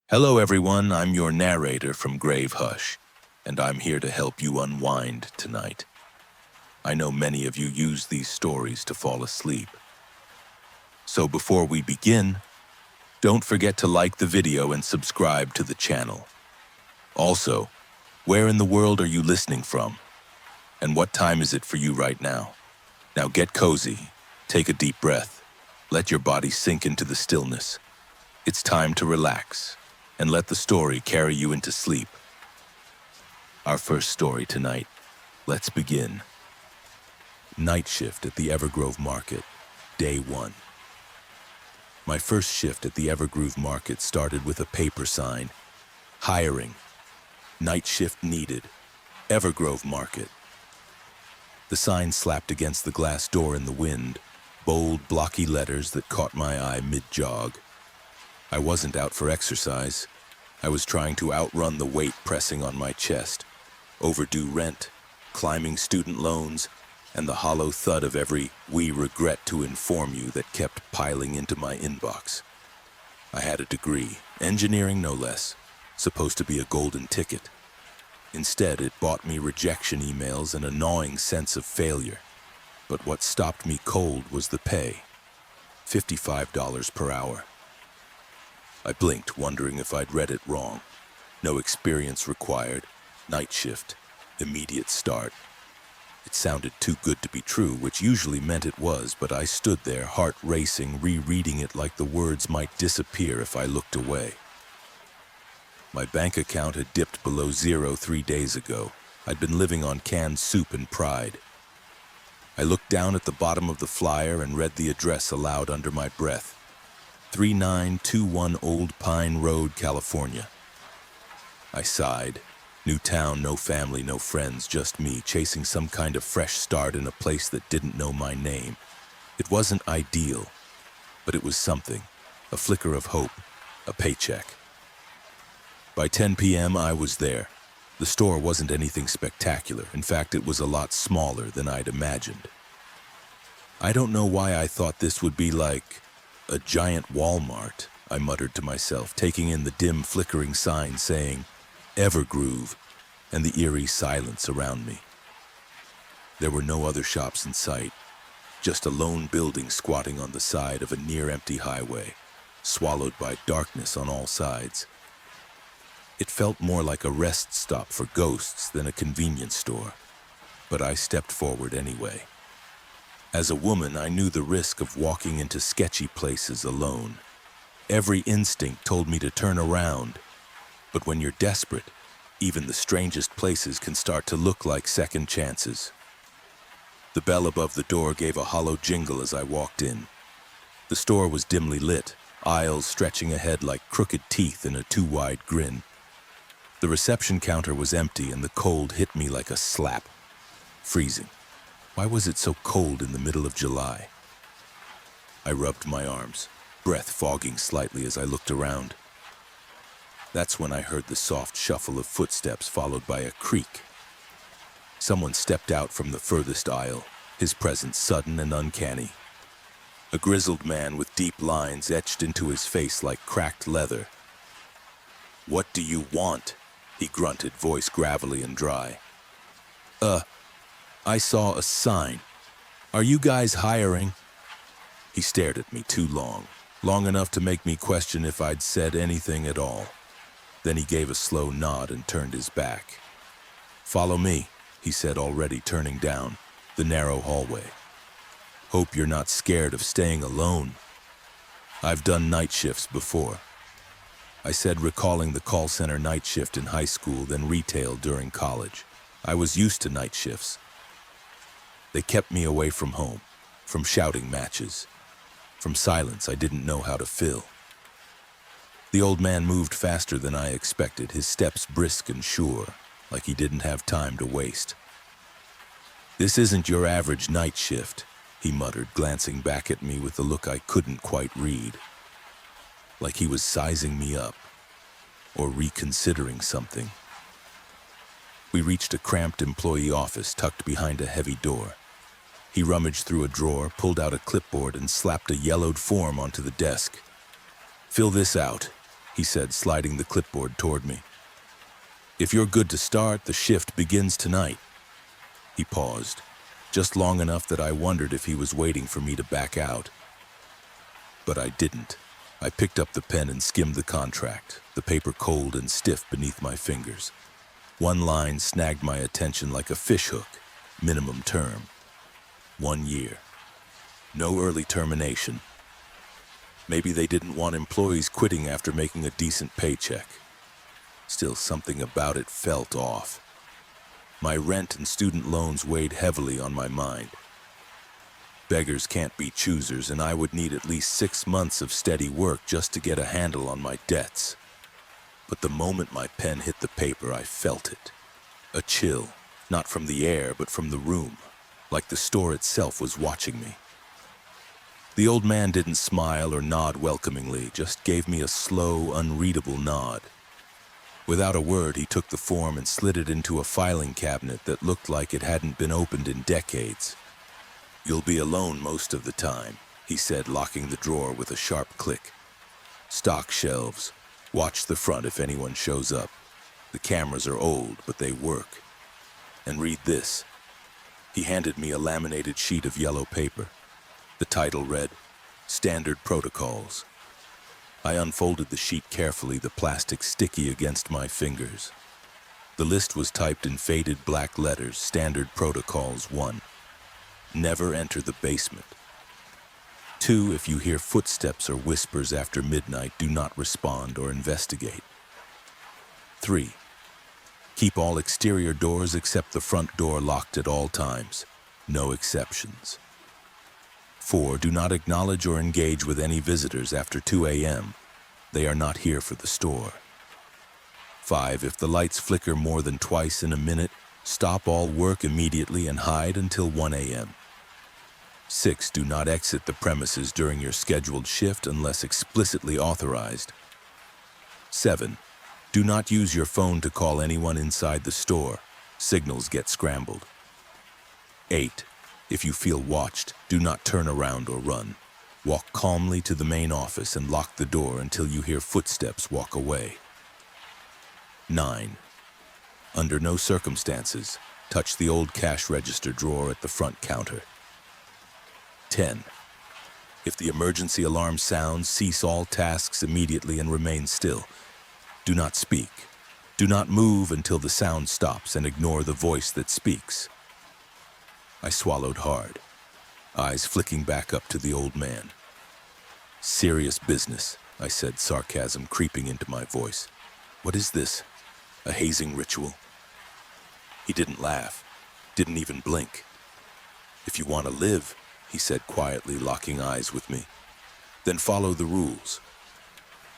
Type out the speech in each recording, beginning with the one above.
Hello, everyone. I'm your narrator from Grave Hush, and I'm here to help you unwind tonight. I know many of you use these stories to fall asleep. So before we begin, don't forget to like the video and subscribe to the channel. Also, where in the world are you listening from? And what time is it for you right now? Now get cozy, take a deep breath, let your body sink into the stillness. It's time to relax and let the story carry you into sleep. Our first story tonight. Let's begin. Night shift at the Evergrove Market, day 1. My first shift at the Evergrove Market started with a paper sign. Hiring. Night shift needed. Evergrove Market. The sign slapped against the glass door in the wind, bold, blocky letters that caught my eye mid-jog. I wasn't out for exercise. I was trying to outrun the weight pressing on my chest, overdue rent, climbing student loans, and the hollow thud of every "we regret to inform you" that kept piling into my inbox. I had a degree, engineering no less, supposed to be a golden ticket. Instead, it bought me rejection emails and a gnawing sense of failure. But what stopped me cold was the pay, $55 per hour. I blinked, wondering if I'd read it wrong. No experience required, night shift, immediate start. It sounded too good to be true, which usually meant it was, but I stood there, heart racing, rereading it like the words might disappear if I looked away. My bank account had dipped below zero 3 days ago. I'd been living on canned soup and pride. I looked down at the bottom of the flyer and read the address aloud under my breath. 3921 Old Pine Road, California. I sighed. New town, no family, no friends, just me, chasing some kind of fresh start in a place that didn't know my name. It wasn't ideal, but it was something. A flicker of hope, a paycheck. By 10 p.m., I was there. The store wasn't anything spectacular. In fact, it was a lot smaller than I'd imagined. I don't know why I thought this would be like a giant Walmart, I muttered to myself, taking in the dim, flickering sign saying Evergrove and the eerie silence around me. There were no other shops in sight, just a lone building squatting on the side of a near-empty highway, swallowed by darkness on all sides. It felt more like a rest stop for ghosts than a convenience store, but I stepped forward anyway. As a woman, I knew the risk of walking into sketchy places alone. Every instinct told me to turn around, but when you're desperate, even the strangest places can start to look like second chances. The bell above the door gave a hollow jingle as I walked in. The store was dimly lit, aisles stretching ahead like crooked teeth in a too-wide grin. The reception counter was empty and the cold hit me like a slap. Freezing. Why was it so cold in the middle of July? I rubbed my arms, breath fogging slightly as I looked around. That's when I heard the soft shuffle of footsteps followed by a creak. Someone stepped out from the furthest aisle, his presence sudden and uncanny. A grizzled man with deep lines etched into his face like cracked leather. "What do you want?" he grunted, voice gravelly and dry. I saw a sign. Are you guys hiring?" He stared at me too long enough to make me question if I'd said anything at all. Then he gave a slow nod and turned his back. "Follow me," he said, already turning down the narrow hallway. "Hope you're not scared of staying alone. I've done night shifts before," I said, recalling the call center night shift in high school, then retail during college. I was used to night shifts. They kept me away from home, from shouting matches, from silence I didn't know how to fill. The old man moved faster than I expected, his steps brisk and sure, like he didn't have time to waste. "This isn't your average night shift," he muttered, glancing back at me with a look I couldn't quite read. Like he was sizing me up, or reconsidering something. We reached a cramped employee office tucked behind a heavy door. He rummaged through a drawer, pulled out a clipboard, and slapped a yellowed form onto the desk. "Fill this out," he said, sliding the clipboard toward me. If you're good to start, the shift begins tonight. He paused, just long enough that I wondered if he was waiting for me to back out. But I didn't. I picked up the pen and skimmed the contract, the paper cold and stiff beneath my fingers. One line snagged my attention like a fishhook. Minimum term. 1 year. No early termination. Maybe they didn't want employees quitting after making a decent paycheck. Still, something about it felt off. My rent and student loans weighed heavily on my mind. Beggars can't be choosers, and I would need at least 6 months of steady work just to get a handle on my debts. But the moment my pen hit the paper, I felt it. A chill, not from the air, but from the room, like the store itself was watching me. The old man didn't smile or nod welcomingly, just gave me a slow, unreadable nod. Without a word, he took the form and slid it into a filing cabinet that looked like it hadn't been opened in decades. You'll be alone most of the time, he said, locking the drawer with a sharp click. Stock shelves. Watch the front if anyone shows up. The cameras are old, but they work. And read this. He handed me a laminated sheet of yellow paper. The title read, Standard Protocols. I unfolded the sheet carefully, the plastic sticky against my fingers. The list was typed in faded black letters, Standard Protocols 1. Never enter the basement. 2. If you hear footsteps or whispers after midnight, do not respond or investigate. 3. Keep all exterior doors except the front door locked at all times. No exceptions. 4. Do not acknowledge or engage with any visitors after 2 a.m. They are not here for the store. 5. If the lights flicker more than twice in a minute, stop all work immediately and hide until 1 a.m. 6. Do not exit the premises during your scheduled shift unless explicitly authorized. 7. Do not use your phone to call anyone inside the store. Signals get scrambled. 8. If you feel watched, do not turn around or run. Walk calmly to the main office and lock the door until you hear footsteps walk away. 9. Under no circumstances, touch the old cash register drawer at the front counter. 10. If the emergency alarm sounds, cease all tasks immediately and remain still. Do not speak. Do not move until the sound stops and ignore the voice that speaks. I swallowed hard, eyes flicking back up to the old man. Serious business, I said, sarcasm creeping into my voice. What is this? A hazing ritual? He didn't laugh, didn't even blink. If you want to live, he said quietly, locking eyes with me, then follow the rules.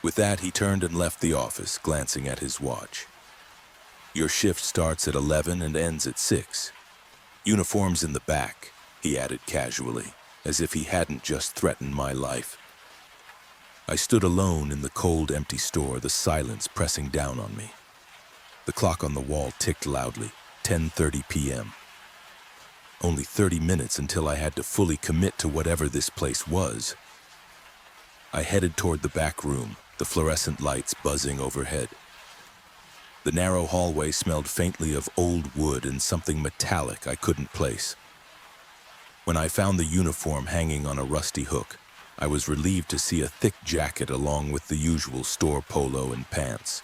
With that, he turned and left the office, glancing at his watch. Your shift starts at 11 and ends at 6. Uniforms in the back, he added casually, as if he hadn't just threatened my life. I stood alone in the cold, empty store, the silence pressing down on me. The clock on the wall ticked loudly, 10:30 p.m. Only 30 minutes until I had to fully commit to whatever this place was. I headed toward the back room, the fluorescent lights buzzing overhead. The narrow hallway smelled faintly of old wood and something metallic I couldn't place. When I found the uniform hanging on a rusty hook, I was relieved to see a thick jacket along with the usual store polo and pants.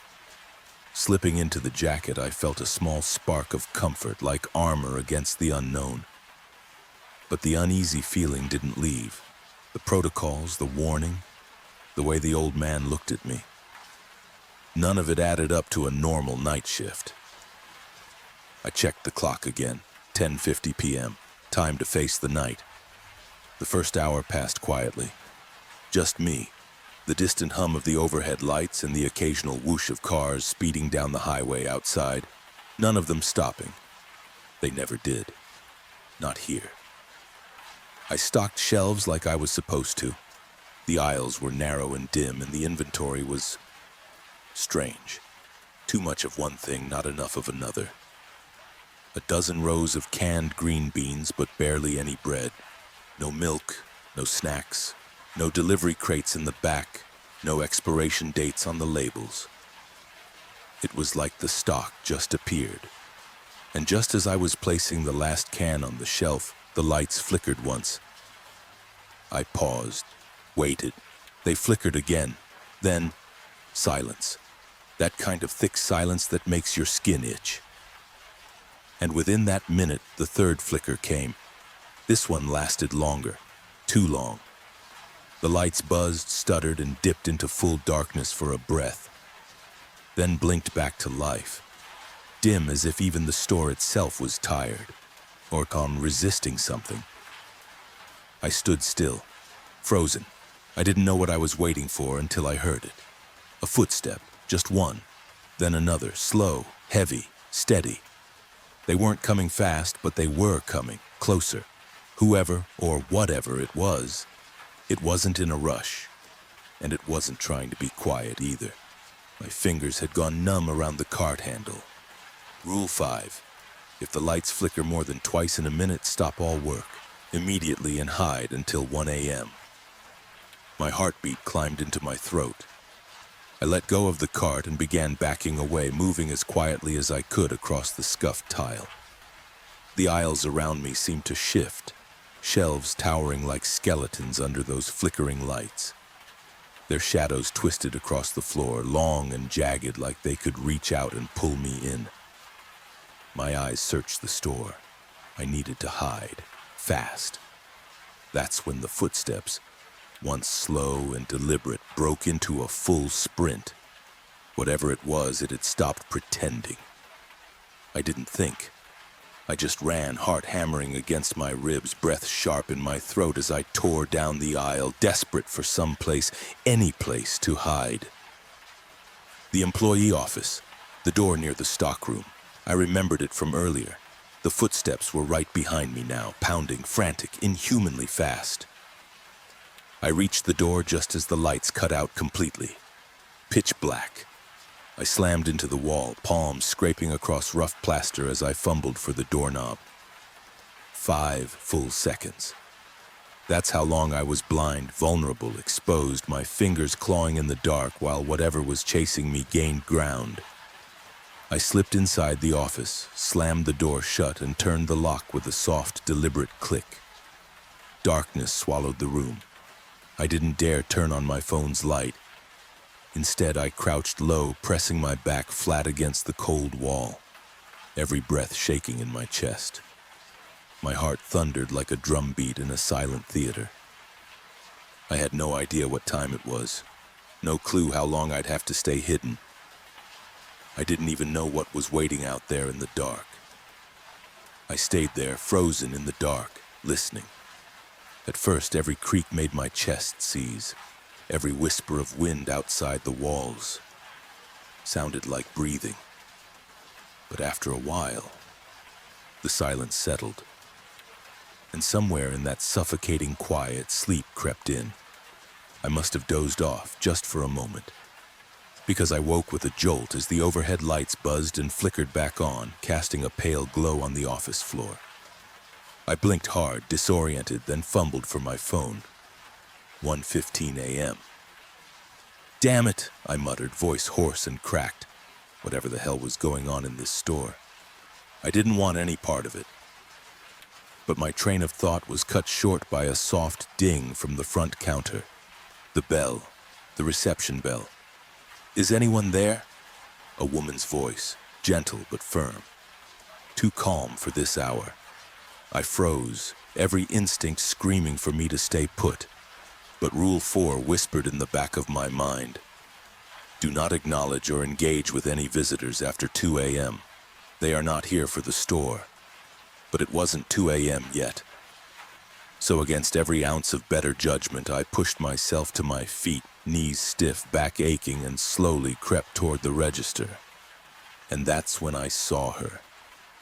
Slipping into the jacket, I felt a small spark of comfort, like armor against the unknown. But the uneasy feeling didn't leave. The protocols, the warning, the way the old man looked at me. None of it added up to a normal night shift. I checked the clock again, 10:50 p.m., time to face the night. The first hour passed quietly. Just me, the distant hum of the overhead lights and the occasional whoosh of cars speeding down the highway outside, none of them stopping. They never did. Not here. I stocked shelves like I was supposed to. The aisles were narrow and dim, and the inventory was strange. Too much of one thing, not enough of another. A dozen rows of canned green beans, but barely any bread. No milk, no snacks, no delivery crates in the back, No expiration dates on the labels. It was like the stock just appeared. And just as I was placing the last can on the shelf, the lights flickered once. I paused, waited. They flickered again. Then, silence. That kind of thick silence that makes your skin itch. And within that minute, the third flicker came. This one lasted longer. Too long. The lights buzzed, stuttered, and dipped into full darkness for a breath. Then blinked back to life. Dim as if even the store itself was tired, or calm, resisting something. I stood still, frozen. I didn't know what I was waiting for until I heard it. A footstep, just one. Then another, slow, heavy, steady. They weren't coming fast, but they were coming, closer. Whoever or whatever it wasn't in a rush. And it wasn't trying to be quiet either. My fingers had gone numb around the cart handle. Rule 5. If the lights flicker more than twice in a minute, stop all work, immediately, and hide until 1 a.m. My heartbeat climbed into my throat. I let go of the cart and began backing away, moving as quietly as I could across the scuffed tile. The aisles around me seemed to shift, shelves towering like skeletons under those flickering lights. Their shadows twisted across the floor, long and jagged, like they could reach out and pull me in. My eyes searched the store. I needed to hide, fast. That's when the footsteps, once slow and deliberate, broke into a full sprint. Whatever it was, it had stopped pretending. I didn't think. I just ran, heart hammering against my ribs, breath sharp in my throat as I tore down the aisle, desperate for some place, any place to hide. The employee office, the door near the stockroom. I remembered it from earlier. The footsteps were right behind me now, pounding, frantic, inhumanly fast. I reached the door just as the lights cut out completely. Pitch black. I slammed into the wall, palms scraping across rough plaster as I fumbled for the doorknob. 5 full seconds. That's how long I was blind, vulnerable, exposed, my fingers clawing in the dark while whatever was chasing me gained ground. I slipped inside the office, slammed the door shut, and turned the lock with a soft, deliberate click. Darkness swallowed the room. I didn't dare turn on my phone's light. Instead, I crouched low, pressing my back flat against the cold wall, every breath shaking in my chest. My heart thundered like a drumbeat in a silent theater. I had no idea what time it was, no clue how long I'd have to stay hidden. I didn't even know what was waiting out there in the dark. I stayed there, frozen in the dark, listening. At first, every creak made my chest seize. Every whisper of wind outside the walls sounded like breathing. But after a while, the silence settled. And somewhere in that suffocating quiet, sleep crept in. I must have dozed off just for a moment, because I woke with a jolt as the overhead lights buzzed and flickered back on, casting a pale glow on the office floor. I blinked hard, disoriented, then fumbled for my phone. 1:15 a.m. Damn it, I muttered, voice hoarse and cracked. Whatever the hell was going on in this store. I didn't want any part of it. But my train of thought was cut short by a soft ding from the front counter. The bell, the reception bell. Is anyone there? A woman's voice, gentle but firm. Too calm for this hour. I froze, every instinct screaming for me to stay put. But Rule 4 whispered in the back of my mind. Do not acknowledge or engage with any visitors after 2 a.m. They are not here for the store. But it wasn't 2 a.m. yet. So against every ounce of better judgment, I pushed myself to my feet, knees stiff, back aching, and slowly crept toward the register. And that's when I saw her.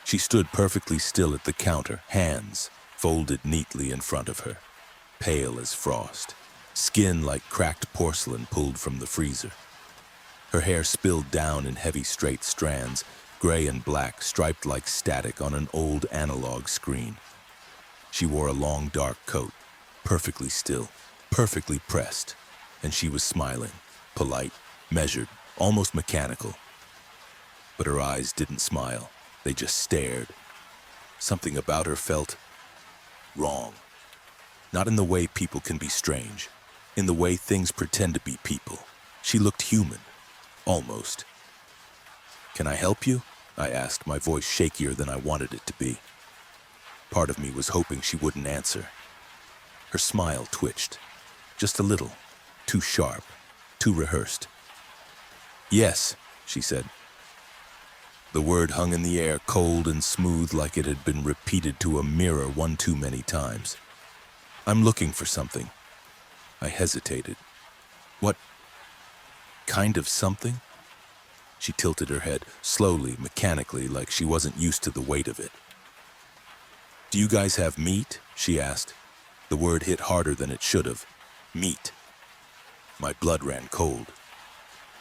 She stood perfectly still at the counter, hands folded neatly in front of her, pale as frost, skin like cracked porcelain pulled from the freezer. Her hair spilled down in heavy straight strands, gray and black, striped like static on an old analog screen. She wore a long dark coat, perfectly still, perfectly pressed, and she was smiling, polite, measured, almost mechanical. But her eyes didn't smile. They just stared. Something about her felt wrong. Not in the way people can be strange, in the way things pretend to be people. She looked human, almost. "Can I help you?" I asked, my voice shakier than I wanted it to be. Part of me was hoping she wouldn't answer. Her smile twitched, just a little, too sharp, too rehearsed. "Yes," she said. The word hung in the air, cold and smooth, like it had been repeated to a mirror one too many times. "I'm looking for something." I hesitated. "What kind of something?" She tilted her head, slowly, mechanically, like she wasn't used to the weight of it. "Do you guys have meat?" she asked. The word hit harder than it should have. Meat. My blood ran cold.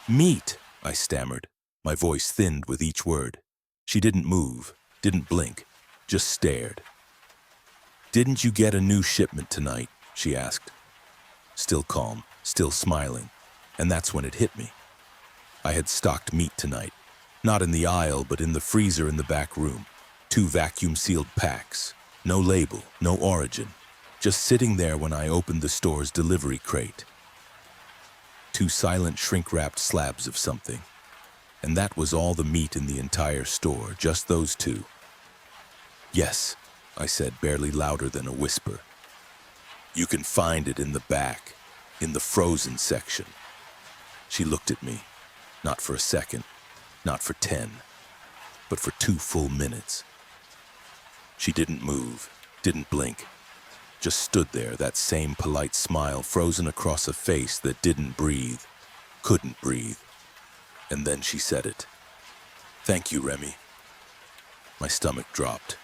"Meat," I stammered, my voice thinned with each word. She didn't move, didn't blink, just stared. "Didn't you get a new shipment tonight?" she asked. Still calm, still smiling, and that's when it hit me. I had stocked meat tonight, not in the aisle, but in the freezer in the back room. 2 vacuum-sealed packs, no label, no origin, just sitting there when I opened the store's delivery crate. 2 silent, shrink-wrapped slabs of something. And that was all the meat in the entire store, just those 2. "Yes," I said, barely louder than a whisper. "You can find it in the back, in the frozen section." She looked at me, not for a second, not for 10, but for 2 full minutes. She didn't move, didn't blink, just stood there, that same polite smile frozen across a face that didn't breathe, couldn't breathe. And then she said it. "Thank you, Remy." My stomach dropped.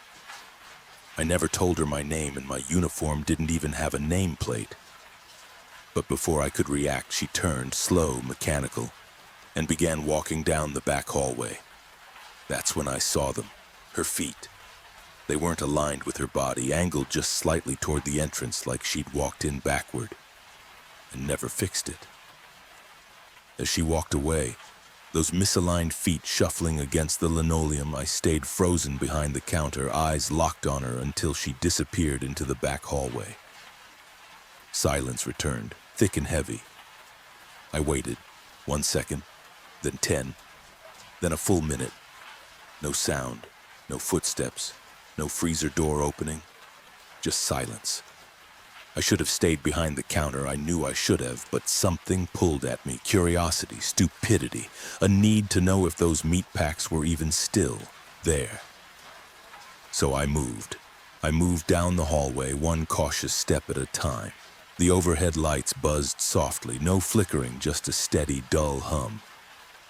I never told her my name, and my uniform didn't even have a nameplate. But before I could react, she turned, slow, mechanical, and began walking down the back hallway. That's when I saw them, her feet. They weren't aligned with her body, angled just slightly toward the entrance, like she'd walked in backward and never fixed it. As she walked away, those misaligned feet shuffling against the linoleum, I stayed frozen behind the counter, eyes locked on her until she disappeared into the back hallway. Silence returned, thick and heavy. I waited, 1 second, then 10, then a full minute. No sound, no footsteps, no freezer door opening, just silence. I should have stayed behind the counter, I knew I should have, but something pulled at me, curiosity, stupidity, a need to know if those meat packs were even still there. So I moved. I moved down the hallway, one cautious step at a time. The overhead lights buzzed softly, no flickering, just a steady, dull hum.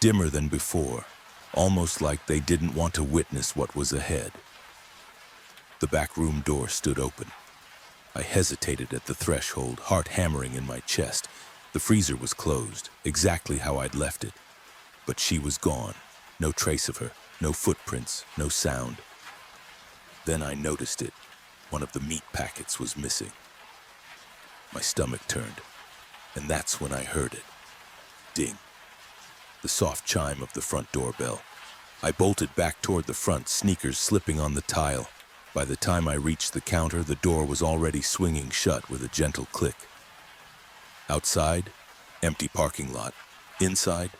Dimmer than before, almost like they didn't want to witness what was ahead. The back room door stood open. I hesitated at the threshold, heart hammering in my chest. The freezer was closed, exactly how I'd left it. But she was gone. No trace of her, no footprints, no sound. Then I noticed it. One of the meat packets was missing. My stomach turned, and that's when I heard it. Ding. The soft chime of the front doorbell. I bolted back toward the front, sneakers slipping on the tile. By the time I reached the counter, the door was already swinging shut with a gentle click. Outside, empty parking lot. Inside,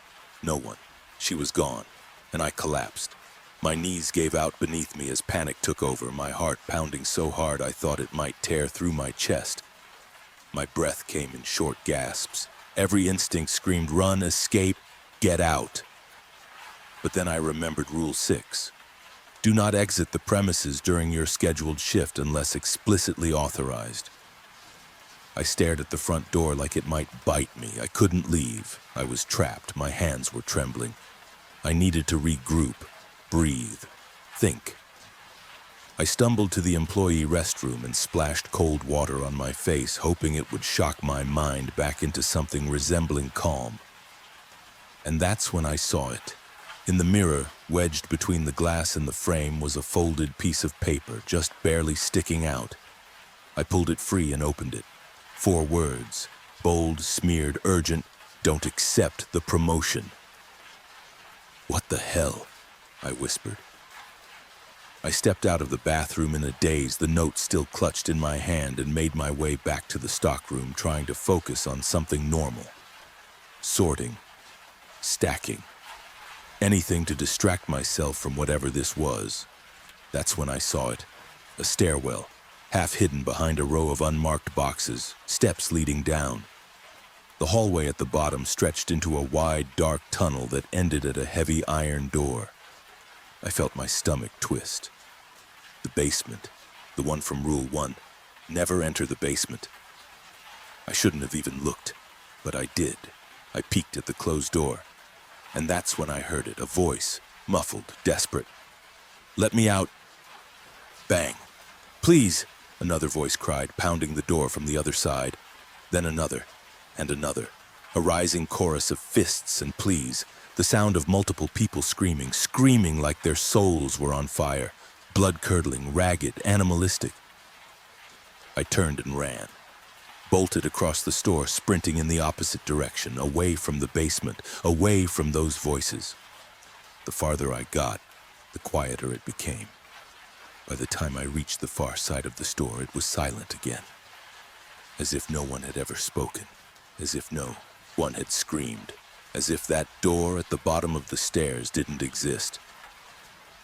no one. She was gone, and I collapsed. My knees gave out beneath me as panic took over, my heart pounding so hard I thought it might tear through my chest. My breath came in short gasps. Every instinct screamed, "Run, escape, get out." But then I remembered Rule 6. Do not exit the premises during your scheduled shift unless explicitly authorized. I stared at the front door like it might bite me. I couldn't leave. I was trapped. My hands were trembling. I needed to regroup, breathe, think. I stumbled to the employee restroom and splashed cold water on my face, hoping it would shock my mind back into something resembling calm. And that's when I saw it. In the mirror, wedged between the glass and the frame, was a folded piece of paper, just barely sticking out. I pulled it free and opened it. 4 words, bold, smeared, urgent, Don't accept the promotion. What the hell? I whispered. I stepped out of the bathroom in a daze, the note still clutched in my hand, and made my way back to the stockroom, trying to focus on something normal. Sorting. Stacking. Anything to distract myself from whatever this was. That's when I saw it. A stairwell, half hidden behind a row of unmarked boxes, steps leading down. The hallway at the bottom stretched into a wide, dark tunnel that ended at a heavy iron door. I felt my stomach twist. The basement, the one from Rule 1. Never enter the basement. I shouldn't have even looked, but I did. I peeked at the closed door. And that's when I heard it, a voice, muffled, desperate. "Let me out." Bang. "Please," another voice cried, pounding the door from the other side. Then another, and another. A rising chorus of fists and pleas. The sound of multiple people screaming like their souls were on fire. Blood-curdling, ragged, animalistic. I turned and ran. Bolted across the store, sprinting in the opposite direction, away from the basement, away from those voices. The farther I got, the quieter it became. By the time I reached the far side of the store, it was silent again. As if no one had ever spoken. As if no one had screamed. As if that door at the bottom of the stairs didn't exist.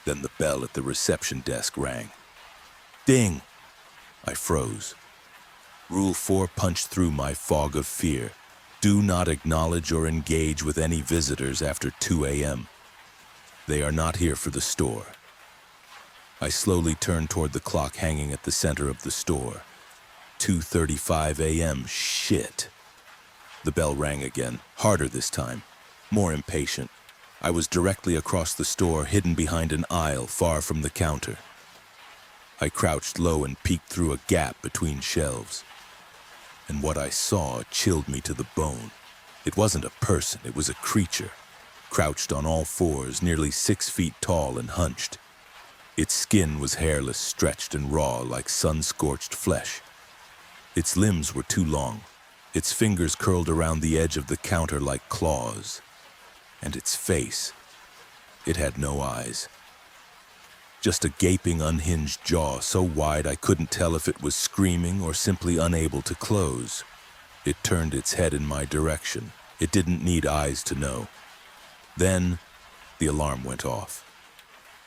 Then the bell at the reception desk rang. Ding! I froze. Rule 4 punched through my fog of fear. Do not acknowledge or engage with any visitors after 2 a.m. They are not here for the store. I slowly turned toward the clock hanging at the center of the store. 2:35 a.m. Shit. The bell rang again, harder this time, more impatient. I was directly across the store, hidden behind an aisle far from the counter. I crouched low and peeked through a gap between shelves. And what I saw chilled me to the bone. It wasn't a person, it was a creature, crouched on all fours, nearly 6 feet tall and hunched. Its skin was hairless, stretched and raw like sun-scorched flesh. Its limbs were too long. Its fingers curled around the edge of the counter like claws. And its face, it had no eyes. Just a gaping, unhinged jaw so wide I couldn't tell if it was screaming or simply unable to close. It turned its head in my direction. It didn't need eyes to know. Then, the alarm went off.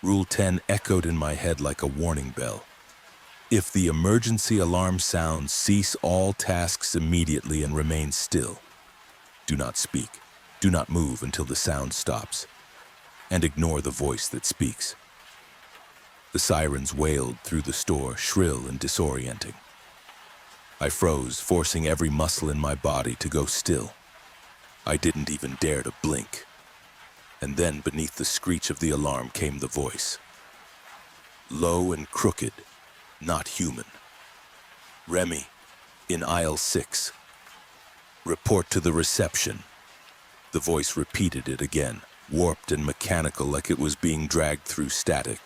Rule 10 echoed in my head like a warning bell. If the emergency alarm sounds, cease all tasks immediately and remain still. Do not speak. Do not move until the sound stops. And ignore the voice that speaks. The sirens wailed through the store, shrill and disorienting. I froze, forcing every muscle in my body to go still. I didn't even dare to blink. And then, beneath the screech of the alarm, came the voice. Low and crooked, not human. Remy, in aisle 6. Report to the reception. The voice repeated it again, warped and mechanical like it was being dragged through static.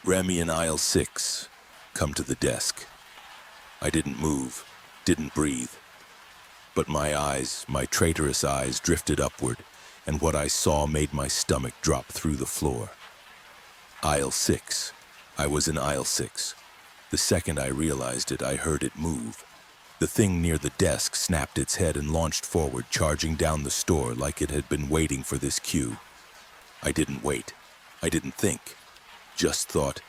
Remy in aisle 6. Come to the desk. I didn't move, didn't breathe. But my eyes, my traitorous eyes, drifted upward, and what I saw made my stomach drop through the floor. Aisle 6. I was in aisle 6. The second I realized it, I heard it move. The thing near the desk snapped its head and launched forward, charging down the store like it had been waiting for this cue. I didn't wait. I didn't think. Just thought,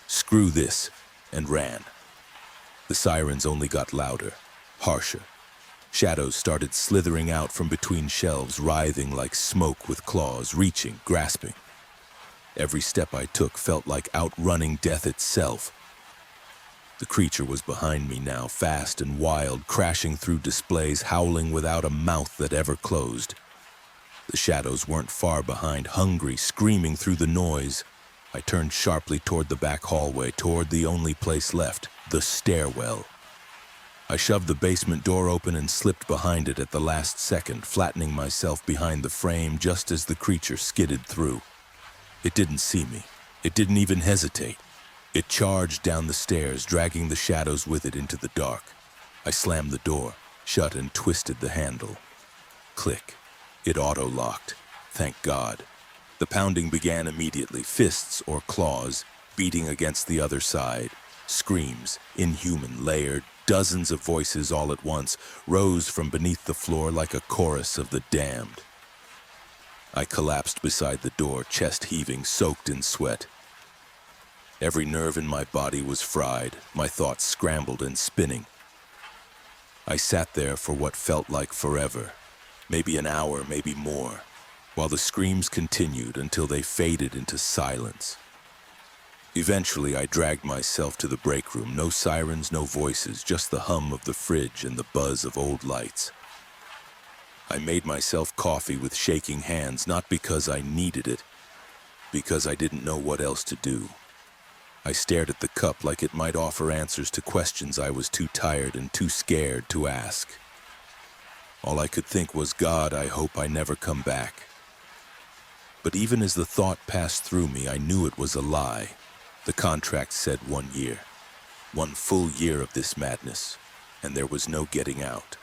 screw this, and ran. The sirens only got louder, harsher. Shadows started slithering out from between shelves, writhing like smoke with claws, reaching, grasping. Every step I took felt like outrunning death itself. The creature was behind me now, fast and wild, crashing through displays, howling without a mouth that ever closed. The shadows weren't far behind, hungry, screaming through the noise. I turned sharply toward the back hallway, toward the only place left, the stairwell. I shoved the basement door open and slipped behind it at the last second, flattening myself behind the frame just as the creature skidded through. It didn't see me. It didn't even hesitate. It charged down the stairs, dragging the shadows with it into the dark. I slammed the door, shut and twisted the handle. Click. It auto-locked. Thank God. The pounding began immediately, fists or claws beating against the other side. Screams, inhuman, layered, dozens of voices all at once, rose from beneath the floor like a chorus of the damned. I collapsed beside the door, chest heaving, soaked in sweat. Every nerve in my body was fried, my thoughts scrambled and spinning. I sat there for what felt like forever, maybe an hour, maybe more, while the screams continued until they faded into silence. Eventually, I dragged myself to the break room. No sirens, no voices, just the hum of the fridge and the buzz of old lights. I made myself coffee with shaking hands, not because I needed it, because I didn't know what else to do. I stared at the cup like it might offer answers to questions I was too tired and too scared to ask. All I could think was, God, I hope I never come back. But even as the thought passed through me, I knew it was a lie. The contract said 1 year. 1 full year of this madness, and there was no getting out.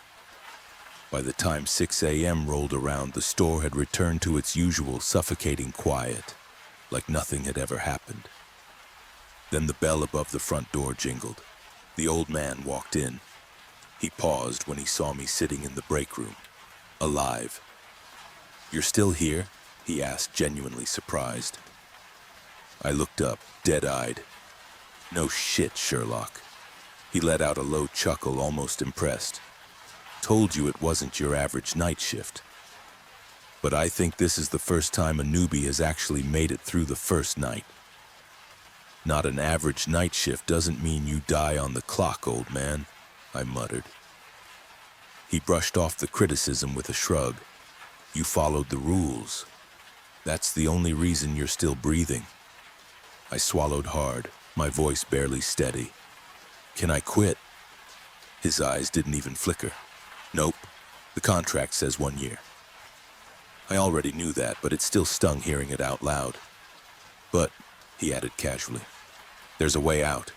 By the time 6 a.m. rolled around, the store had returned to its usual suffocating quiet, like nothing had ever happened. Then the bell above the front door jingled. The old man walked in. He paused when he saw me sitting in the break room, alive. "You're still here?" he asked, genuinely surprised. I looked up, dead-eyed. "No shit, Sherlock." He let out a low chuckle, almost impressed. "Told you it wasn't your average night shift. But I think this is the first time a newbie has actually made it through the first night. Not an average night shift doesn't mean you die on the clock, old man," I muttered. He brushed off the criticism with a shrug. "You followed the rules. That's the only reason you're still breathing." I swallowed hard, my voice barely steady. "Can I quit?" His eyes didn't even flicker. "Nope. The contract says 1 year." I already knew that, but it still stung hearing it out loud. "But," he added casually, "there's a way out."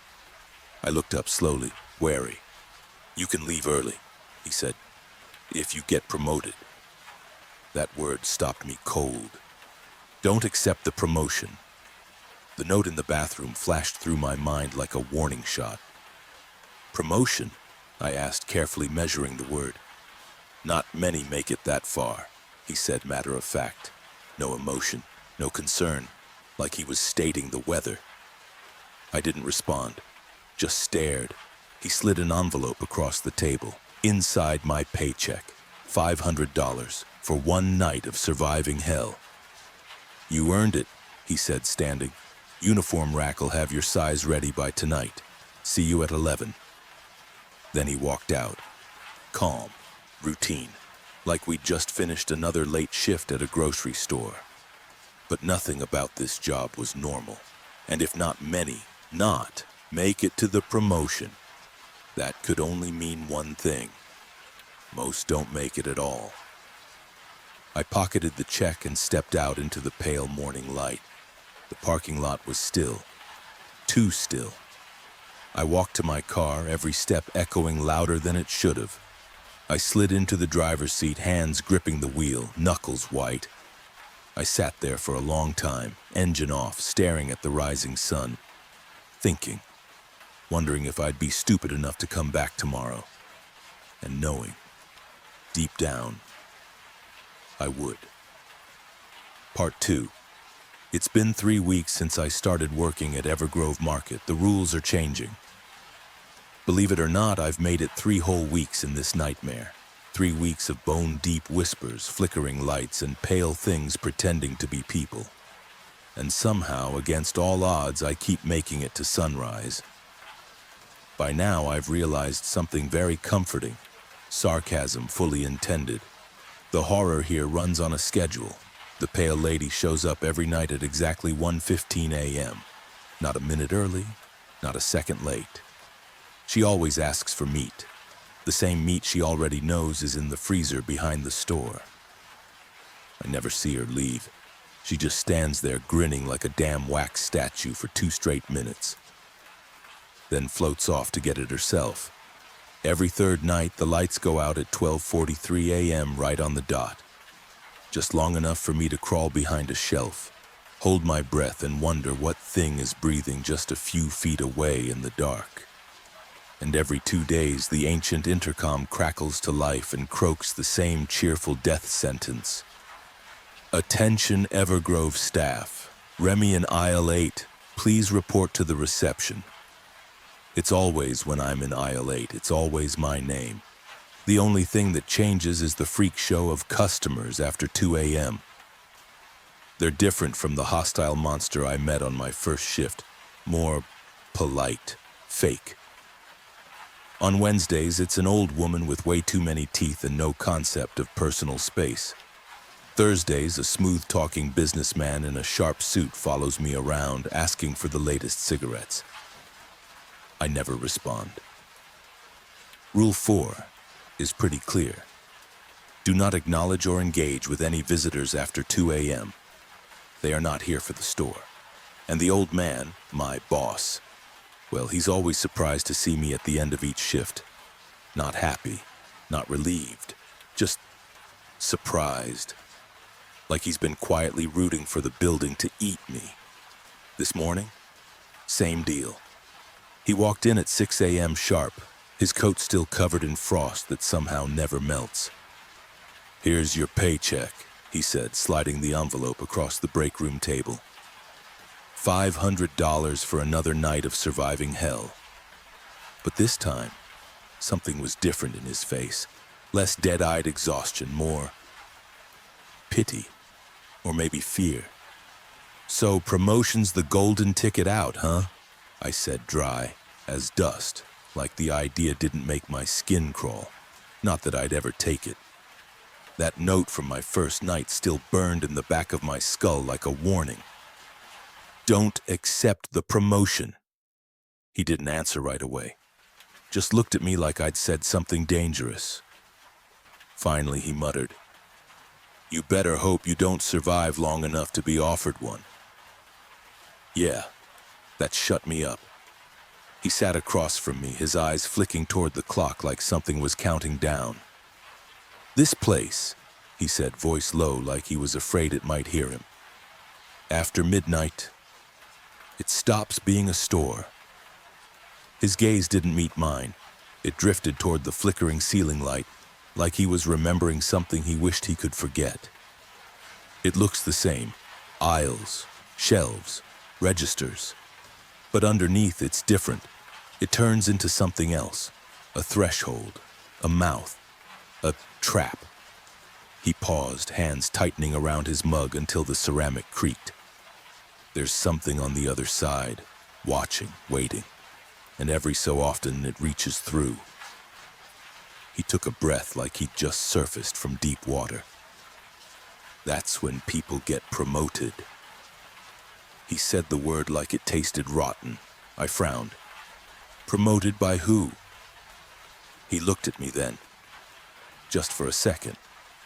I looked up slowly, wary. "You can leave early," he said, "if you get promoted." That word stopped me cold. Don't accept the promotion. The note in the bathroom flashed through my mind like a warning shot. "Promotion?" I asked, carefully measuring the word. "Not many make it that far," he said, matter of fact. No emotion, no concern, like he was stating the weather. I didn't respond, just stared. He slid an envelope across the table. Inside my paycheck, $500 for 1 night of surviving hell. "You earned it," he said, standing. "Uniform rack'll have your size ready by tonight. See you at 11. Then he walked out. Calm, routine, like we'd just finished another late shift at a grocery store. But nothing about this job was normal. And if not many, not make it to the promotion, that could only mean one thing. Most don't make it at all. I pocketed the check and stepped out into the pale morning light. The parking lot was still. Too still. I walked to my car, every step echoing louder than it should have. I slid into the driver's seat, hands gripping the wheel, knuckles white. I sat there for a long time, engine off, staring at the rising sun, thinking, wondering if I'd be stupid enough to come back tomorrow, and knowing, deep down, I would. Part 2. It's been 3 weeks since I started working at Evergrove Market. The rules are changing. Believe it or not, I've made it 3 whole weeks in this nightmare. 3 weeks of bone-deep whispers, flickering lights, and pale things pretending to be people. And somehow, against all odds, I keep making it to sunrise. By now, I've realized something very comforting. Sarcasm fully intended. The horror here runs on a schedule. The pale lady shows up every night at exactly 1:15 a.m. Not a minute early, not a second late. She always asks for meat. The same meat she already knows is in the freezer behind the store. I never see her leave. She just stands there grinning like a damn wax statue for 2 straight minutes. Then floats off to get it herself. Every third night, the lights go out at 12:43 a.m. right on the dot. Just long enough for me to crawl behind a shelf, hold my breath and wonder what thing is breathing just a few feet away in the dark. And every 2 days, the ancient intercom crackles to life and croaks the same cheerful death sentence. Attention Evergrove staff. Remy in aisle 8, please report to the reception. It's always when I'm in aisle 8, it's always my name. The only thing that changes is the freak show of customers after 2 a.m. They're different from the hostile monster I met on my first shift. More polite, fake. On Wednesdays, it's an old woman with way too many teeth and no concept of personal space. Thursdays, a smooth-talking businessman in a sharp suit follows me around, asking for the latest cigarettes. I never respond. Rule 4 is pretty clear. Do not acknowledge or engage with any visitors after 2 a.m. They are not here for the store. And the old man, my boss, well, he's always surprised to see me at the end of each shift. Not happy, not relieved, just surprised. Like he's been quietly rooting for the building to eat me. This morning, same deal. He walked in at 6 a.m. sharp, his coat still covered in frost that somehow never melts. "Here's your paycheck," he said, sliding the envelope across the break room table. $500 for another night of surviving hell. But this time, something was different in his face. Less dead-eyed exhaustion, more pity, or maybe fear. "So promotion's the golden ticket out, huh?" I said dry as dust, like the idea didn't make my skin crawl. Not that I'd ever take it. That note from my first night still burned in the back of my skull like a warning. "Don't accept the promotion." He didn't answer right away. Just looked at me like I'd said something dangerous. Finally, he muttered, "You better hope you don't survive long enough to be offered one." Yeah, that shut me up. He sat across from me, his eyes flicking toward the clock like something was counting down. "This place," he said, voice low like he was afraid it might hear him. "After midnight, it stops being a store." His gaze didn't meet mine. It drifted toward the flickering ceiling light, like he was remembering something he wished he could forget. "It looks the same. Aisles, shelves, registers. But underneath, it's different. It turns into something else. A threshold, a mouth, a trap." He paused, hands tightening around his mug until the ceramic creaked. "There's something on the other side, watching, waiting, and every so often it reaches through." He took a breath like he'd just surfaced from deep water. "That's when people get promoted." He said the word like it tasted rotten. I frowned. "Promoted by who?" He looked at me then. Just for a second.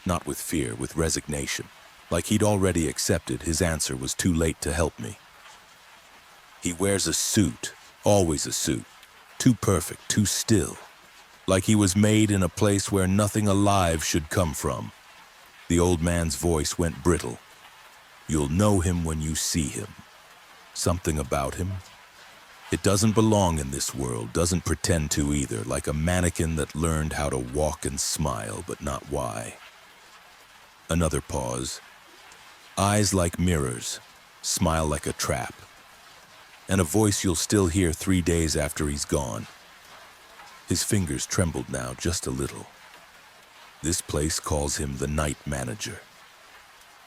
Not with fear, with resignation. Like he'd already accepted his answer was too late to help me. "He wears a suit, always a suit. Too perfect, too still. Like he was made in a place where nothing alive should come from." The old man's voice went brittle. "You'll know him when you see him. Something about him. It doesn't belong in this world, doesn't pretend to either, like a mannequin that learned how to walk and smile, but not why." Another pause. "Eyes like mirrors, smile like a trap. And a voice you'll still hear 3 days after he's gone." His fingers trembled now just a little. "This place calls him the night manager."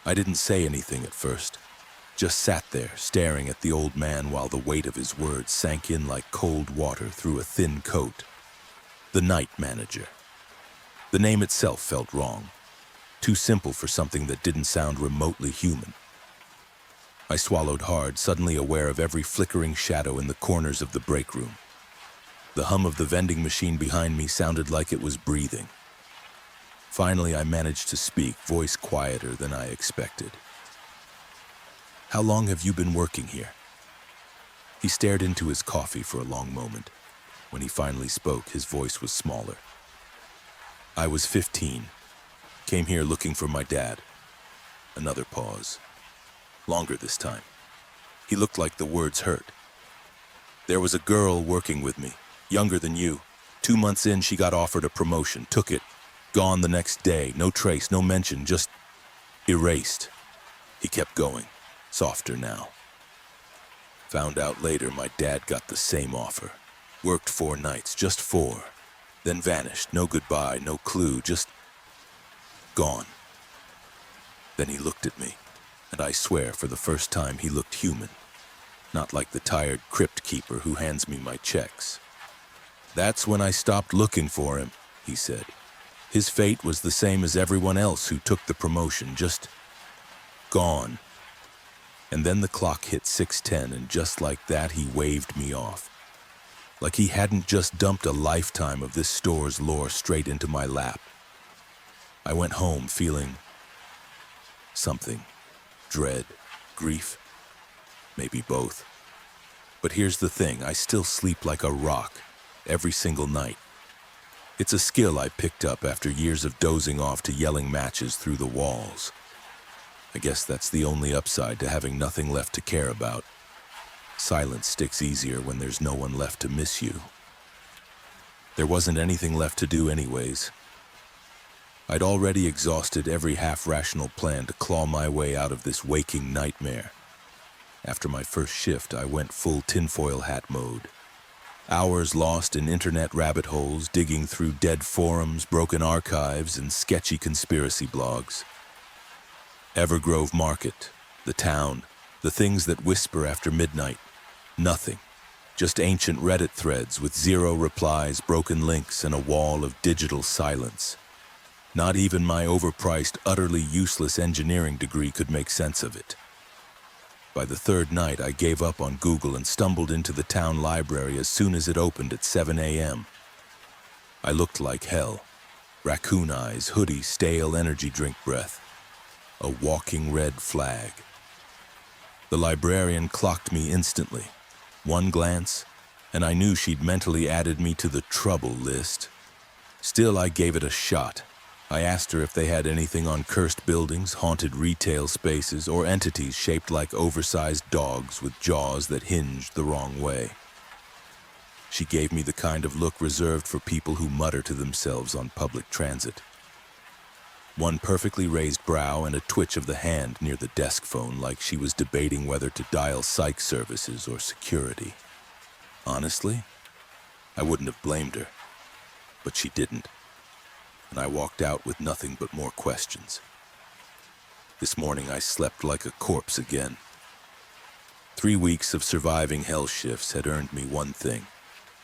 I didn't say anything at first. Just sat there, staring at the old man while the weight of his words sank in like cold water through a thin coat. The night manager. The name itself felt wrong. Too simple for something that didn't sound remotely human. I swallowed hard, suddenly aware of every flickering shadow in the corners of the break room. The hum of the vending machine behind me sounded like it was breathing. Finally, I managed to speak, voice quieter than I expected. "How long have you been working here?" He stared into his coffee for a long moment. When he finally spoke, his voice was smaller. I was 15. Came here looking for my dad. Another pause. Longer this time. He looked like the words hurt. There was a girl working with me, younger than you. 2 months in, she got offered a promotion, took it. Gone the next day, no trace, no mention, just erased. He kept going, softer now. Found out later my dad got the same offer. Worked 4 nights, just 4. Then vanished, no goodbye, no clue, just gone. Then he looked at me, and I swear for the first time he looked human. Not like the tired crypt keeper who hands me my checks. That's when I stopped looking for him, he said. His fate was the same as everyone else who took the promotion, just gone. And then the clock hit 6:10, and just like that, he waved me off. Like he hadn't just dumped a lifetime of this store's lore straight into my lap. I went home feeling something. Dread, grief, maybe both. But here's the thing, I still sleep like a rock, every single night. It's a skill I picked up after years of dozing off to yelling matches through the walls. I guess that's the only upside to having nothing left to care about. Silence sticks easier when there's no one left to miss you. There wasn't anything left to do anyways. I'd already exhausted every half-rational plan to claw my way out of this waking nightmare. After my first shift, I went full tinfoil hat mode. Hours lost in internet rabbit holes, digging through dead forums, broken archives, and sketchy conspiracy blogs. Evergrove Market, the town, the things that whisper after midnight. Nothing. Just ancient Reddit threads with 0 replies, broken links, and a wall of digital silence. Not even my overpriced, utterly useless engineering degree could make sense of it. By the 3rd night, I gave up on Google and stumbled into the town library as soon as it opened at 7 a.m. I looked like hell. Raccoon eyes, hoodie, stale energy drink breath. A walking red flag. The librarian clocked me instantly. One glance, and I knew she'd mentally added me to the trouble list. Still, I gave it a shot. I asked her if they had anything on cursed buildings, haunted retail spaces, or entities shaped like oversized dogs with jaws that hinged the wrong way. She gave me the kind of look reserved for people who mutter to themselves on public transit. One perfectly raised brow and a twitch of the hand near the desk phone like she was debating whether to dial psych services or security. Honestly, I wouldn't have blamed her, but she didn't. And I walked out with nothing but more questions. This morning I slept like a corpse again. 3 weeks of surviving hell shifts had earned me one thing,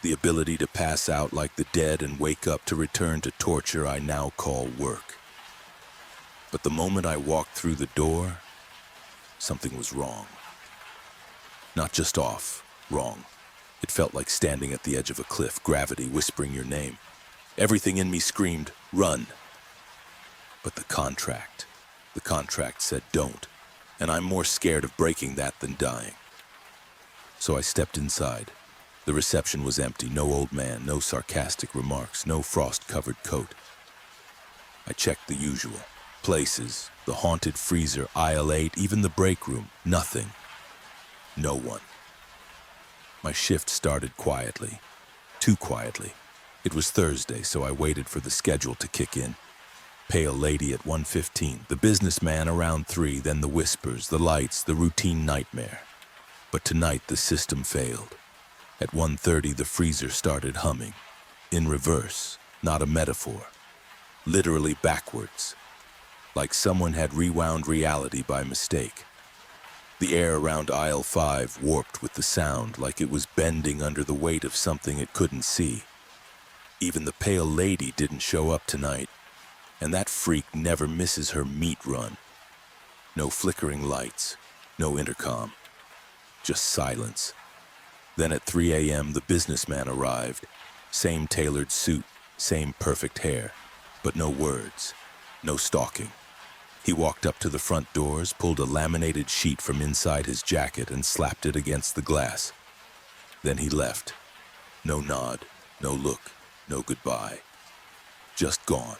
the ability to pass out like the dead and wake up to return to torture I now call work. But the moment I walked through the door, something was wrong. Not just off, wrong. It felt like standing at the edge of a cliff, gravity whispering your name. Everything in me screamed, run. But the contract said don't, and I'm more scared of breaking that than dying. So I stepped inside. The reception was empty, no old man, no sarcastic remarks, no frost-covered coat. I checked the usual. Places, the haunted freezer, aisle 8, even the break room, nothing. No one. My shift started quietly, too quietly. It was Thursday, so I waited for the schedule to kick in. Pale lady at 1:15, the businessman around 3, then the whispers, the lights, the routine nightmare. But tonight the system failed. At 1:30 the freezer started humming. In reverse, not a metaphor. Literally backwards. Like someone had rewound reality by mistake. The air around aisle 5 warped with the sound, like it was bending under the weight of something it couldn't see. Even the pale lady didn't show up tonight, and that freak never misses her meat run. No flickering lights, no intercom, just silence. Then at 3 a.m. the businessman arrived. Same tailored suit, same perfect hair, but no words, no stalking. He walked up to the front doors, pulled a laminated sheet from inside his jacket and slapped it against the glass. Then he left. No nod, No look, no goodbye. Just gone.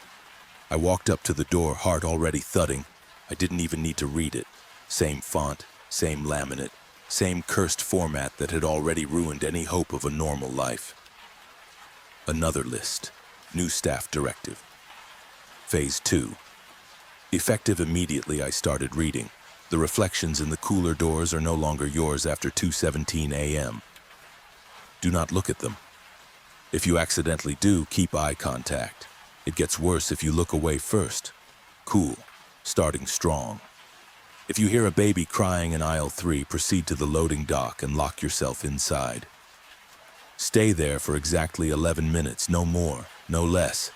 I walked up to the door, heart already thudding. I didn't even need to read it. Same font, same laminate, same cursed format that had already ruined any hope of a normal life. Another list. New staff directive. Phase 2. Effective immediately, I started reading. The reflections in the cooler doors are no longer yours after 2:17 a.m. Do not look at them. If you accidentally do, keep eye contact. It gets worse if you look away first. Cool. Starting strong. If you hear a baby crying in aisle 3, proceed to the loading dock and lock yourself inside. Stay there for exactly 11 minutes, no more, no less.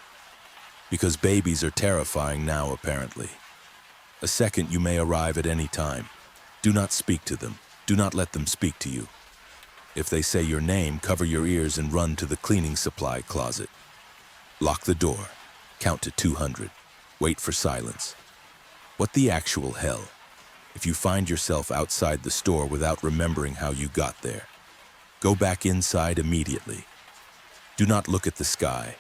Because babies are terrifying now, apparently. A second, you may arrive at any time. Do not speak to them. Do not let them speak to you. If they say your name, cover your ears and run to the cleaning supply closet. Lock the door. Count to 200. Wait for silence. What the actual hell? If you find yourself outside the store without remembering how you got there, go back inside immediately. Do not look at the sky.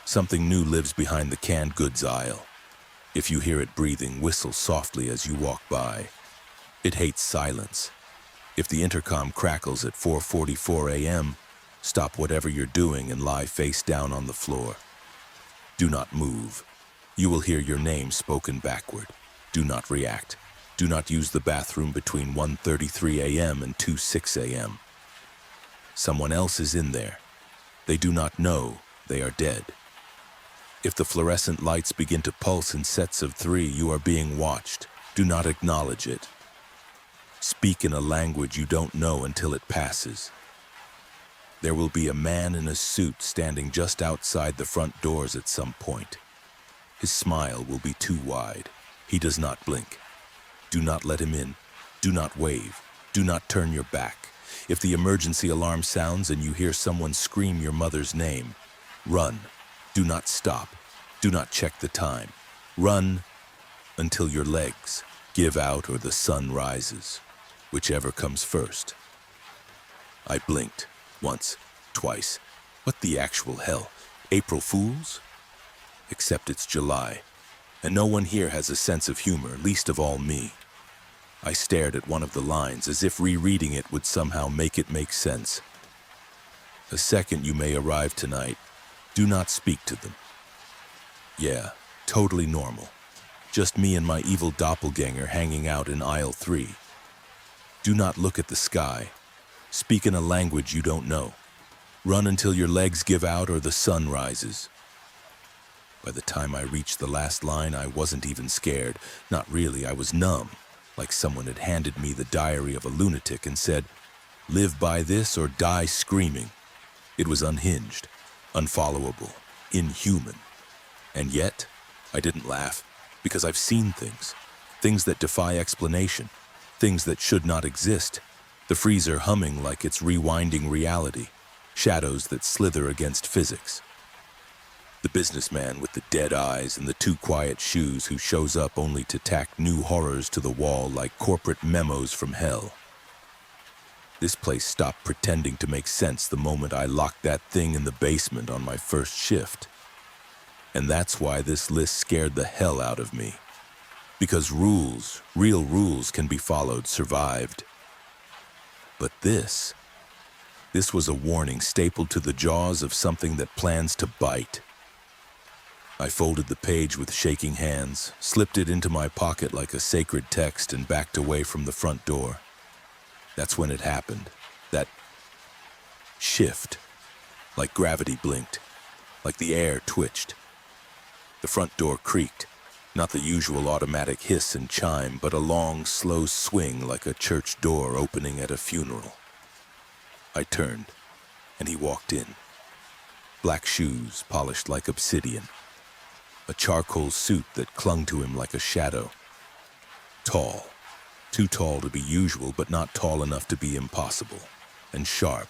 Something new lives behind the canned goods aisle. If you hear it breathing, whistle softly as you walk by. It hates silence. If the intercom crackles at 4:44 a.m., stop whatever you're doing and lie face down on the floor. Do not move. You will hear your name spoken backward. Do not react. Do not use the bathroom between 1:33 a.m. and 2:06 a.m. Someone else is in there. They do not know they are dead. If the fluorescent lights begin to pulse in sets of 3, you are being watched. Do not acknowledge it. Speak in a language you don't know until it passes. There will be a man in a suit standing just outside the front doors at some point. His smile will be too wide. He does not blink. Do not let him in. Do not wave. Do not turn your back. If the emergency alarm sounds and you hear someone scream your mother's name, run. Do not stop. Do not check the time. Run until your legs give out or the sun rises, whichever comes first. I blinked. Once, twice. What the actual hell? April Fools? Except it's July, and no one here has a sense of humor, least of all me. I stared at one of the lines as if rereading it would somehow make it make sense. A second, you may arrive tonight. Do not speak to them. Yeah, totally normal. Just me and my evil doppelganger hanging out in aisle 3. Do not look at the sky. Speak in a language you don't know. Run until your legs give out or the sun rises. By the time I reached the last line, I wasn't even scared. Not really, I was numb, like someone had handed me the diary of a lunatic and said, "Live by this or die screaming." It was unhinged, unfollowable, inhuman. And yet, I didn't laugh, because I've seen things that defy explanation, things that should not exist. The freezer humming like it's rewinding reality, shadows that slither against physics. The businessman with the dead eyes and the too quiet shoes who shows up only to tack new horrors to the wall like corporate memos from hell. This place stopped pretending to make sense the moment I locked that thing in the basement on my first shift. And that's why this list scared the hell out of me. Because rules, real rules can be followed, survived. But this was a warning stapled to the jaws of something that plans to bite. I folded the page with shaking hands, slipped it into my pocket like a sacred text, and backed away from the front door. That's when it happened. That shift. Like gravity blinked. Like the air twitched. The front door creaked. Not the usual automatic hiss and chime, but a long, slow swing like a church door opening at a funeral. I turned, and he walked in. Black shoes polished like obsidian. A charcoal suit that clung to him like a shadow. Tall. Too tall to be usual, but not tall enough to be impossible. And sharp,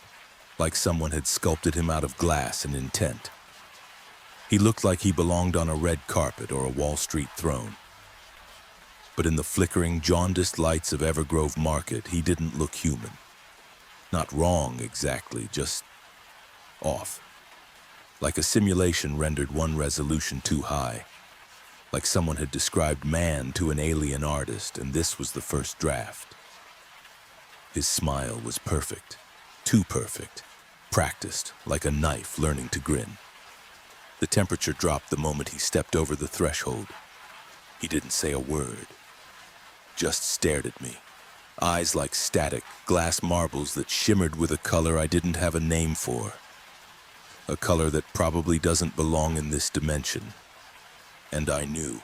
like someone had sculpted him out of glass and intent. He looked like he belonged on a red carpet or a Wall Street throne. But in the flickering, jaundiced lights of Evergrove Market, he didn't look human. Not wrong exactly, just off. like a simulation rendered one resolution too high, like someone had described man to an alien artist, and this was the first draft. His smile was perfect, too perfect, practiced, like a knife learning to grin. The temperature dropped the moment he stepped over the threshold. He didn't say a word, just stared at me. Eyes like static, glass marbles that shimmered with a color I didn't have a name for. A color that probably doesn't belong in this dimension. And I knew.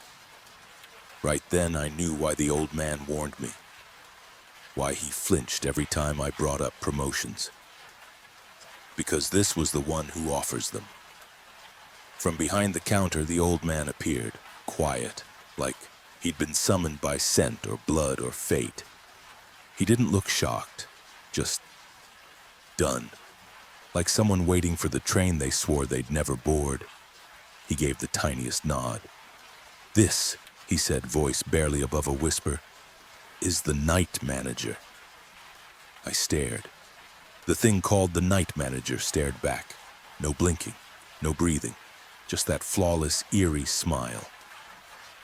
Right then I knew why the old man warned me. Why he flinched every time I brought up promotions. Because this was the one who offers them. From behind the counter, the old man appeared, quiet, like he'd been summoned by scent or blood or fate. He didn't look shocked, just done. Like someone waiting for the train they swore they'd never board. He gave the tiniest nod. "This," he said, voice barely above a whisper, "is the night manager." I stared. The thing called the night manager stared back. No blinking, no breathing, just that flawless, eerie smile.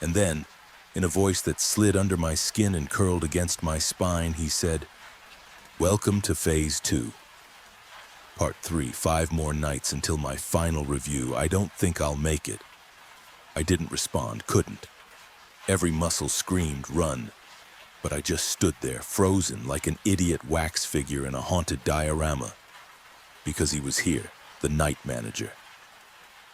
And then, in a voice that slid under my skin and curled against my spine, he said, "Welcome to Phase 2. Part 3, 5 more nights until my final review. I don't think I'll make it." I didn't respond, couldn't. Every muscle screamed, "Run." But I just stood there, frozen like an idiot wax figure in a haunted diorama. Because he was here, the night manager.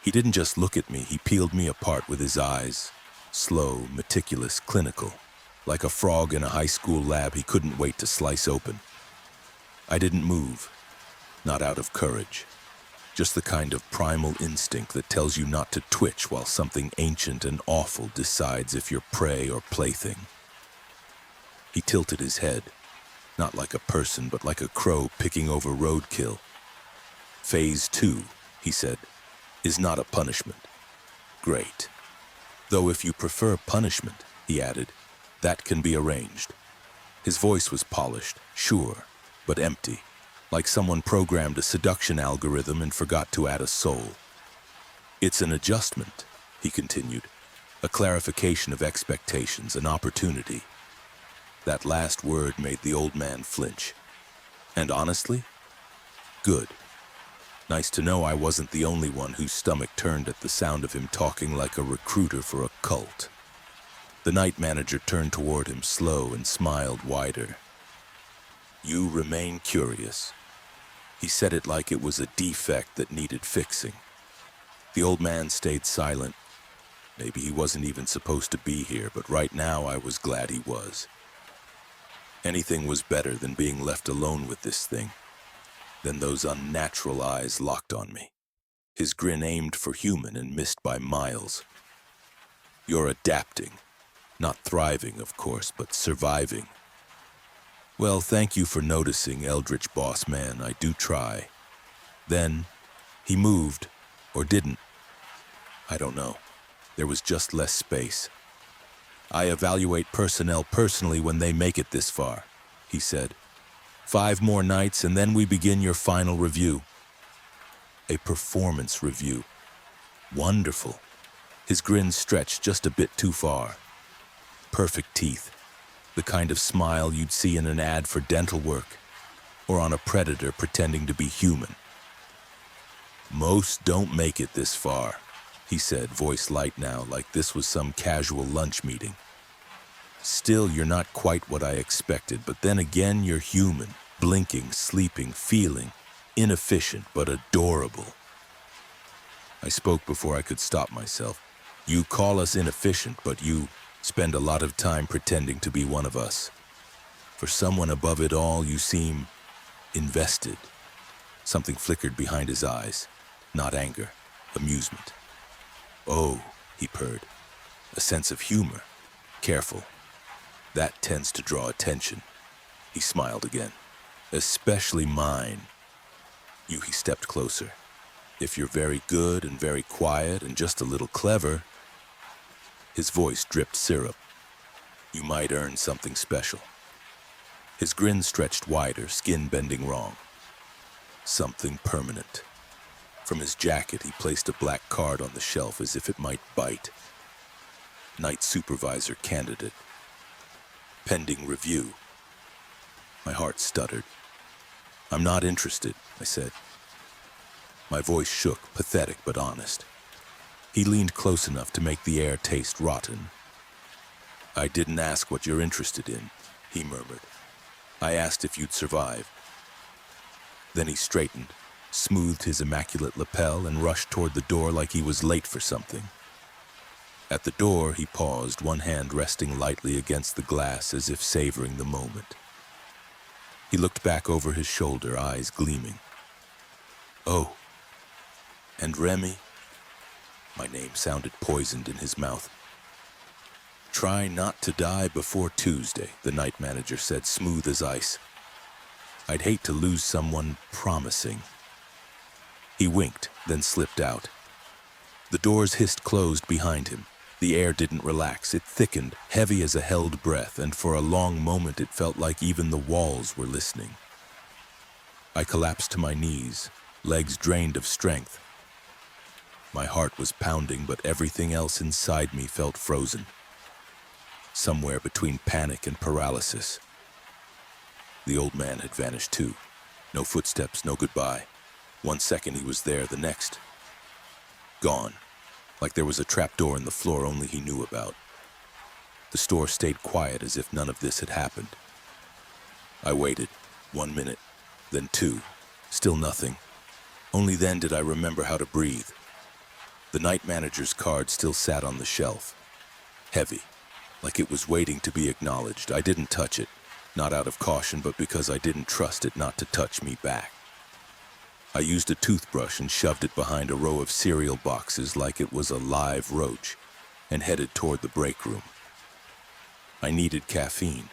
He didn't just look at me, he peeled me apart with his eyes. Slow, meticulous, clinical. Like a frog in a high school lab he couldn't wait to slice open. I didn't move. Not out of courage. Just the kind of primal instinct that tells you not to twitch while something ancient and awful decides if you're prey or plaything. He tilted his head, not like a person, but like a crow picking over roadkill. "Phase 2, he said, "is not a punishment." Great. "Though if you prefer punishment," he added, "that can be arranged." His voice was polished, sure, but empty, like someone programmed a seduction algorithm and forgot to add a soul. "It's an adjustment," he continued, "a clarification of expectations, an opportunity." That last word made the old man flinch. And honestly, good. Nice to know I wasn't the only one whose stomach turned at the sound of him talking like a recruiter for a cult. The night manager turned toward him slow and smiled wider. "You remain curious." He said it like it was a defect that needed fixing. The old man stayed silent. Maybe he wasn't even supposed to be here, but right now I was glad he was. Anything was better than being left alone with this thing. Then those unnatural eyes locked on me. His grin aimed for human and missed by miles. "You're adapting. Not thriving, of course, but surviving." "Well, thank you for noticing, Eldritch Boss Man. I do try." Then, he moved, or didn't. I don't know. There was just less space. "I evaluate personnel personally when they make it this far," he said. 5 more nights, and then we begin your final review." A performance review. Wonderful. His grin stretched just a bit too far. Perfect teeth. The kind of smile you'd see in an ad for dental work, or on a predator pretending to be human. "Most don't make it this far," he said, voice light now, like this was some casual lunch meeting. "Still, you're not quite what I expected, but then again, you're human. Blinking, sleeping, feeling, inefficient but adorable." I spoke before I could stop myself. "You call us inefficient, but you spend a lot of time pretending to be one of us. For someone above it all, you seem invested." Something flickered behind his eyes. Not anger, amusement. "Oh," he purred, "a sense of humor. Careful. That tends to draw attention." He smiled again. "Especially mine." He stepped closer. "If you're very good and very quiet and just a little clever," his voice dripped syrup, "you might earn something special." His grin stretched wider, skin bending wrong. "Something permanent." From his jacket, he placed a black card on the shelf as if it might bite. Night supervisor candidate. Pending review. My heart stuttered. "I'm not interested," I said. My voice shook, pathetic but honest. He leaned close enough to make the air taste rotten. "I didn't ask what you're interested in," he murmured. "I asked if you'd survive." Then he straightened, smoothed his immaculate lapel, and rushed toward the door like he was late for something. At the door, he paused, one hand resting lightly against the glass as if savoring the moment. He looked back over his shoulder, eyes gleaming. "Oh, and Remy?" My name sounded poisoned in his mouth. "Try not to die before Tuesday," the night manager said, smooth as ice. "I'd hate to lose someone promising." He winked, then slipped out. The doors hissed closed behind him. The air didn't relax. It thickened, heavy as a held breath, and for a long moment it felt like even the walls were listening. I collapsed to my knees, legs drained of strength. My heart was pounding, but everything else inside me felt frozen. Somewhere between panic and paralysis. The old man had vanished too. No footsteps, no goodbye. 1 second he was there, the next, gone. Like there was a trapdoor in the floor only he knew about. The store stayed quiet as if none of this had happened. I waited, 1 minute, then 2, still nothing. Only then did I remember how to breathe. The night manager's card still sat on the shelf, heavy, like it was waiting to be acknowledged. I didn't touch it, not out of caution, but because I didn't trust it not to touch me back. I used a toothbrush and shoved it behind a row of cereal boxes like it was a live roach, and headed toward the break room. I needed caffeine.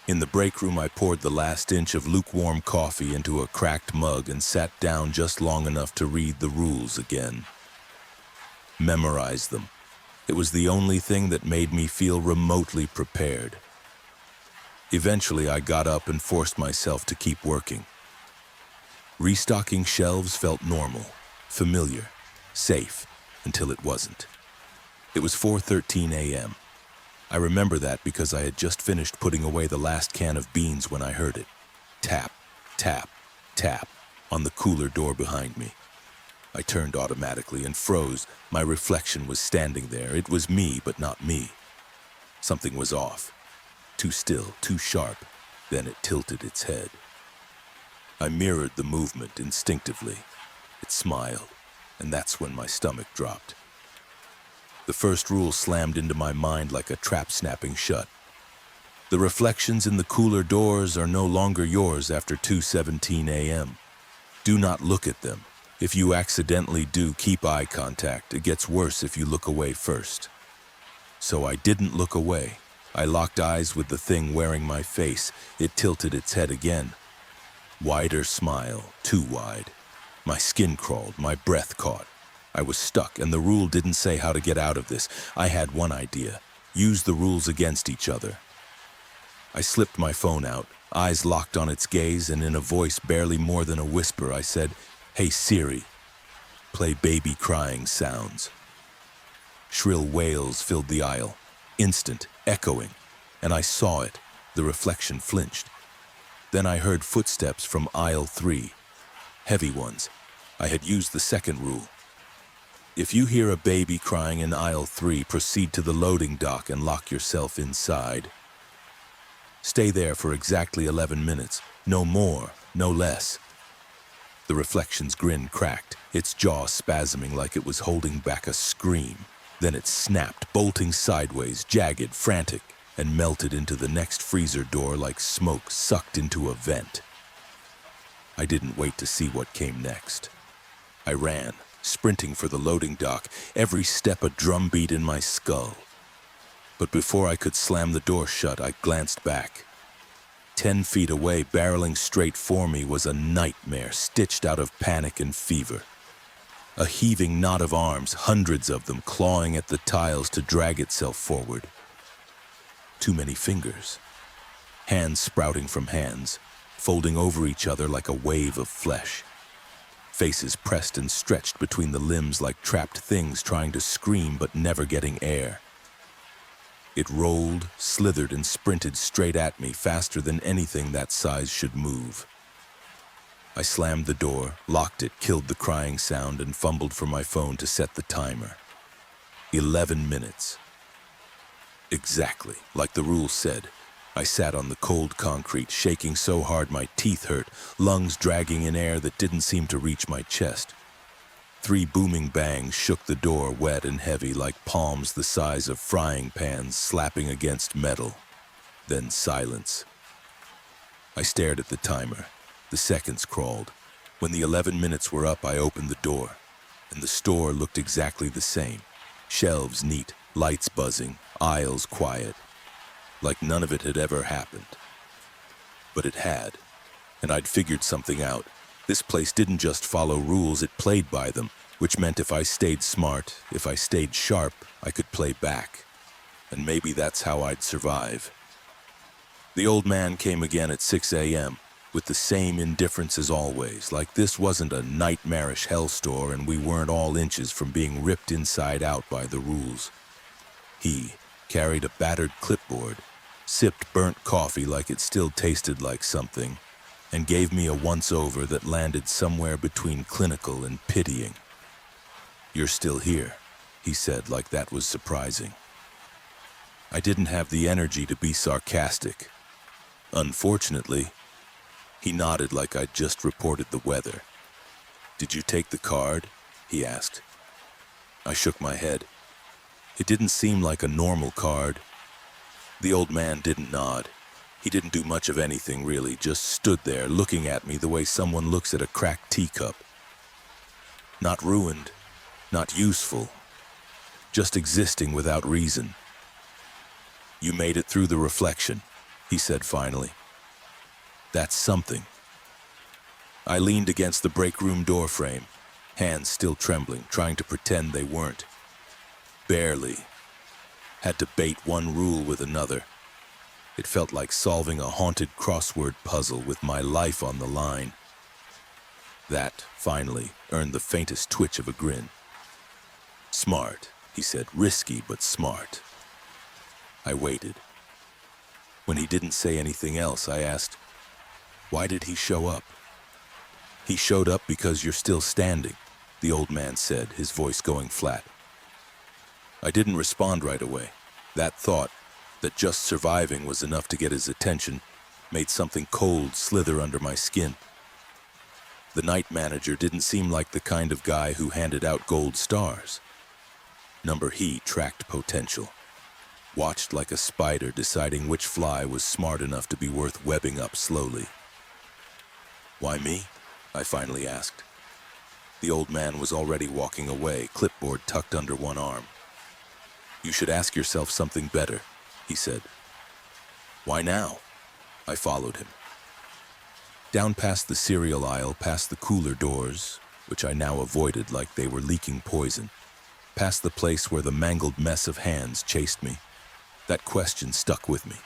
In the break room, I poured the last inch of lukewarm coffee into a cracked mug and sat down just long enough to read the rules again. Memorize them. It was the only thing that made me feel remotely prepared. Eventually, I got up and forced myself to keep working. Restocking shelves felt normal, familiar, safe, until it wasn't. It was 4:13 a.m. I remember that because I had just finished putting away the last can of beans when I heard it. Tap, tap, tap on the cooler door behind me. I turned automatically and froze. My reflection was standing there. It was me, but not me. Something was off. Too still, too sharp. Then it tilted its head. I mirrored the movement instinctively. It smiled, and that's when my stomach dropped. The first rule slammed into my mind like a trap snapping shut. The reflections in the cooler doors are no longer yours after 2:17 a.m. Do not look at them. If you accidentally do, keep eye contact. It gets worse if you look away first. So I didn't look away. I locked eyes with the thing wearing my face. It tilted its head again. Wider smile, too wide. My skin crawled, my breath caught. I was stuck, and the rule didn't say how to get out of this. I had one idea: use the rules against each other. I slipped my phone out, eyes locked on its gaze, and in a voice barely more than a whisper, I said, "Hey Siri, play baby crying sounds." Shrill wails filled the aisle, instant, echoing, and I saw it. The reflection flinched. Then I heard footsteps from aisle 3, heavy ones. I had used the second rule. If you hear a baby crying in aisle 3, proceed to the loading dock and lock yourself inside. Stay there for exactly 11 minutes, no more, no less. The reflection's grin cracked, its jaw spasming like it was holding back a scream. Then it snapped, bolting sideways, jagged, frantic, and melted into the next freezer door like smoke sucked into a vent. I didn't wait to see what came next. I ran, sprinting for the loading dock, every step a drumbeat in my skull. But before I could slam the door shut, I glanced back. 10 feet away, barreling straight for me, was a nightmare stitched out of panic and fever. A heaving knot of arms, hundreds of them, clawing at the tiles to drag itself forward. Too many fingers. Hands sprouting from hands, folding over each other like a wave of flesh. faces pressed and stretched between the limbs like trapped things trying to scream but never getting air. It rolled, slithered, and sprinted straight at me faster than anything that size should move. I slammed the door, locked it, killed the crying sound, and fumbled for my phone to set the timer. 11 minutes. Exactly, like the rule said. I sat on the cold concrete, shaking so hard my teeth hurt, lungs dragging in air that didn't seem to reach my chest. 3 booming bangs shook the door, wet and heavy, like palms the size of frying pans slapping against metal. Then silence. I stared at the timer. The seconds crawled. When the 11 minutes were up, I opened the door, and the store looked exactly the same. Shelves neat, lights buzzing, aisles quiet, like none of it had ever happened. But it had, and I'd figured something out. This place didn't just follow rules, it played by them, which meant if I stayed smart, if I stayed sharp, I could play back. And maybe that's how I'd survive. The old man came again at 6 a.m., with the same indifference as always, like this wasn't a nightmarish hell store and we weren't all inches from being ripped inside out by the rules. He carried a battered clipboard, sipped burnt coffee like it still tasted like something, and gave me a once-over that landed somewhere between clinical and pitying. "You're still here," he said, like that was surprising. I didn't have the energy to be sarcastic. Unfortunately, he nodded like I'd just reported the weather. "Did you take the card?" he asked. I shook my head. It didn't seem like a normal card. The old man didn't nod. He didn't do much of anything, really, just stood there looking at me the way someone looks at a cracked teacup. Not ruined, not useful, just existing without reason. "You made it through the reflection," he said finally. "That's something." I leaned against the break room door frame, hands still trembling, trying to pretend they weren't. Barely. Had to bait one rule with another. It felt like solving a haunted crossword puzzle with my life on the line. That, finally, earned the faintest twitch of a grin. "Smart," he said, "risky but smart." I waited. When he didn't say anything else, I asked, "Why did he show up?" "He showed up because you're still standing," the old man said, his voice going flat. I didn't respond right away. That thought, that just surviving was enough to get his attention, made something cold slither under my skin. The night manager didn't seem like the kind of guy who handed out gold stars. He tracked potential. Watched like a spider deciding which fly was smart enough to be worth webbing up slowly. "Why me?" I finally asked. The old man was already walking away, clipboard tucked under one arm. "You should ask yourself something better," he said. "Why now?" I followed him. Down past the cereal aisle, past the cooler doors, which I now avoided like they were leaking poison, past the place where the mangled mess of hands chased me. That question stuck with me.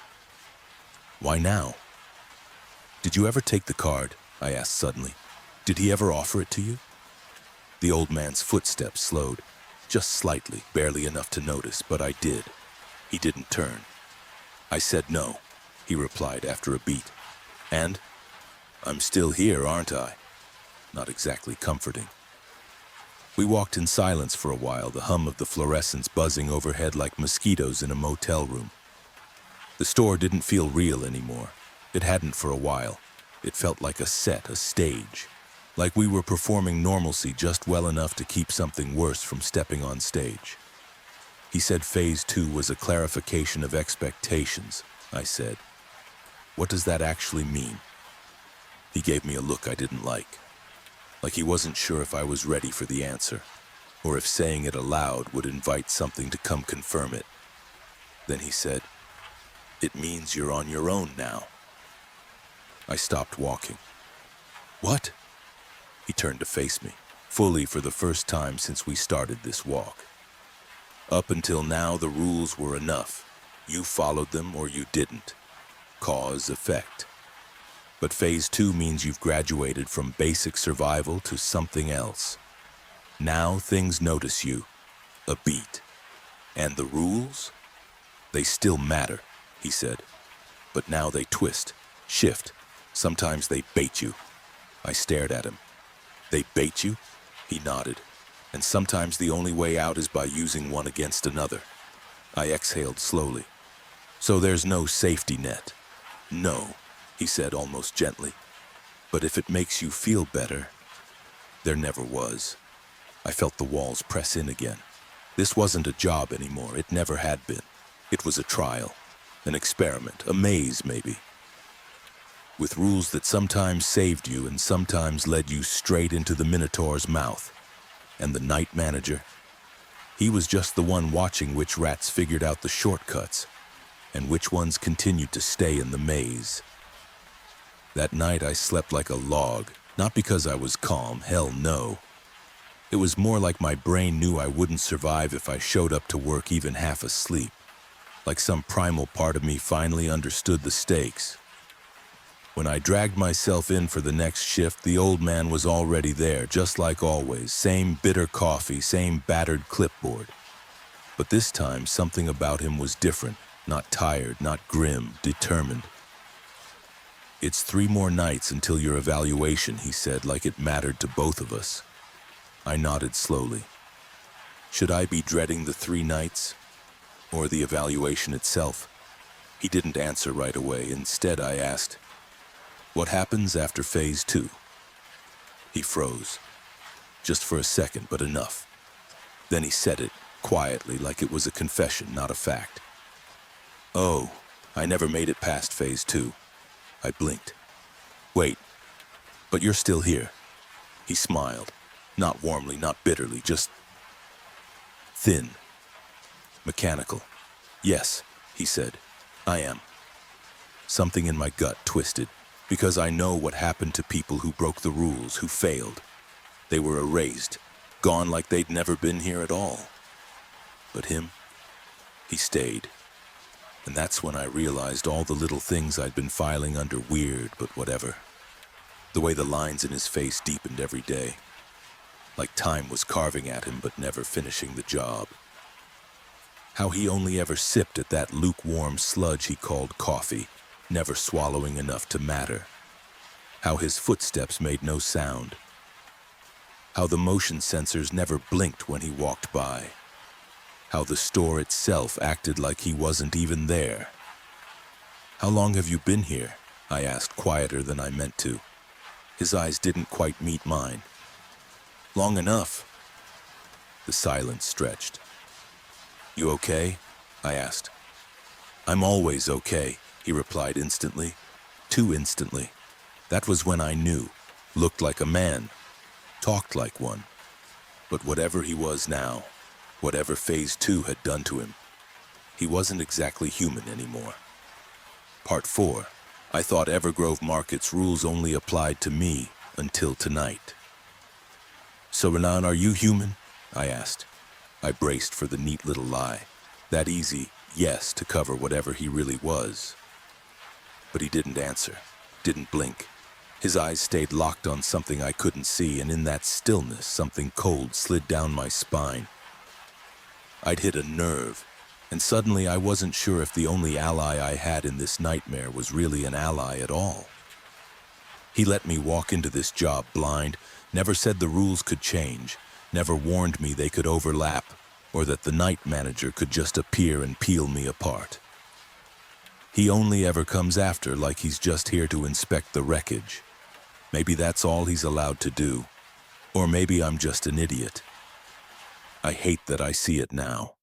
"Why now?" "Did you ever take the card?" I asked suddenly. "Did he ever offer it to you?" The old man's footsteps slowed, just slightly, barely enough to notice, but I did. He didn't turn. "I said no," he replied after a beat. "And I'm still here, aren't I?" Not exactly comforting. We walked in silence for a while, the hum of the fluorescents buzzing overhead like mosquitoes in a motel room. The store didn't feel real anymore. It hadn't for a while. It felt like a set, a stage. Like we were performing normalcy just well enough to keep something worse from stepping on stage. He said phase 2 was a clarification of expectations, I said. "What does that actually mean?" He gave me a look I didn't like he wasn't sure if I was ready for the answer, or if saying it aloud would invite something to come confirm it. Then he said, "It means you're on your own now." I stopped walking. "What?" He turned to face me, fully for the first time since we started this walk. "Up until now, the rules were enough. You followed them or you didn't. Cause, effect. But phase 2 means you've graduated from basic survival to something else. Now things notice you, a beat. And the rules? They still matter, he said. But now they twist, shift. Sometimes they bait you. I stared at him. They bait you? He nodded. And sometimes the only way out is by using one against another. I exhaled slowly. So there's no safety net. No, he said almost gently. But if it makes you feel better, there never was. I felt the walls press in again. This wasn't a job anymore. It never had been. It was a trial, an experiment, a maze maybe. With rules that sometimes saved you and sometimes led you straight into the Minotaur's mouth. And the night manager, he was just the one watching which rats figured out the shortcuts and which ones continued to stay in the maze. That night I slept like a log, not because I was calm, hell no. It was more like my brain knew I wouldn't survive if I showed up to work even half asleep. Like some primal part of me finally understood the stakes. When I dragged myself in for the next shift, the old man was already there, just like always. Same bitter coffee, same battered clipboard. But this time, something about him was different. Not tired, not grim, determined. It's 3 more nights until your evaluation, he said, like it mattered to both of us. I nodded slowly. Should I be dreading the 3 nights? Or the evaluation itself? He didn't answer right away. Instead, I asked, what happens after phase 2? He froze. Just for a second, but enough. Then he said it, quietly, like it was a confession, not a fact. Oh, I never made it past phase 2. I blinked. Wait, but you're still here. He smiled. Not warmly, not bitterly, just thin. Mechanical. Yes, he said. I am. Something in my gut twisted, because I know what happened to people who broke the rules, who failed. They were erased, gone like they'd never been here at all. But him, he stayed. And that's when I realized all the little things I'd been filing under weird, but whatever. The way the lines in his face deepened every day. Like time was carving at him but never finishing the job. How he only ever sipped at that lukewarm sludge he called coffee, never swallowing enough to matter. How his footsteps made no sound. How the motion sensors never blinked when he walked by. How the store itself acted like he wasn't even there. How long have you been here? I asked, quieter than I meant to. His eyes didn't quite meet mine. Long enough. The silence stretched. You okay? I asked. I'm always okay, he replied instantly. Too instantly. That was when I knew. Looked like a man. Talked like one. But whatever he was now, whatever phase 2 had done to him, he wasn't exactly human anymore. Part 4. I thought Evergrove Market's rules only applied to me until tonight. So Renan, are you human? I asked. I braced for the neat little lie. That easy yes to cover whatever he really was. But he didn't answer, didn't blink. His eyes stayed locked on something I couldn't see, and in that stillness, something cold slid down my spine. I'd hit a nerve, and suddenly I wasn't sure if the only ally I had in this nightmare was really an ally at all. He let me walk into this job blind, never said the rules could change, never warned me they could overlap, or that the night manager could just appear and peel me apart. He only ever comes after like he's just here to inspect the wreckage. Maybe that's all he's allowed to do. Or maybe I'm just an idiot. I hate that I see it now.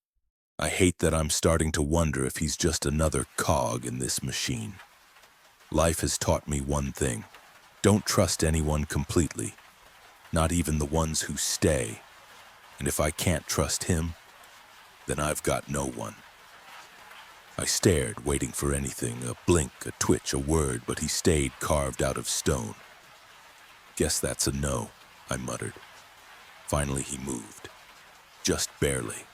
I hate that I'm starting to wonder if he's just another cog in this machine. Life has taught me one thing. Don't trust anyone completely. Not even the ones who stay. And if I can't trust him, then I've got no one. I stared, waiting for anything, a blink, a twitch, a word, but he stayed carved out of stone. Guess that's a no, I muttered. Finally he moved. Just barely.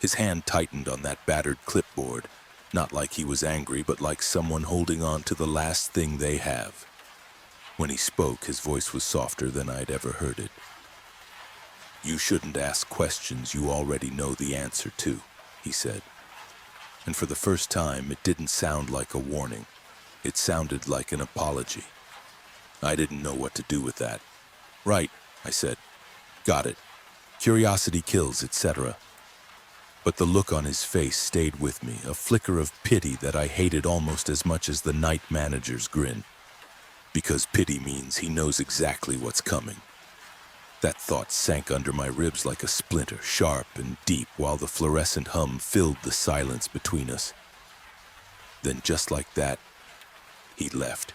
His hand tightened on that battered clipboard, not like he was angry, but like someone holding on to the last thing they have. When he spoke, his voice was softer than I'd ever heard it. "You shouldn't ask questions you already know the answer to," he said. And for the first time, it didn't sound like a warning. It sounded like an apology. I didn't know what to do with that. "Right," I said. "Got it. Curiosity kills, etc." But the look on his face stayed with me, a flicker of pity that I hated almost as much as the night manager's grin. Because pity means he knows exactly what's coming. That thought sank under my ribs like a splinter, sharp and deep, while the fluorescent hum filled the silence between us. Then just like that, he left.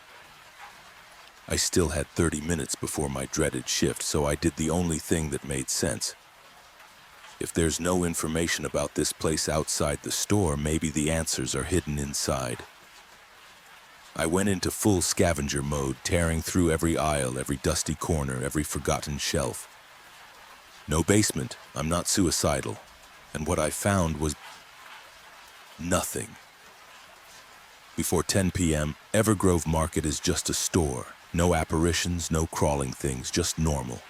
I still had 30 minutes before my dreaded shift, so I did the only thing that made sense. If there's no information about this place outside the store, maybe the answers are hidden inside. I went into full scavenger mode, tearing through every aisle, every dusty corner, every forgotten shelf. No basement, I'm not suicidal. And what I found was nothing. Before 10 p.m., Evergrove Market is just a store. No apparitions, no crawling things, just normal.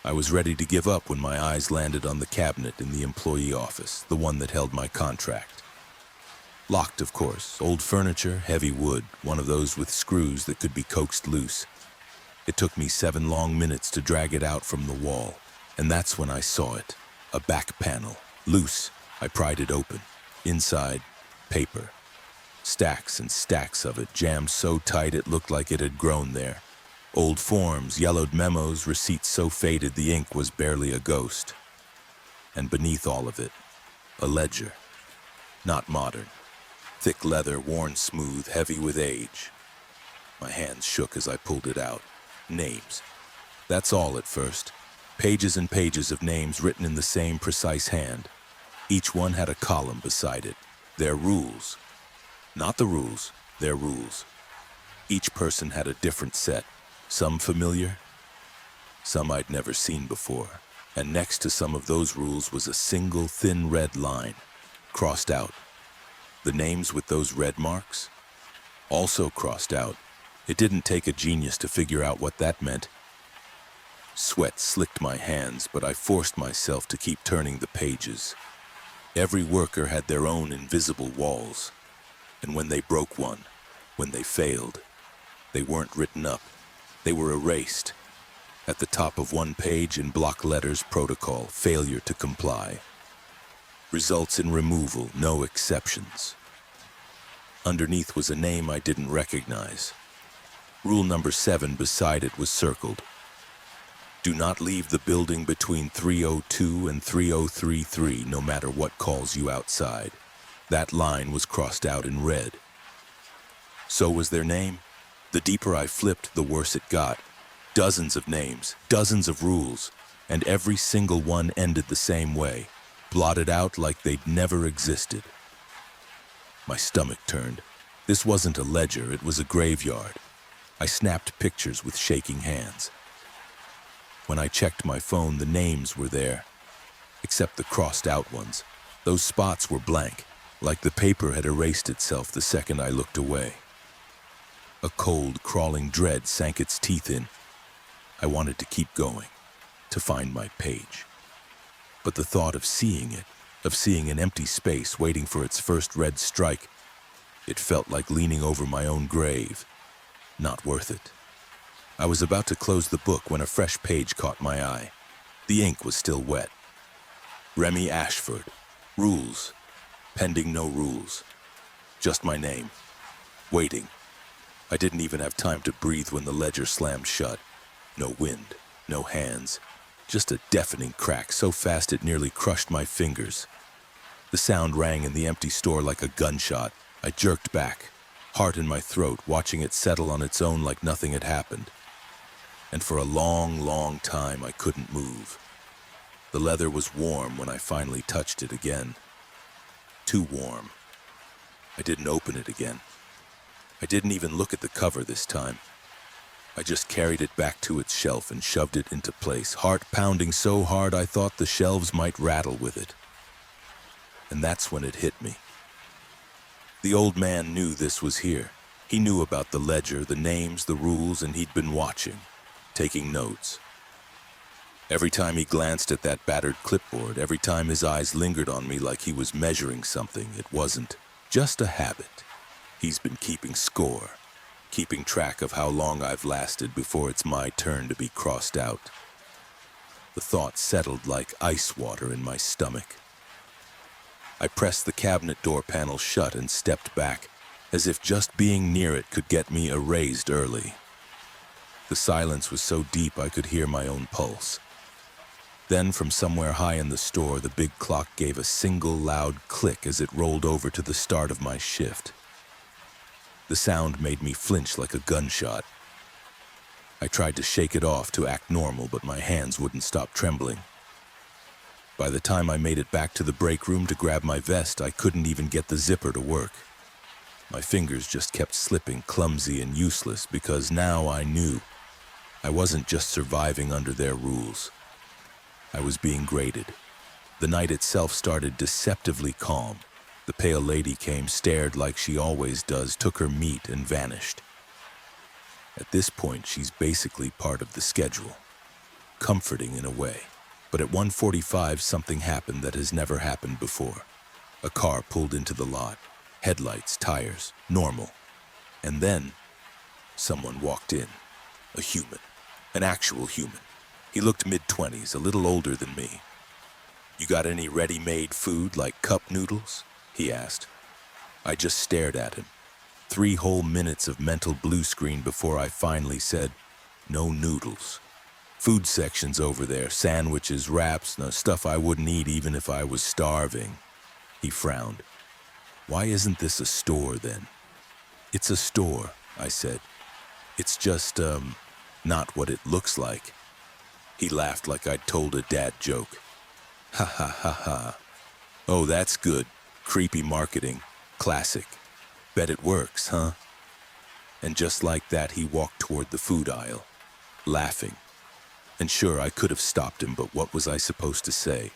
I was ready to give up when my eyes landed on the cabinet in the employee office, the one that held my contract. Locked, of course, old furniture, heavy wood, one of those with screws that could be coaxed loose. It took me 7 long minutes to drag it out from the wall, and that's when I saw it, a back panel, loose. I pried it open. Inside, paper. Stacks and stacks of it, jammed so tight it looked like it had grown there. Old forms, yellowed memos, receipts so faded the ink was barely a ghost. And beneath all of it, a ledger. Not modern. Thick leather, worn smooth, heavy with age. My hands shook as I pulled it out. Names. That's all at first. Pages and pages of names written in the same precise hand. Each one had a column beside it. Their rules. Not the rules, their rules. Each person had a different set. Some familiar, some I'd never seen before. And next to some of those rules was a single thin red line, crossed out. The names with those red marks, also crossed out. It didn't take a genius to figure out what that meant. Sweat slicked my hands, but I forced myself to keep turning the pages. Every worker had their own invisible walls. And when they broke one, when they failed, they weren't written up. They were erased. At the top of one page in block letters, protocol, failure to comply. Results in removal, no exceptions. Underneath was a name I didn't recognize. Rule number 7 beside it was circled. Do not leave the building between 3:02 and 3:033, no matter what calls you outside. That line was crossed out in red. So was their name. The deeper I flipped, the worse it got. Dozens of names, dozens of rules, and every single one ended the same way, blotted out like they'd never existed. My stomach turned. This wasn't a ledger, it was a graveyard. I snapped pictures with shaking hands. When I checked my phone, the names were there, except the crossed out ones. Those spots were blank, like the paper had erased itself the second I looked away. A cold, crawling dread sank its teeth in. I wanted to keep going, to find my page. But the thought of seeing it, of seeing an empty space waiting for its first red strike, it felt like leaning over my own grave. Not worth it. I was about to close the book when a fresh page caught my eye. The ink was still wet. Remy Ashford. Rules. Pending no rules. Just my name. Waiting. I didn't even have time to breathe when the ledger slammed shut. No wind, no hands, just a deafening crack so fast it nearly crushed my fingers. The sound rang in the empty store like a gunshot. I jerked back, heart in my throat, watching it settle on its own like nothing had happened. And for a long, long time, I couldn't move. The leather was warm when I finally touched it again. Too warm. I didn't open it again. I didn't even look at the cover this time. I just carried it back to its shelf and shoved it into place, heart pounding so hard I thought the shelves might rattle with it. And that's when it hit me. The old man knew this was here. He knew about the ledger, the names, the rules, and he'd been watching, taking notes. Every time he glanced at that battered clipboard, every time his eyes lingered on me like he was measuring something, it wasn't just a habit. He's been keeping score, keeping track of how long I've lasted before it's my turn to be crossed out. The thought settled like ice water in my stomach. I pressed the cabinet door panel shut and stepped back, as if just being near it could get me erased early. The silence was so deep I could hear my own pulse. Then, from somewhere high in the store, the big clock gave a single loud click as it rolled over to the start of my shift. The sound made me flinch like a gunshot. I tried to shake it off to act normal, but my hands wouldn't stop trembling. By the time I made it back to the break room to grab my vest, I couldn't even get the zipper to work. My fingers just kept slipping, clumsy and useless, because now I knew I wasn't just surviving under their rules. I was being graded. The night itself started deceptively calm. The pale lady came, stared like she always does, took her meat, and vanished. At this point, she's basically part of the schedule. Comforting in a way. But at 1:45, something happened that has never happened before. A car pulled into the lot. Headlights, tires, normal. And then, someone walked in. A human. An actual human. He looked mid-20s, a little older than me. "You got any ready-made food like cup noodles?" he asked. I just stared at him. 3 whole minutes of mental blue screen before I finally said, "No noodles. Food section's over there, sandwiches, wraps, no stuff I wouldn't eat even if I was starving." He frowned. "Why isn't this a store then?" "It's a store," I said. "It's just, not what it looks like." He laughed like I'd told a dad joke. "Ha ha ha ha. Oh, that's good. Creepy marketing. Classic. Bet it works, huh?" And just like that, he walked toward the food aisle, laughing. And sure, I could have stopped him, but what was I supposed to say?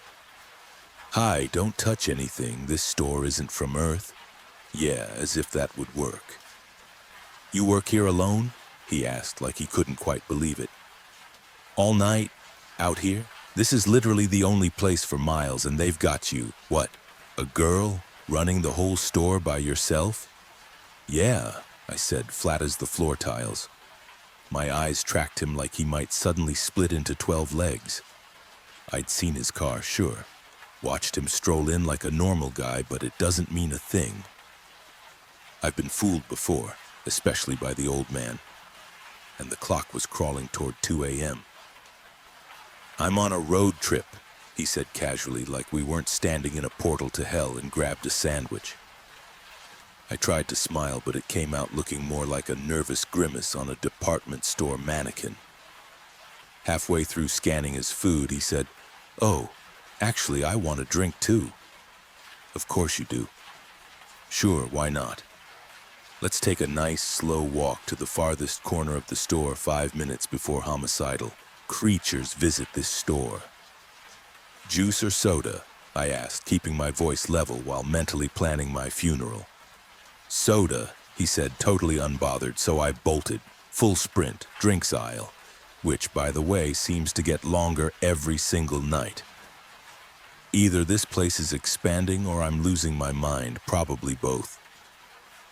"Hi, don't touch anything. This store isn't from Earth." Yeah, as if that would work. "You work here alone?" he asked, like he couldn't quite believe it. "All night? Out here? This is literally the only place for miles, and they've got you, what, a girl, running the whole store by yourself?" "Yeah," I said, flat as the floor tiles. My eyes tracked him like he might suddenly split into 12 legs. I'd seen his car, sure. Watched him stroll in like a normal guy, but it doesn't mean a thing. I've been fooled before, especially by the old man. And the clock was crawling toward 2 a.m. "I'm on a road trip," he said casually, like we weren't standing in a portal to hell, and grabbed a sandwich. I tried to smile, but it came out looking more like a nervous grimace on a department store mannequin. Halfway through scanning his food, he said, "Oh, actually, I want a drink too." "Of course you do." "Sure, why not? Let's take a nice, slow walk to the farthest corner of the store 5 minutes before homicidal creatures visit this store." "Juice or soda?" I asked, keeping my voice level while mentally planning my funeral. "Soda," he said, totally unbothered, so I bolted, full sprint, drinks aisle, which, by the way, seems to get longer every single night. Either this place is expanding or I'm losing my mind, probably both.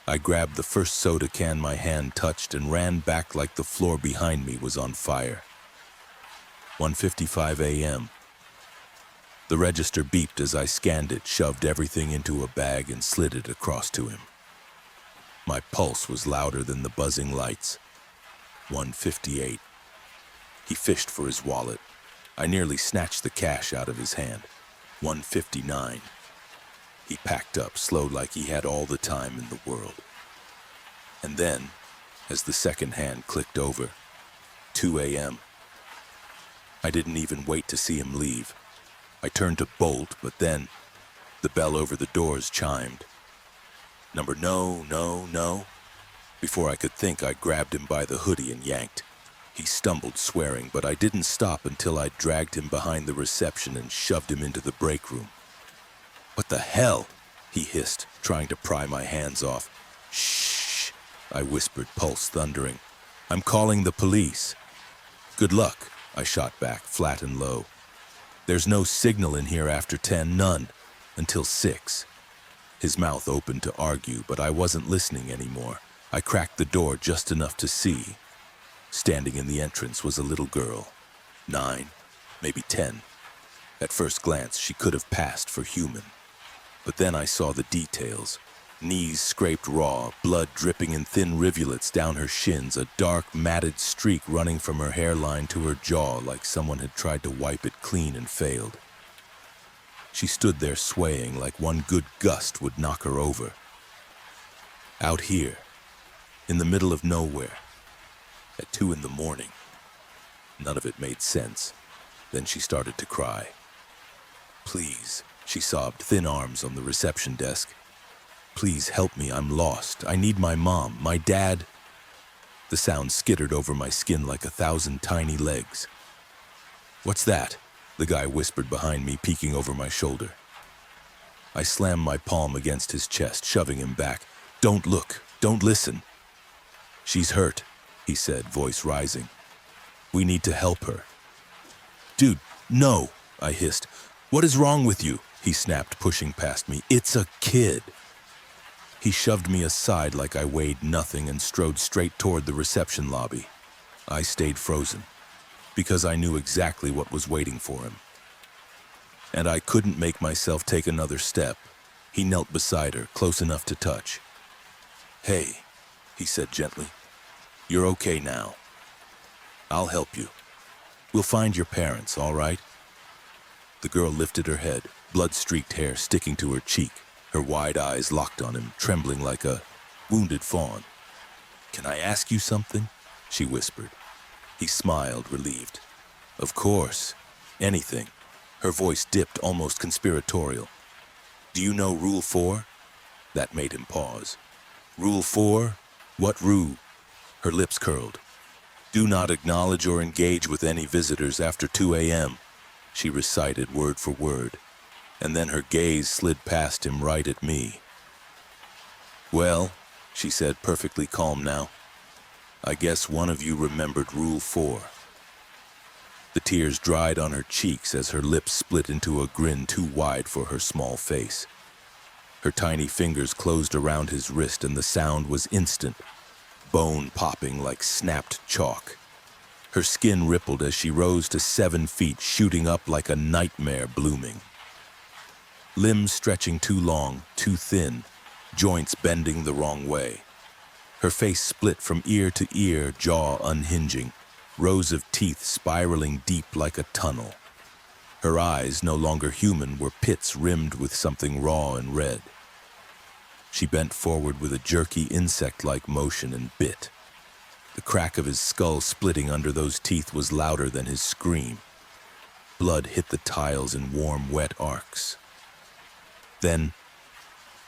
I grabbed the first soda can my hand touched and ran back like the floor behind me was on fire. 1:55 a.m. The register beeped as I scanned it, shoved everything into a bag, and slid it across to him. My pulse was louder than the buzzing lights. 1:58. He fished for his wallet. I nearly snatched the cash out of his hand. 1:59. He packed up, slow like he had all the time in the world. And then, as the second hand clicked over, 2 a.m. I didn't even wait to see him leave. I turned to bolt, but then the bell over the doors chimed. Number no, no, no. Before I could think, I grabbed him by the hoodie and yanked. He stumbled, swearing, but I didn't stop until I dragged him behind the reception and shoved him into the break room. "What the hell?" he hissed, trying to pry my hands off. "Shh," I whispered, pulse thundering. "I'm calling the police." "Good luck," I shot back, flat and low. "There's no signal in here after 10, none, until 6. His mouth opened to argue, but I wasn't listening anymore. I cracked the door just enough to see. Standing in the entrance was a little girl, 9, maybe 10. At first glance, she could have passed for human. But then I saw the details. Knees scraped raw, blood dripping in thin rivulets down her shins, a dark, matted streak running from her hairline to her jaw like someone had tried to wipe it clean and failed. She stood there swaying like one good gust would knock her over. Out here, in the middle of nowhere, at 2 in the morning. None of it made sense. Then she started to cry. "Please," she sobbed, thin arms on the reception desk. "Please help me, I'm lost. I need my mom, my dad." The sound skittered over my skin like 1,000 tiny legs. "What's that?" the guy whispered behind me, peeking over my shoulder. I slammed my palm against his chest, shoving him back. "Don't look, don't listen." "She's hurt," he said, voice rising. "We need to help her." "Dude, no," I hissed. "What is wrong with you?" he snapped, pushing past me. "It's a kid." He shoved me aside like I weighed nothing and strode straight toward the reception lobby. I stayed frozen, because I knew exactly what was waiting for him. And I couldn't make myself take another step. He knelt beside her, close enough to touch. "Hey," he said gently. "You're okay now. I'll help you. We'll find your parents, all right?" The girl lifted her head, blood-streaked hair sticking to her cheek, her wide eyes locked on him, trembling like a wounded fawn. "Can I ask you something?" she whispered. He smiled, relieved. "Of course. Anything." Her voice dipped, almost conspiratorial. "Do you know Rule 4? That made him pause. "Rule 4? What rule?" Her lips curled. "Do not acknowledge or engage with any visitors after 2 a.m., she recited word for word, and then her gaze slid past him right at me. "Well," she said, perfectly calm now, "I guess one of you remembered Rule 4. The tears dried on her cheeks as her lips split into a grin too wide for her small face. Her tiny fingers closed around his wrist and the sound was instant, bone popping like snapped chalk. Her skin rippled as she rose to 7 feet, shooting up like a nightmare blooming. Limbs stretching too long, too thin, joints bending the wrong way. Her face split from ear to ear, jaw unhinging, rows of teeth spiraling deep like a tunnel. Her eyes, no longer human, were pits rimmed with something raw and red. She bent forward with a jerky insect-like motion and bit. The crack of his skull splitting under those teeth was louder than his scream. Blood hit the tiles in warm, wet arcs. Then,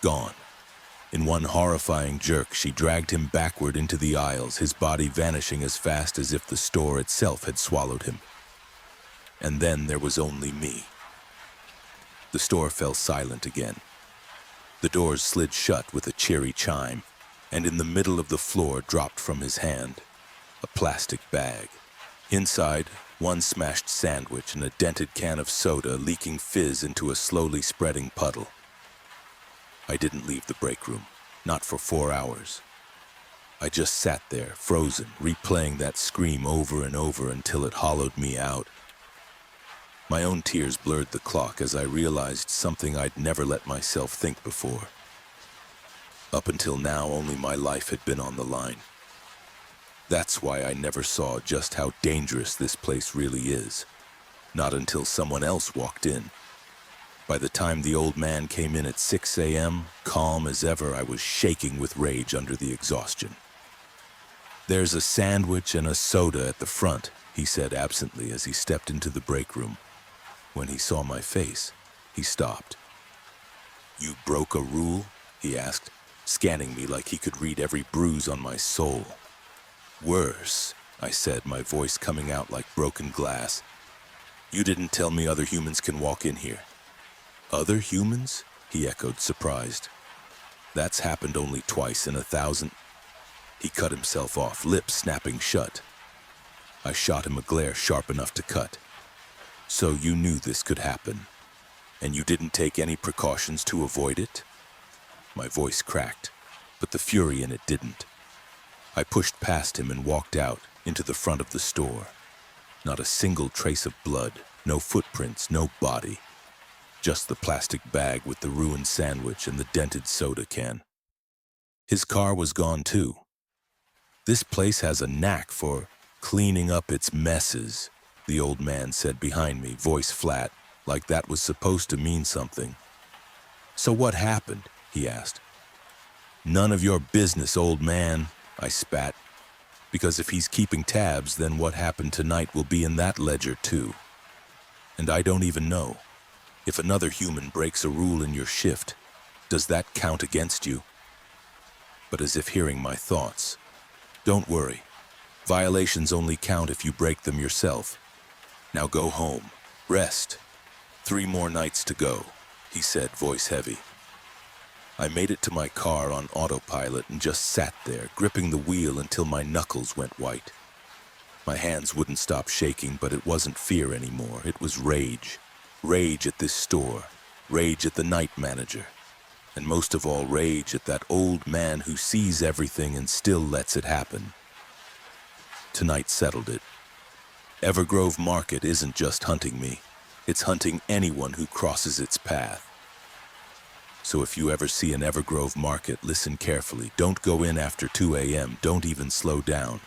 gone. In one horrifying jerk, she dragged him backward into the aisles, his body vanishing as fast as if the store itself had swallowed him. And then there was only me. The store fell silent again. The doors slid shut with a cheery chime, and in the middle of the floor dropped from his hand a plastic bag. Inside, one smashed sandwich and a dented can of soda leaking fizz into a slowly spreading puddle. I didn't leave the break room, not for 4 hours. I just sat there, frozen, replaying that scream over and over until it hollowed me out. My own tears blurred the clock as I realized something I'd never let myself think before. Up until now, only my life had been on the line. That's why I never saw just how dangerous this place really is. Not until someone else walked in. By the time the old man came in at 6 a.m., calm as ever, I was shaking with rage under the exhaustion. "There's a sandwich and a soda at the front," he said absently as he stepped into the break room. When he saw my face, he stopped. "You broke a rule?" he asked, scanning me like he could read every bruise on my soul. "Worse," I said, my voice coming out like broken glass. "You didn't tell me other humans can walk in here." "Other humans?" he echoed, surprised. "That's happened only twice in 1,000. He cut himself off, lips snapping shut. I shot him a glare sharp enough to cut. So you knew this could happen, and you didn't take any precautions to avoid it? My voice cracked, but the fury in it didn't. I pushed past him and walked out into the front of the store. Not a single trace of blood, no footprints, no body. Just the plastic bag with the ruined sandwich and the dented soda can. His car was gone too. This place has a knack for cleaning up its messes, the old man said behind me, voice flat, like that was supposed to mean something. So what happened? He asked. None of your business, old man, I spat. Because if he's keeping tabs, then what happened tonight will be in that ledger too. And I don't even know. If another human breaks a rule in your shift, does that count against you? But as if hearing my thoughts, don't worry. Violations only count if you break them yourself. Now go home. Rest. 3 more nights to go, he said, voice heavy. I made it to my car on autopilot and just sat there, gripping the wheel until my knuckles went white. My hands wouldn't stop shaking, but it wasn't fear anymore. It was rage. Rage at this store. Rage at the night manager. And most of all, rage at that old man who sees everything and still lets it happen. Tonight settled it. Evergrove Market isn't just hunting me. It's hunting anyone who crosses its path. So if you ever see an Evergrove Market, listen carefully. Don't go in after 2 a.m. Don't even slow down.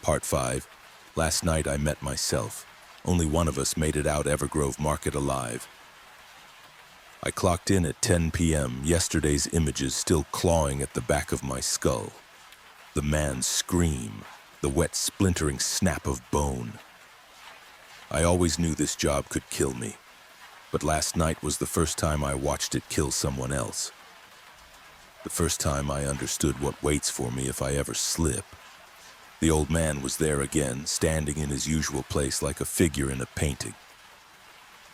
Part 5. Last night I met myself. Only one of us made it out Evergrove Market alive. I clocked in at 10 p.m., yesterday's images still clawing at the back of my skull. The man's scream, the wet splintering snap of bone. I always knew this job could kill me. But last night was the first time I watched it kill someone else. The first time I understood what waits for me if I ever slip. The old man was there again, standing in his usual place like a figure in a painting.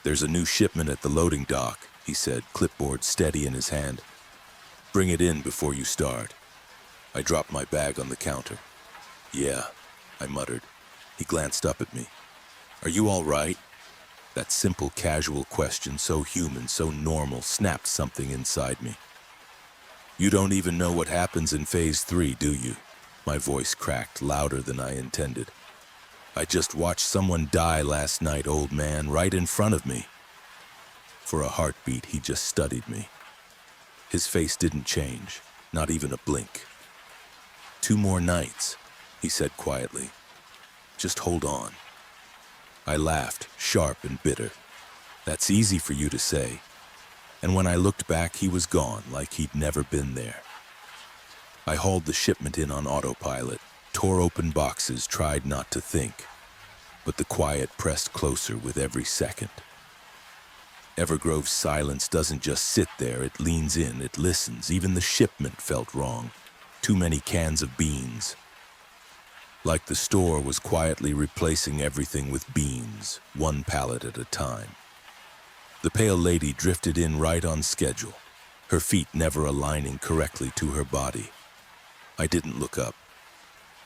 There's a new shipment at the loading dock, he said, clipboard steady in his hand. Bring it in before you start. I dropped my bag on the counter. Yeah, I muttered. He glanced up at me. Are you all right? That simple, casual question, so human, so normal, snapped something inside me. You don't even know what happens in Phase 3, do you? My voice cracked, louder than I intended. I just watched someone die last night, old man, right in front of me. For a heartbeat, he just studied me. His face didn't change, not even a blink. 2 more nights, he said quietly. Just hold on. I laughed, sharp and bitter. That's easy for you to say. And when I looked back, he was gone, like he'd never been there. I hauled the shipment in on autopilot, tore open boxes, tried not to think. But the quiet pressed closer with every second. Evergrove's silence doesn't just sit there, it leans in, it listens. Even the shipment felt wrong. Too many cans of beans. Like the store was quietly replacing everything with beans, 1 pallet at a time. The pale lady drifted in right on schedule, her feet never aligning correctly to her body. I didn't look up.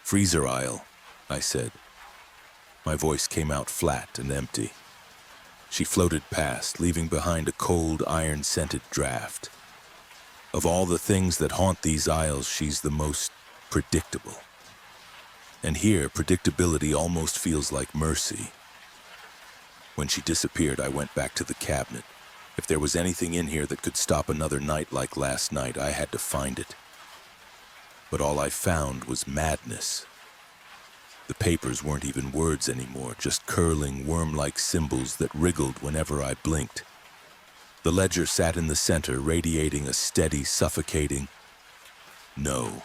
Freezer aisle, I said. My voice came out flat and empty. She floated past, leaving behind a cold, iron-scented draft. Of all the things that haunt these aisles, she's the most predictable. And here, predictability almost feels like mercy. When she disappeared, I went back to the cabinet. If there was anything in here that could stop another night like last night, I had to find it. But all I found was madness. The papers weren't even words anymore, just curling, worm-like symbols that wriggled whenever I blinked. The ledger sat in the center, radiating a steady, suffocating no.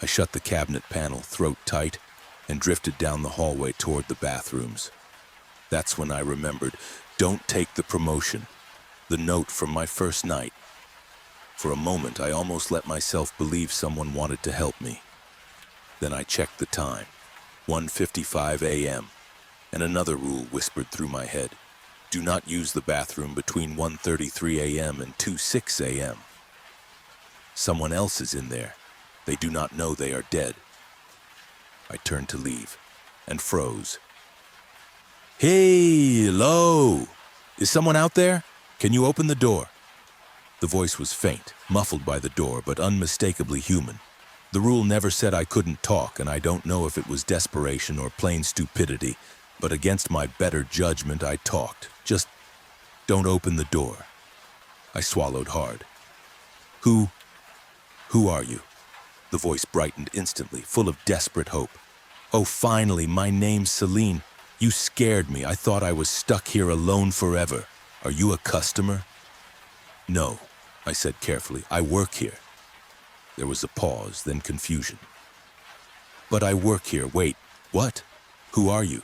I shut the cabinet panel, throat tight, and drifted down the hallway toward the bathrooms. That's when I remembered, don't take the promotion, the note from my first night. For a moment, I almost let myself believe someone wanted to help me. Then I checked the time, 1:55 a.m., and another rule whispered through my head. Do not use the bathroom between 1:33 a.m. and 2:06 a.m. Someone else is in there. They do not know they are dead. I turned to leave and froze. Hello! Is someone out there? Can you open the door? The voice was faint, muffled by the door, but unmistakably human. The rule never said I couldn't talk, and I don't know if it was desperation or plain stupidity, but against my better judgment, I talked. Just don't open the door. I swallowed hard. Who are you? The voice brightened instantly, full of desperate hope. Oh, finally, my name's Celine. You scared me. I thought I was stuck here alone forever. Are you a customer? No, I said carefully. I work here. There was a pause, then confusion. But I work here. Wait, what? Who are you?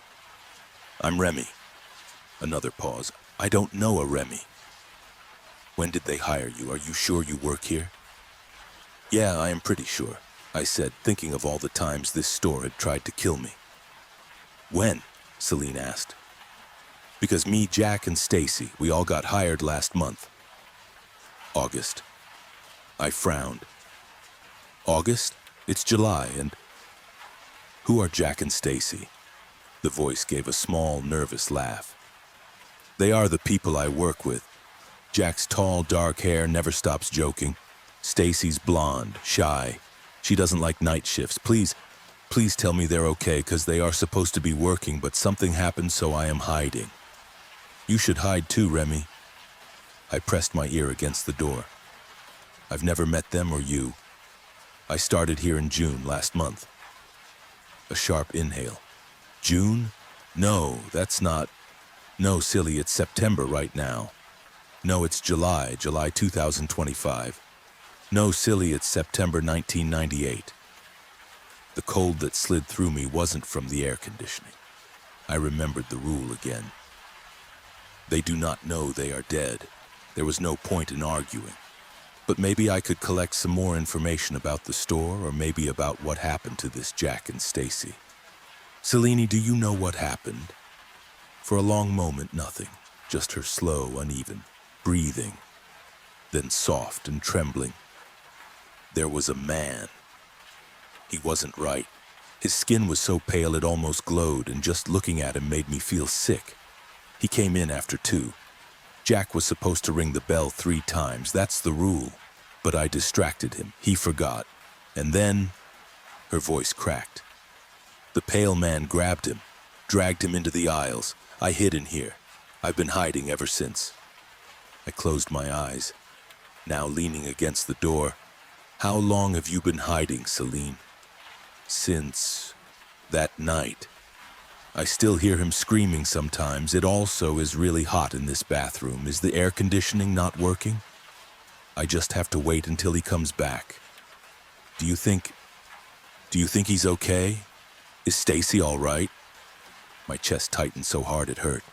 I'm Remy. Another pause. I don't know a Remy. When did they hire you? Are you sure you work here? Yeah, I am pretty sure, I said, thinking of all the times this store had tried to kill me. When? Celine asked. Because me, Jack, and Stacy, we all got hired last month. August. I frowned. August? It's July, and... Who are Jack and Stacy? The voice gave a small, nervous laugh. They are the people I work with. Jack's tall, dark hair never stops joking. Stacy's blonde, shy. She doesn't like night shifts. Please tell me they're okay, because they are supposed to be working, but something happened, so I am hiding. You should hide too, Remy. I pressed my ear against the door. I've never met them or you. I started here in June last month. A sharp inhale. June? No, that's not... No, silly, it's September right now. No, it's July 2025. No, silly, it's September 1998. The cold that slid through me wasn't from the air conditioning. I remembered the rule again. They do not know they are dead. There was no point in arguing. But maybe I could collect some more information about the store, or maybe about what happened to this Jack and Stacy. Celine, do you know what happened? For a long moment, nothing. Just her slow, uneven breathing. Then soft and trembling. There was a man. He wasn't right. His skin was so pale it almost glowed, and just looking at him made me feel sick. He came in after 2. Jack was supposed to ring the bell 3 times. That's the rule. But I distracted him. He forgot. And then, her voice cracked. The pale man grabbed him, dragged him into the aisles. I hid in here. I've been hiding ever since. I closed my eyes, now leaning against the door. How long have you been hiding, Celine? Since that night. I still hear him screaming sometimes. It also is really hot in this bathroom. Is the air conditioning not working? I just have to wait until he comes back. Do you think he's okay? Is Stacy all right? My chest tightened so hard it hurt.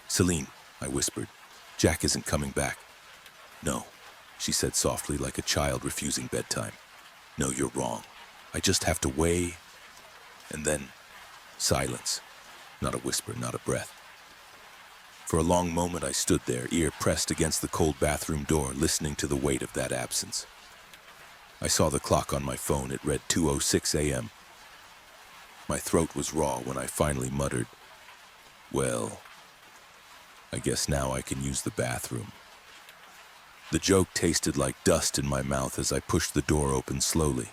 Celine, I whispered, Jack isn't coming back. No, she said softly, like a child refusing bedtime. No, you're wrong. I just have to weigh. And then, silence. Not a whisper, not a breath. For a long moment I stood there, ear pressed against the cold bathroom door, listening to the weight of that absence. I saw the clock on my phone. It read 2:06 a.m. My throat was raw when I finally muttered, well, I guess now I can use the bathroom. The joke tasted like dust in my mouth as I pushed the door open slowly.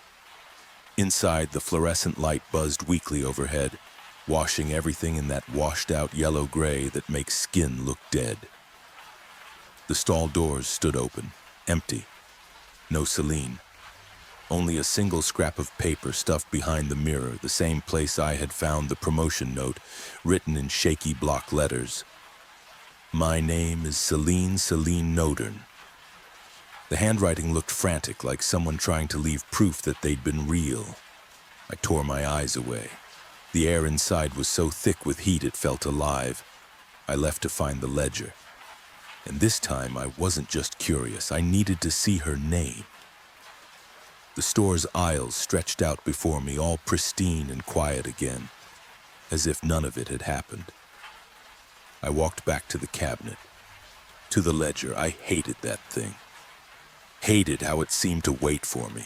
Inside, the fluorescent light buzzed weakly overhead, washing everything in that washed-out yellow-gray that makes skin look dead. The stall doors stood open, empty. No Celine. Only a single scrap of paper stuffed behind the mirror, the same place I had found the promotion note, written in shaky block letters. My name is Celine Nodern. The handwriting looked frantic, like someone trying to leave proof that they'd been real. I tore my eyes away. The air inside was so thick with heat it felt alive. I left to find the ledger. And this time I wasn't just curious, I needed to see her name. The store's aisles stretched out before me, all pristine and quiet again, as if none of it had happened. I walked back to the cabinet, to the ledger. I hated that thing. Hated how it seemed to wait for me.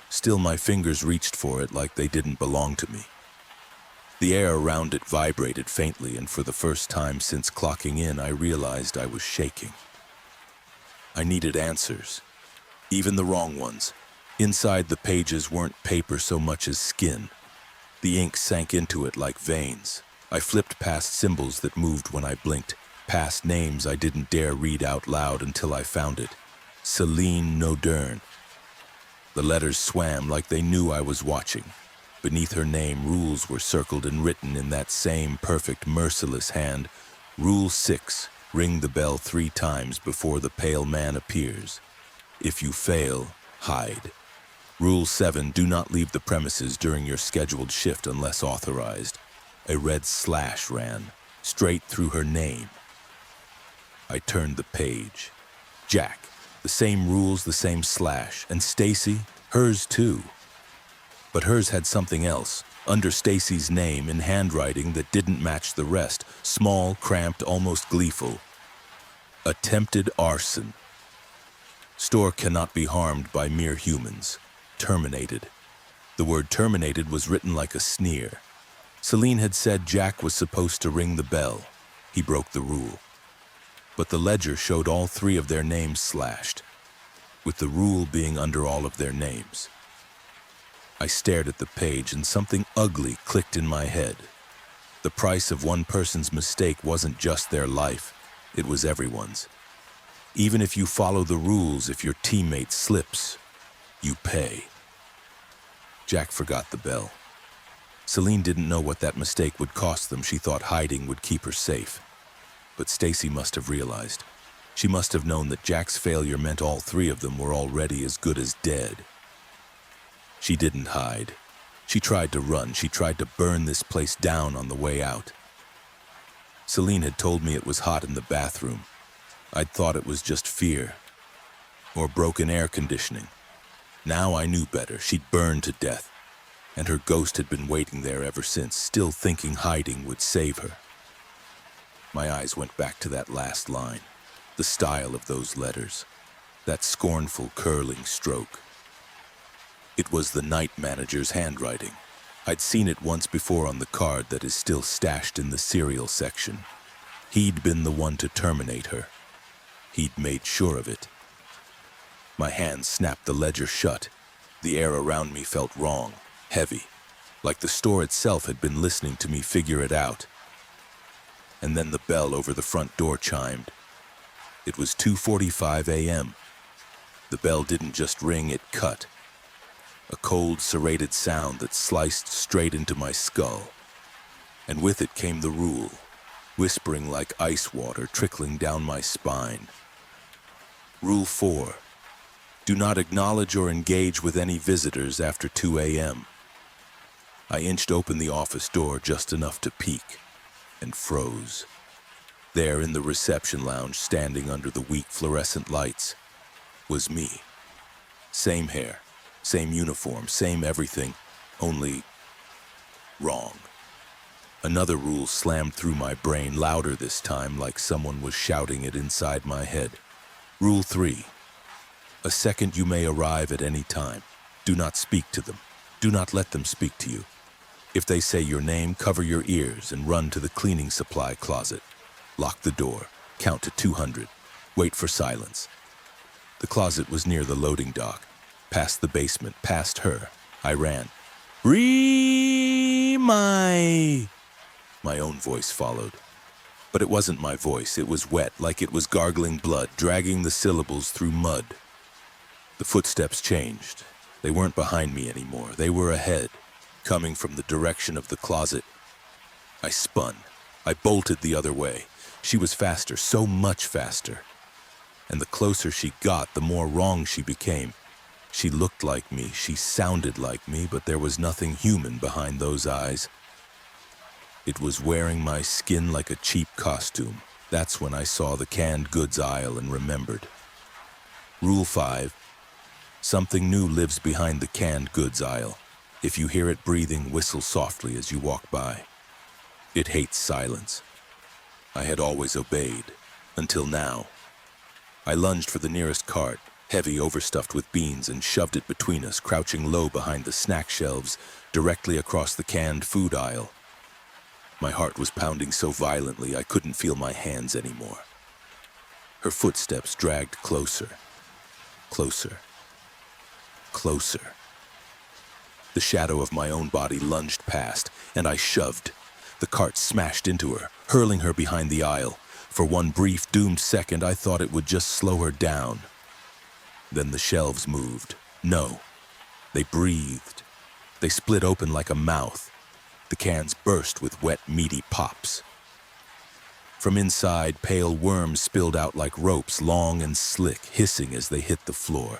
Still, my fingers reached for it like they didn't belong to me. The air around it vibrated faintly, and for the first time since clocking in, I realized I was shaking. I needed answers, even the wrong ones. Inside the pages weren't paper so much as skin. The ink sank into it like veins. I flipped past symbols that moved when I blinked, past names I didn't dare read out loud until I found it. Celine Nodern. The letters swam like they knew I was watching. Beneath her name, rules were circled and written in that same perfect, merciless hand. Rule 6, ring the bell 3 times before the pale man appears. If you fail, hide. Rule 7, do not leave the premises during your scheduled shift unless authorized. A red slash ran straight through her name. I turned the page. Jack. The same rules, the same slash. And Stacy, hers too. But hers had something else, under Stacy's name in handwriting that didn't match the rest. Small, cramped, almost gleeful. Attempted arson. Store cannot be harmed by mere humans. Terminated. The word terminated was written like a sneer. Celine had said Jack was supposed to ring the bell. He broke the rule. But the ledger showed all 3 of their names slashed, with the rule being under all of their names. I stared at the page and something ugly clicked in my head. The price of one person's mistake wasn't just their life, it was everyone's. Even if you follow the rules, if your teammate slips, you pay. Jack forgot the bell. Celine didn't know what that mistake would cost them. She thought hiding would keep her safe. But Stacy must have realized. She must have known that Jack's failure meant all 3 of them were already as good as dead. She didn't hide. She tried to run. She tried to burn this place down on the way out. Celine had told me it was hot in the bathroom. I'd thought it was just fear. Or broken air conditioning. Now I knew better. She'd burned to death. And her ghost had been waiting there ever since, still thinking hiding would save her. My eyes went back to that last line, the style of those letters, that scornful, curling stroke. It was the night manager's handwriting. I'd seen it once before on the card that is still stashed in the cereal section. He'd been the one to terminate her. He'd made sure of it. My hand snapped the ledger shut. The air around me felt wrong, heavy, like the store itself had been listening to me figure it out. And then the bell over the front door chimed. It was 2:45 a.m. The bell didn't just ring, it cut. A cold, serrated sound that sliced straight into my skull. And with it came the rule, whispering like ice water trickling down my spine. Rule 4. Do not acknowledge or engage with any visitors after 2 a.m. I inched open the office door just enough to peek. And froze. There in the reception lounge, standing under the weak fluorescent lights, was me. Same hair, same uniform, same everything, only wrong. Another rule slammed through my brain, louder this time, like someone was shouting it inside my head. Rule 3. A second you may arrive at any time. Do not speak to them. Do not let them speak to you. If they say your name, cover your ears and run to the cleaning supply closet. Lock the door, count to 200, wait for silence. The closet was near the loading dock. Past the basement, past her, I ran. My own voice followed. But it wasn't my voice, it was wet, like it was gargling blood, dragging the syllables through mud. The footsteps changed. They weren't behind me anymore, they were ahead. Coming from the direction of the closet. I spun. I bolted the other way. She was faster, so much faster. And the closer she got, the more wrong she became. She looked like me, she sounded like me, but there was nothing human behind those eyes. It was wearing my skin like a cheap costume. That's when I saw the canned goods aisle and remembered. Rule 5. Something new lives behind the canned goods aisle. If you hear it breathing, whistle softly as you walk by. It hates silence. I had always obeyed, until now. I lunged for the nearest cart, heavy, overstuffed with beans, and shoved it between us, crouching low behind the snack shelves, directly across the canned food aisle. My heart was pounding so violently I couldn't feel my hands anymore. Her footsteps dragged closer, closer, closer. The shadow of my own body lunged past, and I shoved. The cart smashed into her, hurling her behind the aisle. For one brief, doomed second, I thought it would just slow her down. Then the shelves moved. No, they breathed. They split open like a mouth. The cans burst with wet, meaty pops. From inside, pale worms spilled out like ropes, long and slick, hissing as they hit the floor.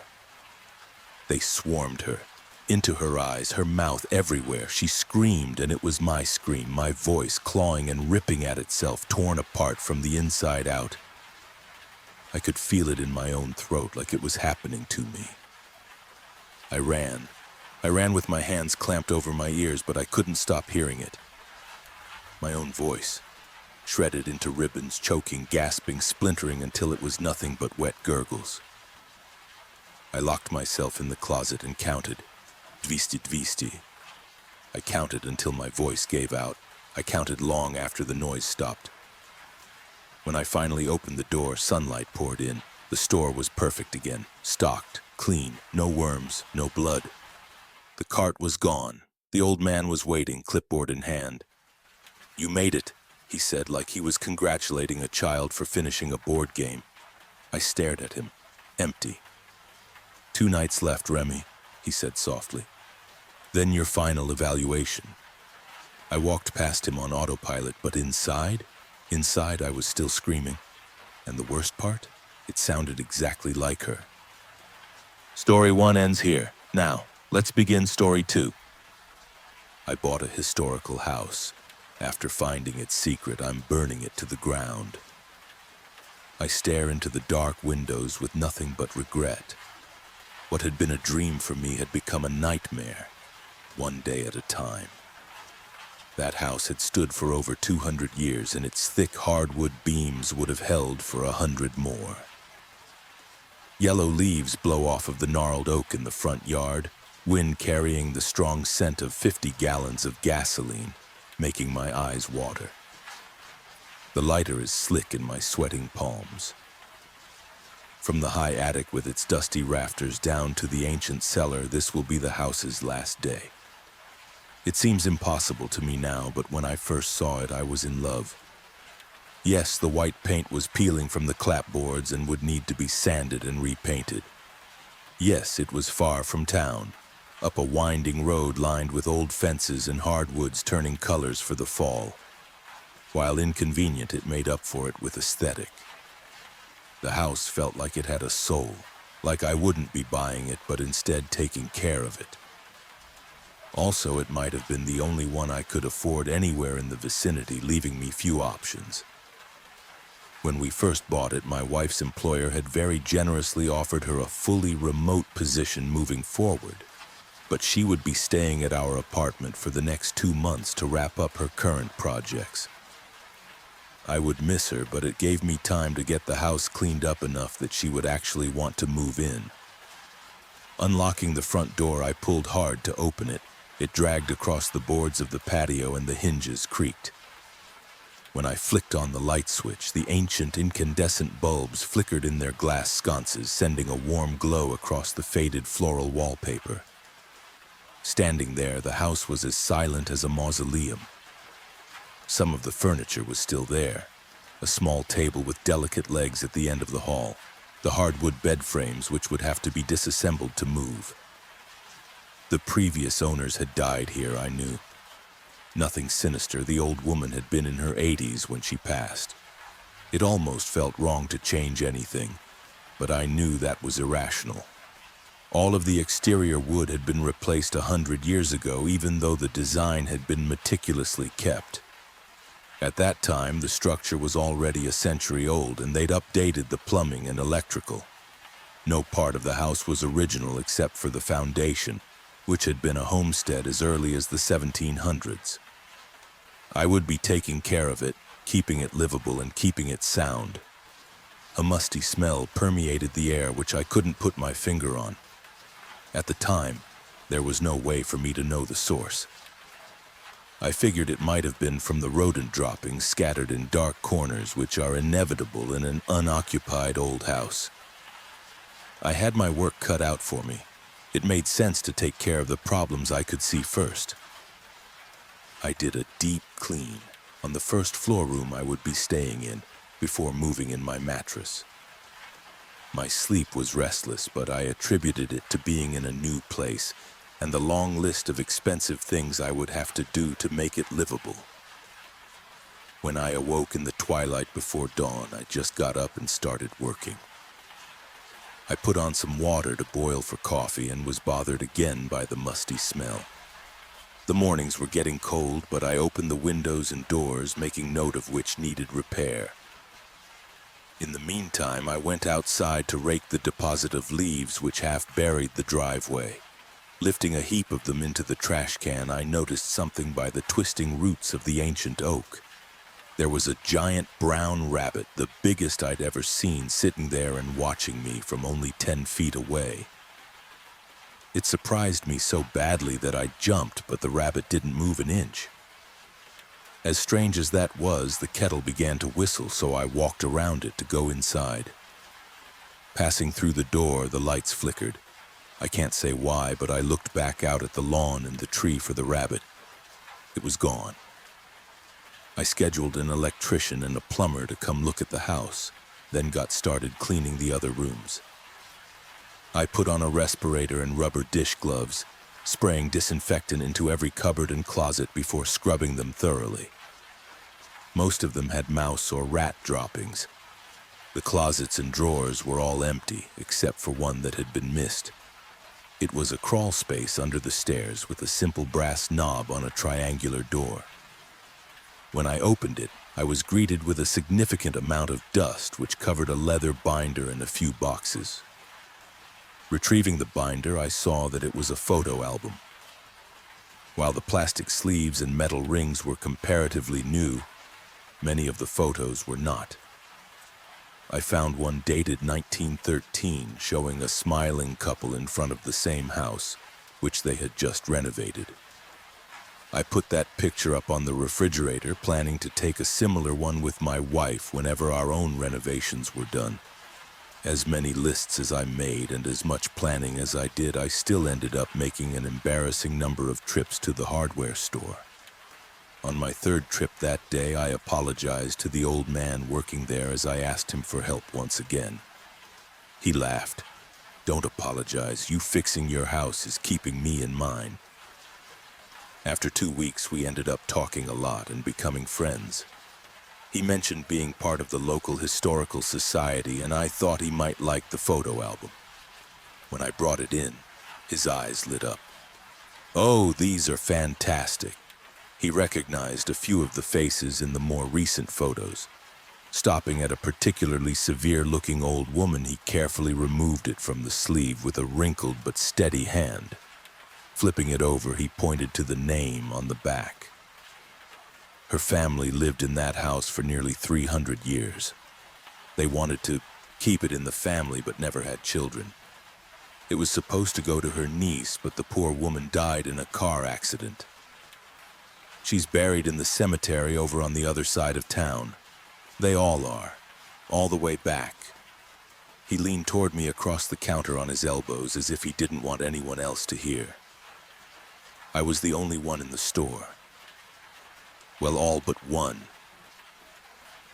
They swarmed her. Into her eyes, her mouth everywhere. She screamed, and it was my scream, my voice clawing and ripping at itself, torn apart from the inside out. I could feel it in my own throat, like it was happening to me. I ran. I ran with my hands clamped over my ears, but I couldn't stop hearing it. My own voice, shredded into ribbons, choking, gasping, splintering until it was nothing but wet gurgles. I locked myself in the closet and counted. Dvisti. I counted until my voice gave out. I counted long after the noise stopped. When I finally opened the door, sunlight poured in. The store was perfect again, stocked, clean, no worms, no blood. The cart was gone. The old man was waiting, clipboard in hand. "You made it," he said, like he was congratulating a child for finishing a board game. I stared at him, empty. "2 nights left, Remy," he said softly. "Then your final evaluation." I walked past him on autopilot, but inside I was still screaming. And the worst part? It sounded exactly like her. "Story 1 ends here. Now, let's begin story 2. I bought a historical house. After finding its secret, I'm burning it to the ground. I stare into the dark windows with nothing but regret. What had been a dream for me had become a nightmare, one day at a time. That house had stood for over 200 years, and its thick hardwood beams would have held for 100 more. Yellow leaves blow off of the gnarled oak in the front yard, wind carrying the strong scent of 50 gallons of gasoline, making my eyes water. The lighter is slick in my sweating palms. From the high attic with its dusty rafters down to the ancient cellar, this will be the house's last day. It seems impossible to me now, but when I first saw it, I was in love. Yes, the white paint was peeling from the clapboards and would need to be sanded and repainted. Yes, it was far from town, up a winding road lined with old fences and hardwoods turning colors for the fall. While inconvenient, it made up for it with aesthetic. The house felt like it had a soul, like I wouldn't be buying it, but instead taking care of it. Also, it might have been the only one I could afford anywhere in the vicinity, leaving me few options. When we first bought it, my wife's employer had very generously offered her a fully remote position moving forward, but she would be staying at our apartment for the next 2 months to wrap up her current projects. I would miss her, but it gave me time to get the house cleaned up enough that she would actually want to move in. Unlocking the front door, I pulled hard to open it. It dragged across the boards of the patio and the hinges creaked. When I flicked on the light switch, the ancient incandescent bulbs flickered in their glass sconces, sending a warm glow across the faded floral wallpaper. Standing there, the house was as silent as a mausoleum. Some of the furniture was still there. A small table with delicate legs at the end of the hall. The hardwood bed frames which would have to be disassembled to move. The previous owners had died here, I knew. Nothing sinister. The old woman had been in her 80s when she passed. It almost felt wrong to change anything, but I knew that was irrational. All of the exterior wood had been replaced 100 years ago, even though the design had been meticulously kept. At that time, the structure was already a century old, and they'd updated the plumbing and electrical. No part of the house was original except for the foundation, which had been a homestead as early as the 1700s. I would be taking care of it, keeping it livable and keeping it sound. A musty smell permeated the air which I couldn't put my finger on. At the time, there was no way for me to know the source. I figured it might have been from the rodent droppings scattered in dark corners which are inevitable in an unoccupied old house. I had my work cut out for me. It made sense to take care of the problems I could see first. I did a deep clean on the first floor room I would be staying in before moving in my mattress. My sleep was restless, but I attributed it to being in a new place and the long list of expensive things I would have to do to make it livable. When I awoke in the twilight before dawn, I just got up and started working. I put on some water to boil for coffee and was bothered again by the musty smell. The mornings were getting cold, but I opened the windows and doors, making note of which needed repair. In the meantime, I went outside to rake the deposit of leaves which half buried the driveway. Lifting a heap of them into the trash can, I noticed something by the twisting roots of the ancient oak. There was a giant brown rabbit, the biggest I'd ever seen, sitting there and watching me from only 10 feet away. It surprised me so badly that I jumped, but the rabbit didn't move an inch. As strange as that was, the kettle began to whistle, so I walked around it to go inside. Passing through the door, the lights flickered. I can't say why, but I looked back out at the lawn and the tree for the rabbit. It was gone. I scheduled an electrician and a plumber to come look at the house, then got started cleaning the other rooms. I put on a respirator and rubber dish gloves, spraying disinfectant into every cupboard and closet before scrubbing them thoroughly. Most of them had mouse or rat droppings. The closets and drawers were all empty, except for one that had been missed. It was a crawl space under the stairs with a simple brass knob on a triangular door. When I opened it, I was greeted with a significant amount of dust which covered a leather binder and a few boxes. Retrieving the binder, I saw that it was a photo album. While the plastic sleeves and metal rings were comparatively new, many of the photos were not. I found one dated 1913 showing a smiling couple in front of the same house, which they had just renovated. I put that picture up on the refrigerator, planning to take a similar one with my wife whenever our own renovations were done. As many lists as I made and as much planning as I did, I still ended up making an embarrassing number of trips to the hardware store. On my third trip that day, I apologized to the old man working there as I asked him for help once again. He laughed. "Don't apologize. You fixing your house is keeping me in mind." After 2 weeks, we ended up talking a lot and becoming friends. He mentioned being part of the local historical society, and I thought he might like the photo album. When I brought it in, his eyes lit up. "Oh, these are fantastic." He recognized a few of the faces in the more recent photos. Stopping at a particularly severe-looking old woman, he carefully removed it from the sleeve with a wrinkled but steady hand. Flipping it over, he pointed to the name on the back. Her family lived in that house for nearly 300 years. They wanted to keep it in the family but never had children. It was supposed to go to her niece, but the poor woman died in a car accident. She's buried in the cemetery over on the other side of town. They all are, all the way back. He leaned toward me across the counter on his elbows as if he didn't want anyone else to hear. I was the only one in the store. Well, all but one.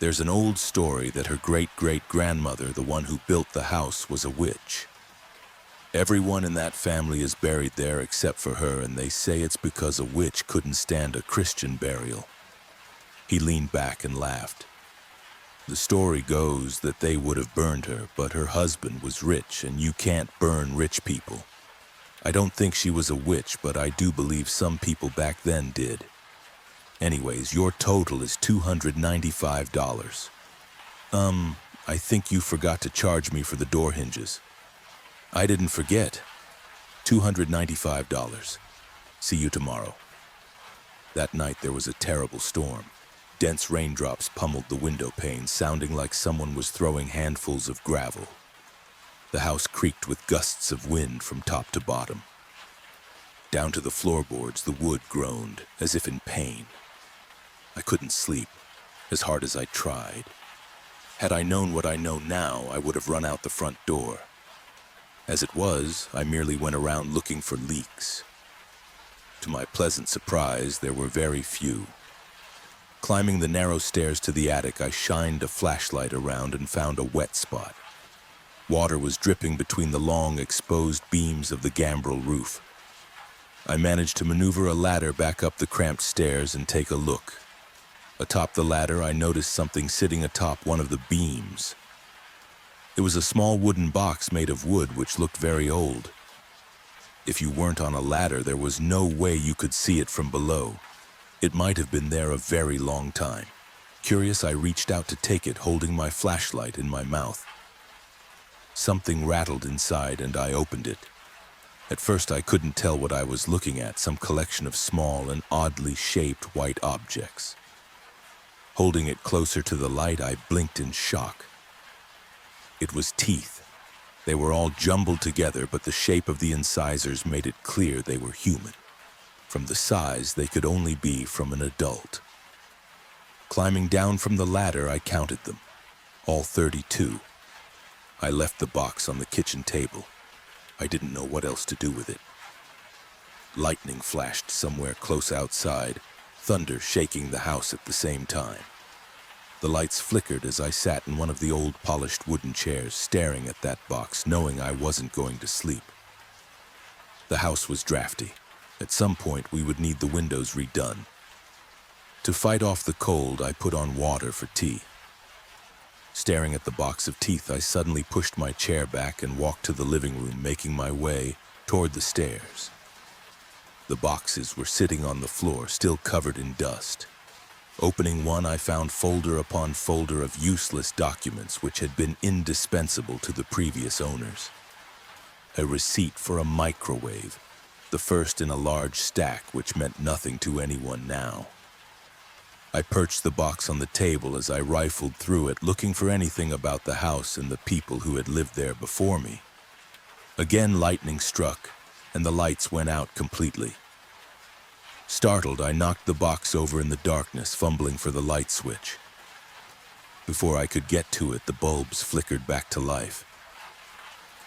There's an old story that her great-great-grandmother, the one who built the house, was a witch. Everyone in that family is buried there except for her, and they say it's because a witch couldn't stand a Christian burial. He leaned back and laughed. The story goes that they would have burned her, but her husband was rich, and you can't burn rich people. I don't think she was a witch, but I do believe some people back then did. Anyways, your total is $295. I think you forgot to charge me for the door hinges. I didn't forget. $295. See you tomorrow. That night there was a terrible storm. Dense raindrops pummeled the window pane, sounding like someone was throwing handfuls of gravel. The house creaked with gusts of wind from top to bottom. Down to the floorboards, the wood groaned, as if in pain. I couldn't sleep, as hard as I tried. Had I known what I know now, I would have run out the front door. As it was, I merely went around looking for leaks. To my pleasant surprise, there were very few. Climbing the narrow stairs to the attic, I shined a flashlight around and found a wet spot. Water was dripping between the long, exposed beams of the gambrel roof. I managed to maneuver a ladder back up the cramped stairs and take a look. Atop the ladder, I noticed something sitting atop one of the beams. It was a small wooden box made of wood which looked very old. If you weren't on a ladder, there was no way you could see it from below. It might have been there a very long time. Curious, I reached out to take it, holding my flashlight in my mouth. Something rattled inside and I opened it. At first I couldn't tell what I was looking at, some collection of small and oddly shaped white objects. Holding it closer to the light, I blinked in shock. It was teeth. They were all jumbled together, but the shape of the incisors made it clear they were human. From the size, they could only be from an adult. Climbing down from the ladder, I counted them, all 32. I left the box on the kitchen table. I didn't know what else to do with it. Lightning flashed somewhere close outside, thunder shaking the house at the same time. The lights flickered as I sat in one of the old polished wooden chairs, staring at that box, knowing I wasn't going to sleep. The house was drafty. At some point, we would need the windows redone. To fight off the cold, I put on water for tea. Staring at the box of teeth, I suddenly pushed my chair back and walked to the living room, making my way toward the stairs. The boxes were sitting on the floor, still covered in dust. Opening one, I found folder upon folder of useless documents which had been indispensable to the previous owners. A receipt for a microwave, the first in a large stack, which meant nothing to anyone now. I perched the box on the table as I rifled through it, looking for anything about the house and the people who had lived there before me. Again, lightning struck, and the lights went out completely. Startled, I knocked the box over in the darkness, fumbling for the light switch. Before I could get to it, the bulbs flickered back to life.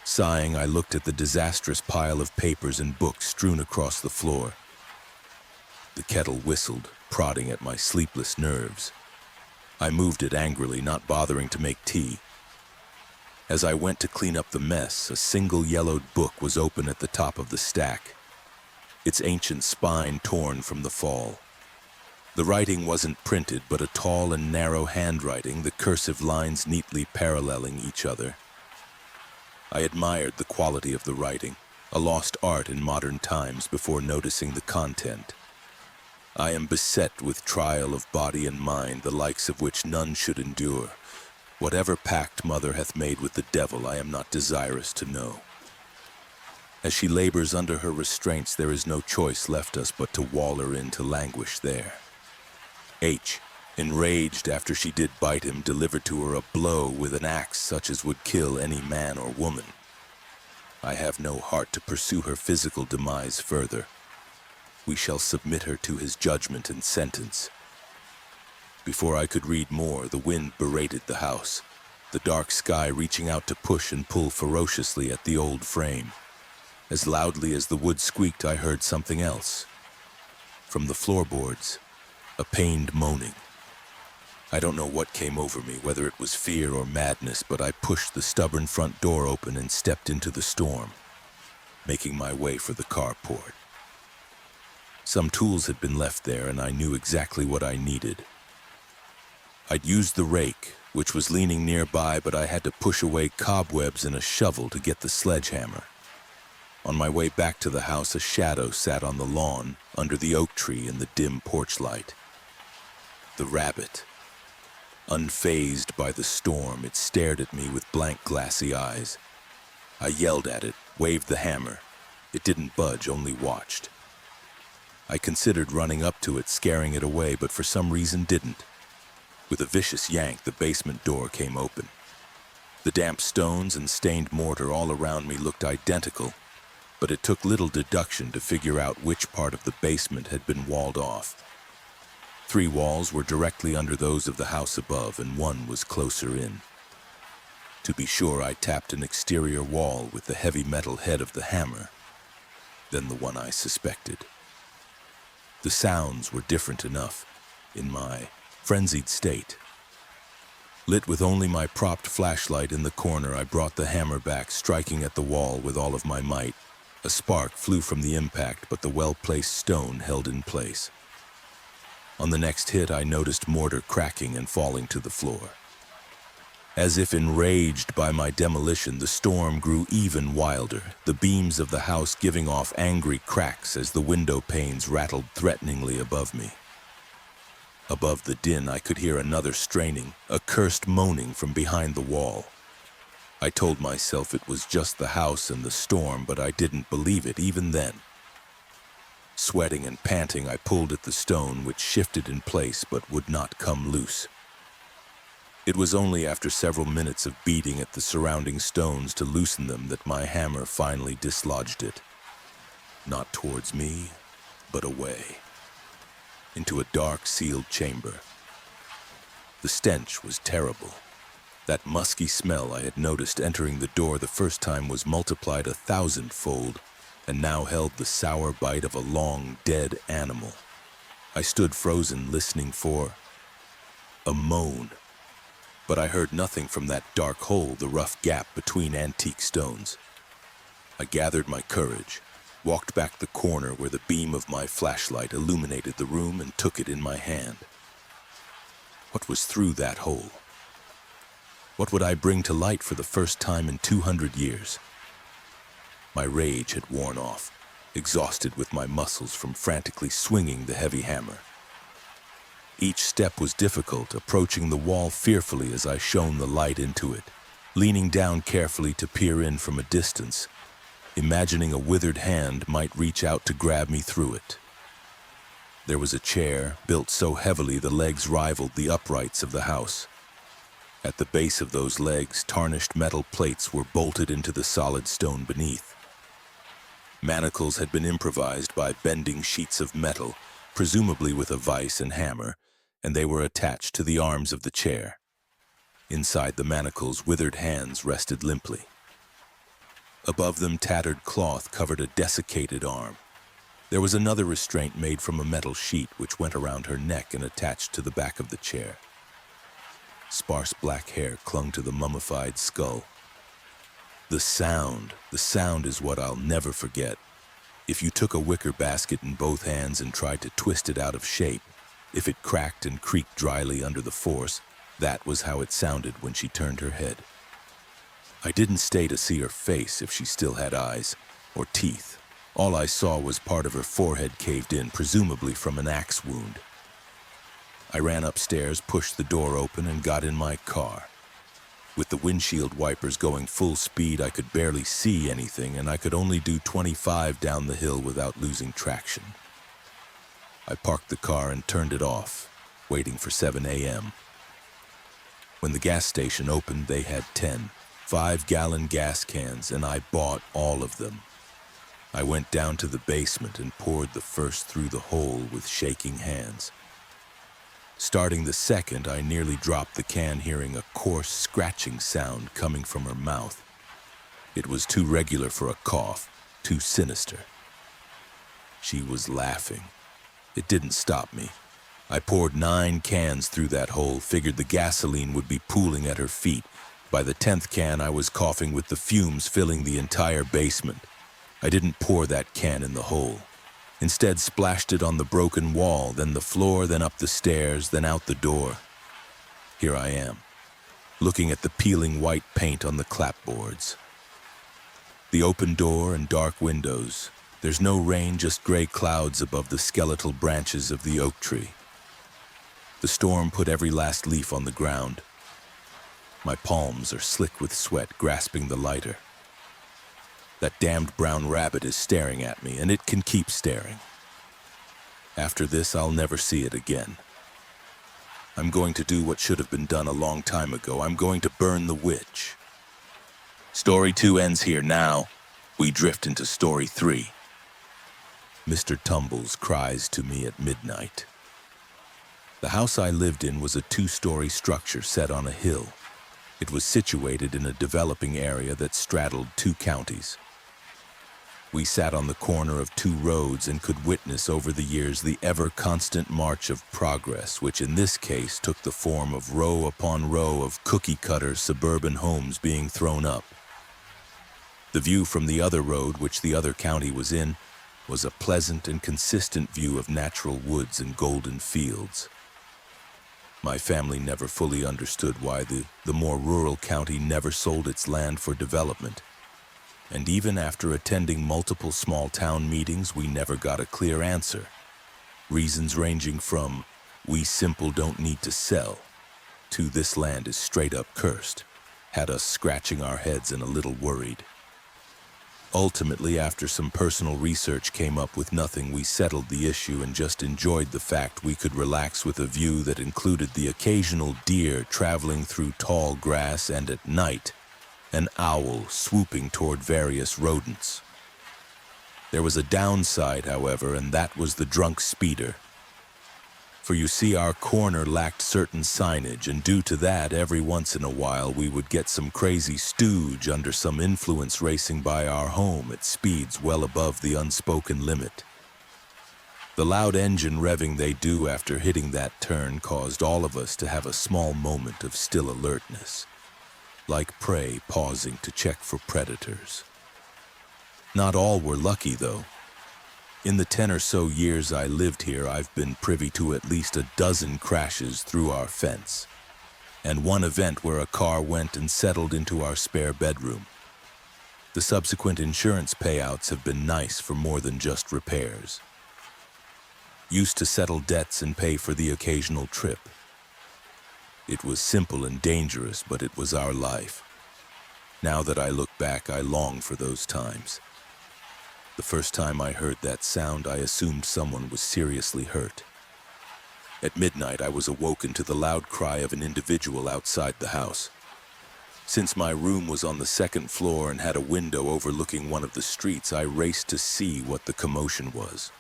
Sighing, I looked at the disastrous pile of papers and books strewn across the floor. The kettle whistled, prodding at my sleepless nerves. I moved it angrily, not bothering to make tea. As I went to clean up the mess, a single yellowed book was open at the top of the stack, its ancient spine torn from the fall. The writing wasn't printed, but a tall and narrow handwriting, the cursive lines neatly paralleling each other. I admired the quality of the writing, a lost art in modern times, before noticing the content. I am beset with trial of body and mind, the likes of which none should endure. Whatever pact mother hath made with the devil, I am not desirous to know. As she labors under her restraints, there is no choice left us but to wall her in to languish there. H, enraged after she did bite him, delivered to her a blow with an axe such as would kill any man or woman. I have no heart to pursue her physical demise further. We shall submit her to his judgment and sentence. Before I could read more, the wind berated the house, the dark sky reaching out to push and pull ferociously at the old frame. As loudly as the wood squeaked, I heard something else. From the floorboards, a pained moaning. I don't know what came over me, whether it was fear or madness, but I pushed the stubborn front door open and stepped into the storm, making my way for the carport. Some tools had been left there, and I knew exactly what I needed. I'd used the rake, which was leaning nearby, but I had to push away cobwebs and a shovel to get the sledgehammer. On my way back to the house, a shadow sat on the lawn, under the oak tree in the dim porch light. The rabbit. Unfazed by the storm, it stared at me with blank, glassy eyes. I yelled at it, waved the hammer. It didn't budge, only watched. I considered running up to it, scaring it away, but for some reason didn't. With a vicious yank, the basement door came open. The damp stones and stained mortar all around me looked identical, but it took little deduction to figure out which part of the basement had been walled off. 3 walls were directly under those of the house above, and 1 was closer in. To be sure, I tapped an exterior wall with the heavy metal head of the hammer, then the one I suspected. The sounds were different enough in my frenzied state. Lit with only my propped flashlight in the corner, I brought the hammer back, striking at the wall with all of my might. A spark flew from the impact, but the well-placed stone held in place. On the next hit, I noticed mortar cracking and falling to the floor. As if enraged by my demolition, the storm grew even wilder, the beams of the house giving off angry cracks as the window panes rattled threateningly above me. Above the din, I could hear another straining, a cursed moaning from behind the wall. I told myself it was just the house and the storm, but I didn't believe it even then. Sweating and panting, I pulled at the stone, which shifted in place but would not come loose. It was only after several minutes of beating at the surrounding stones to loosen them that my hammer finally dislodged it. Not towards me, but away, into a dark, sealed chamber. The stench was terrible. That musky smell I had noticed entering the door the first time was multiplied 1,000-fold, and now held the sour bite of a long, dead animal. I stood frozen, listening for a moan, but I heard nothing from that dark hole, the rough gap between antique stones. I gathered my courage, walked back the corner where the beam of my flashlight illuminated the room, and took it in my hand. What was through that hole? What would I bring to light for the first time in 200 years? My rage had worn off, exhausted with my muscles from frantically swinging the heavy hammer. Each step was difficult, approaching the wall fearfully as I shone the light into it, leaning down carefully to peer in from a distance, imagining a withered hand might reach out to grab me through it. There was a chair, built so heavily the legs rivaled the uprights of the house. At the base of those legs, tarnished metal plates were bolted into the solid stone beneath. Manacles had been improvised by bending sheets of metal, presumably with a vise and hammer, and they were attached to the arms of the chair. Inside the manacles, withered hands rested limply. Above them, tattered cloth covered a desiccated arm. There was another restraint made from a metal sheet which went around her neck and attached to the back of the chair. Sparse black hair clung to the mummified skull. The sound is what I'll never forget. If you took a wicker basket in both hands and tried to twist it out of shape, if it cracked and creaked dryly under the force, that was how it sounded when she turned her head. I didn't stay to see her face if she still had eyes or teeth. All I saw was part of her forehead caved in, presumably from an axe wound. I ran upstairs, pushed the door open, and got in my car. With the windshield wipers going full speed, I could barely see anything, and I could only do 25 down the hill without losing traction. I parked the car and turned it off, waiting for 7 a.m. When the gas station opened, they had 10 5-gallon gas cans, and I bought all of them. I went down to the basement and poured the first through the hole with shaking hands. Starting the second, I nearly dropped the can, hearing a coarse scratching sound coming from her mouth. It was too regular for a cough, too sinister. She was laughing. It didn't stop me. I poured 9 cans through that hole, figured the gasoline would be pooling at her feet. By the 10th can, I was coughing with the fumes filling the entire basement. I didn't pour that can in the hole. Instead, splashed it on the broken wall, then the floor, then up the stairs, then out the door. Here I am, looking at the peeling white paint on the clapboards. The open door and dark windows. There's no rain, just gray clouds above the skeletal branches of the oak tree. The storm put every last leaf on the ground. My palms are slick with sweat, grasping the lighter. That damned brown rabbit is staring at me, and it can keep staring. After this, I'll never see it again. I'm going to do what should have been done a long time ago. I'm going to burn the witch. Story 2 ends here now. We drift into Story 3. Mr. Tumbles cries to me at midnight. The house I lived in was a 2-story structure set on a hill. It was situated in a developing area that straddled 2 counties. We sat on the corner of 2 roads and could witness over the years the ever-constant march of progress, which in this case took the form of row upon row of cookie-cutter suburban homes being thrown up. The view from the other road, which the other county was in, was a pleasant and consistent view of natural woods and golden fields. My family never fully understood why the more rural county never sold its land for development. And even after attending multiple small-town meetings, we never got a clear answer. Reasons ranging from, "We simple don't need to sell," to "This land is straight-up cursed," had us scratching our heads and a little worried. Ultimately, after some personal research came up with nothing, we settled the issue and just enjoyed the fact we could relax with a view that included the occasional deer traveling through tall grass and, at night, an owl swooping toward various rodents. There was a downside, however, and that was the drunk speeder. For you see, our corner lacked certain signage, and due to that, every once in a while we would get some crazy stooge under some influence racing by our home at speeds well above the unspoken limit. The loud engine revving they do after hitting that turn caused all of us to have a small moment of still alertness, like prey pausing to check for predators. Not all were lucky, though. In the 10 or so years I lived here, I've been privy to at least a dozen crashes through our fence, and one event where a car went and settled into our spare bedroom. The subsequent insurance payouts have been nice for more than just repairs. Used to settle debts and pay for the occasional trip. It was simple and dangerous, but it was our life. Now that I look back, I long for those times. The first time I heard that sound, I assumed someone was seriously hurt. At midnight, I was awoken to the loud cry of an individual outside the house. Since my room was on the 2nd floor and had a window overlooking one of the streets, I raced to see what the commotion was.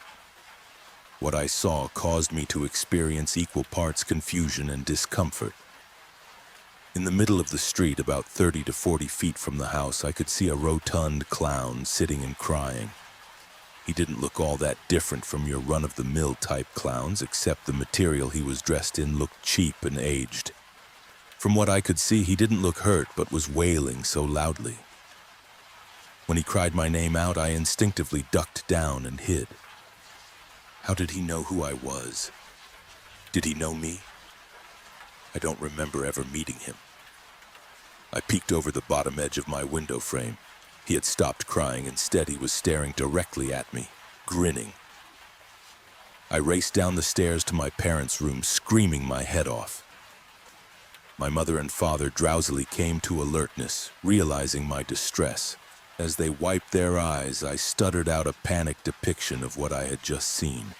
What I saw caused me to experience equal parts confusion and discomfort. In the middle of the street, about 30 to 40 feet from the house, I could see a rotund clown sitting and crying. He didn't look all that different from your run-of-the-mill type clowns, except the material he was dressed in looked cheap and aged. From what I could see, he didn't look hurt, but was wailing so loudly. When he cried my name out, I instinctively ducked down and hid. How did he know who I was? Did he know me? I don't remember ever meeting him. I peeked over the bottom edge of my window frame. He had stopped crying. Instead, he was staring directly at me, grinning. I raced down the stairs to my parents' room, screaming my head off. My mother and father drowsily came to alertness, realizing my distress. As they wiped their eyes, I stuttered out a panicked depiction of what I had just seen.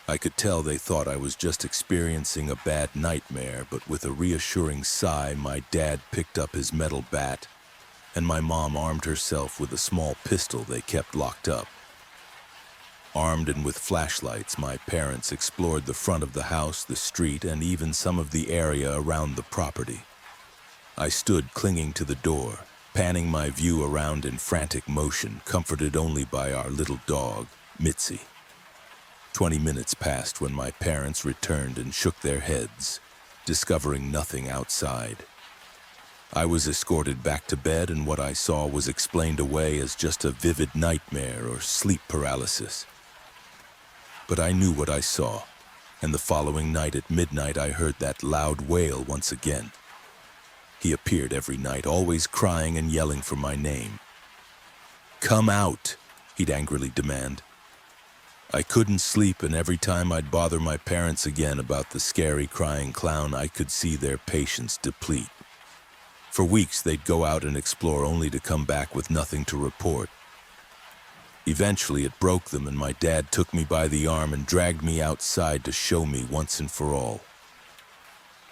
I could tell they thought I was just experiencing a bad nightmare, but with a reassuring sigh, my dad picked up his metal bat, and my mom armed herself with a small pistol they kept locked up. Armed and with flashlights, my parents explored the front of the house, the street, and even some of the area around the property. I stood clinging to the door, panning my view around in frantic motion, comforted only by our little dog, Mitzi. 20 minutes passed when my parents returned and shook their heads, discovering nothing outside. I was escorted back to bed, and what I saw was explained away as just a vivid nightmare or sleep paralysis. But I knew what I saw, and the following night at midnight I heard that loud wail once again. He appeared every night, always crying and yelling for my name. "Come out," he'd angrily demand. I couldn't sleep, and every time I'd bother my parents again about the scary crying clown, I could see their patience deplete. For weeks, they'd go out and explore only to come back with nothing to report. Eventually, it broke them, and my dad took me by the arm and dragged me outside to show me once and for all.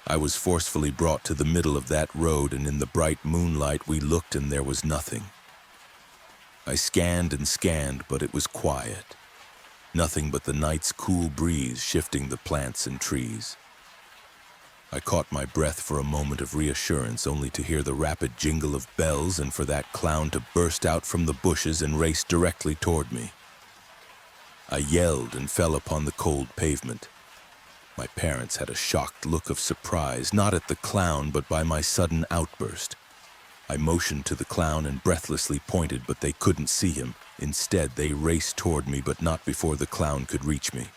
I was forcefully brought to the middle of that road, and in the bright moonlight we looked and there was nothing. I scanned and scanned, but it was quiet. Nothing but the night's cool breeze shifting the plants and trees. I caught my breath for a moment of reassurance, only to hear the rapid jingle of bells and for that clown to burst out from the bushes and race directly toward me. I yelled and fell upon the cold pavement. My parents had a shocked look of surprise, not at the clown, but by my sudden outburst. I motioned to the clown and breathlessly pointed, but they couldn't see him. Instead, they raced toward me, but not before the clown could reach me.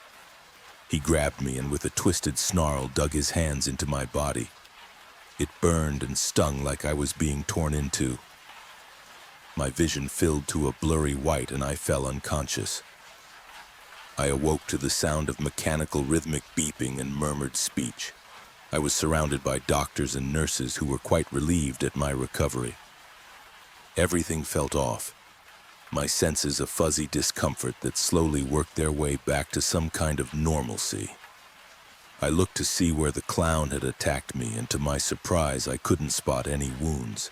He grabbed me and with a twisted snarl dug his hands into my body. It burned and stung like I was being torn in two. My vision filled to a blurry white and I fell unconscious. I awoke to the sound of mechanical rhythmic beeping and murmured speech. I was surrounded by doctors and nurses who were quite relieved at my recovery. Everything felt off. My senses a fuzzy discomfort that slowly worked their way back to some kind of normalcy. I looked to see where the clown had attacked me, and to my surprise, I couldn't spot any wounds.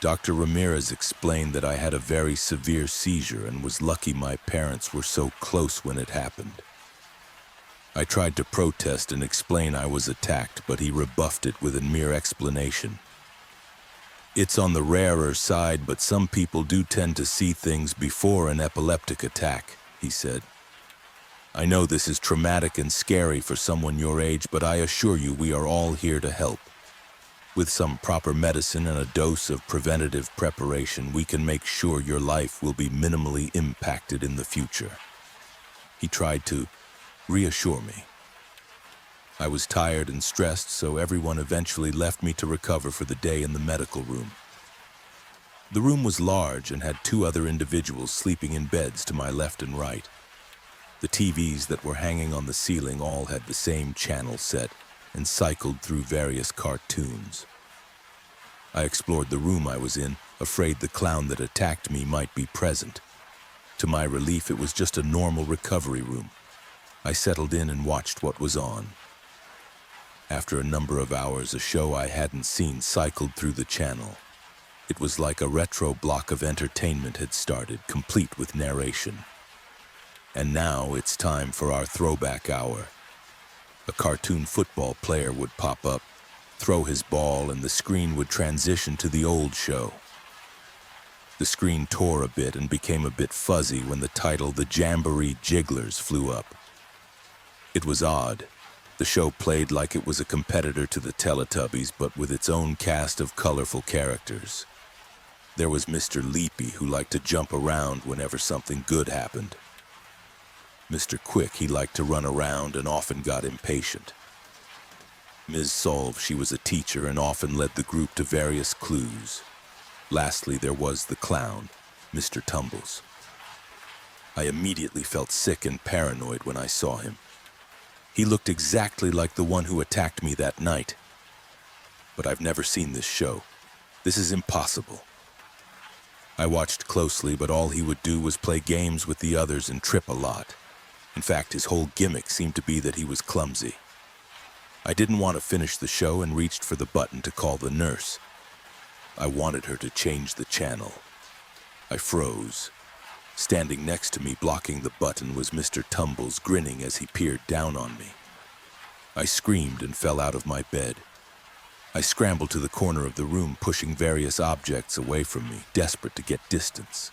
Dr. Ramirez explained that I had a very severe seizure and was lucky my parents were so close when it happened. I tried to protest and explain I was attacked, but he rebuffed it with a mere explanation. It's on the rarer side, but some people do tend to see things before an epileptic attack, he said. I know this is traumatic and scary for someone your age, but I assure you we are all here to help. With some proper medicine and a dose of preventative preparation, we can make sure your life will be minimally impacted in the future. He tried to reassure me. I was tired and stressed, so everyone eventually left me to recover for the day in the medical room. The room was large and had two other individuals sleeping in beds to my left and right. The TVs that were hanging on the ceiling all had the same channel set and cycled through various cartoons. I explored the room I was in, afraid the clown that attacked me might be present. To my relief, it was just a normal recovery room. I settled in and watched what was on. After a number of hours, a show I hadn't seen cycled through the channel. It was like a retro block of entertainment had started, complete with narration. And now it's time for our throwback hour. A cartoon football player would pop up, throw his ball, and the screen would transition to the old show. The screen tore a bit and became a bit fuzzy when the title The Jamboree Jigglers flew up. It was odd. The show played like it was a competitor to the Teletubbies, but with its own cast of colorful characters. There was Mr. Leapy, who liked to jump around whenever something good happened. Mr. Quick, he liked to run around and often got impatient. Ms. Solve, she was a teacher and often led the group to various clues. Lastly, there was the clown, Mr. Tumbles. I immediately felt sick and paranoid when I saw him. He looked exactly like the one who attacked me that night. But I've never seen this show. This is impossible. I watched closely, but all he would do was play games with the others and trip a lot. In fact, his whole gimmick seemed to be that he was clumsy. I didn't want to finish the show and reached for the button to call the nurse. I wanted her to change the channel. I froze. Standing next to me, blocking the button, was Mr. Tumbles, grinning as he peered down on me. I screamed and fell out of my bed. I scrambled to the corner of the room, pushing various objects away from me, desperate to get distance.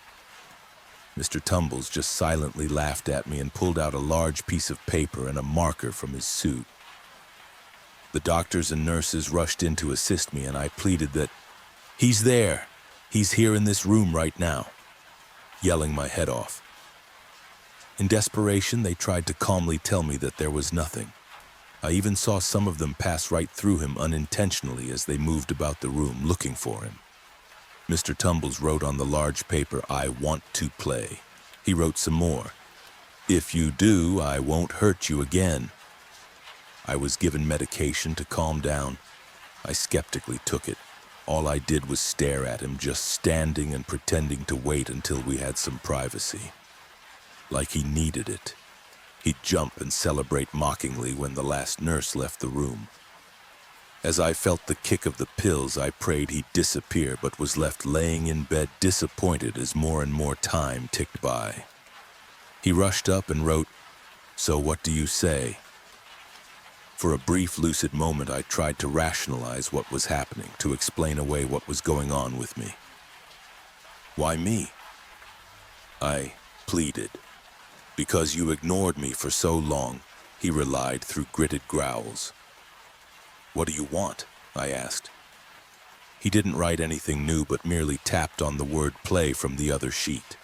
Mr. Tumbles just silently laughed at me and pulled out a large piece of paper and a marker from his suit. The doctors and nurses rushed in to assist me, and I pleaded that, "He's there. He's here in this room right now," yelling my head off. In desperation, they tried to calmly tell me that there was nothing. I even saw some of them pass right through him unintentionally as they moved about the room looking for him. Mr. Tumbles wrote on the large paper, "I want to play." He wrote some more. "If you do, I won't hurt you again." I was given medication to calm down. I skeptically took it. All I did was stare at him, just standing and pretending to wait until we had some privacy. Like he needed it. He'd jump and celebrate mockingly when the last nurse left the room. As I felt the kick of the pills, I prayed he'd disappear, but was left laying in bed disappointed as more and more time ticked by. He rushed up and wrote, "So what do you say?" For a brief, lucid moment, I tried to rationalize what was happening, to explain away what was going on with me. "Why me?" I pleaded. "Because you ignored me for so long," he relied through gritted growls. "What do you want?" I asked. He didn't write anything new, but merely tapped on the word play from the other sheet.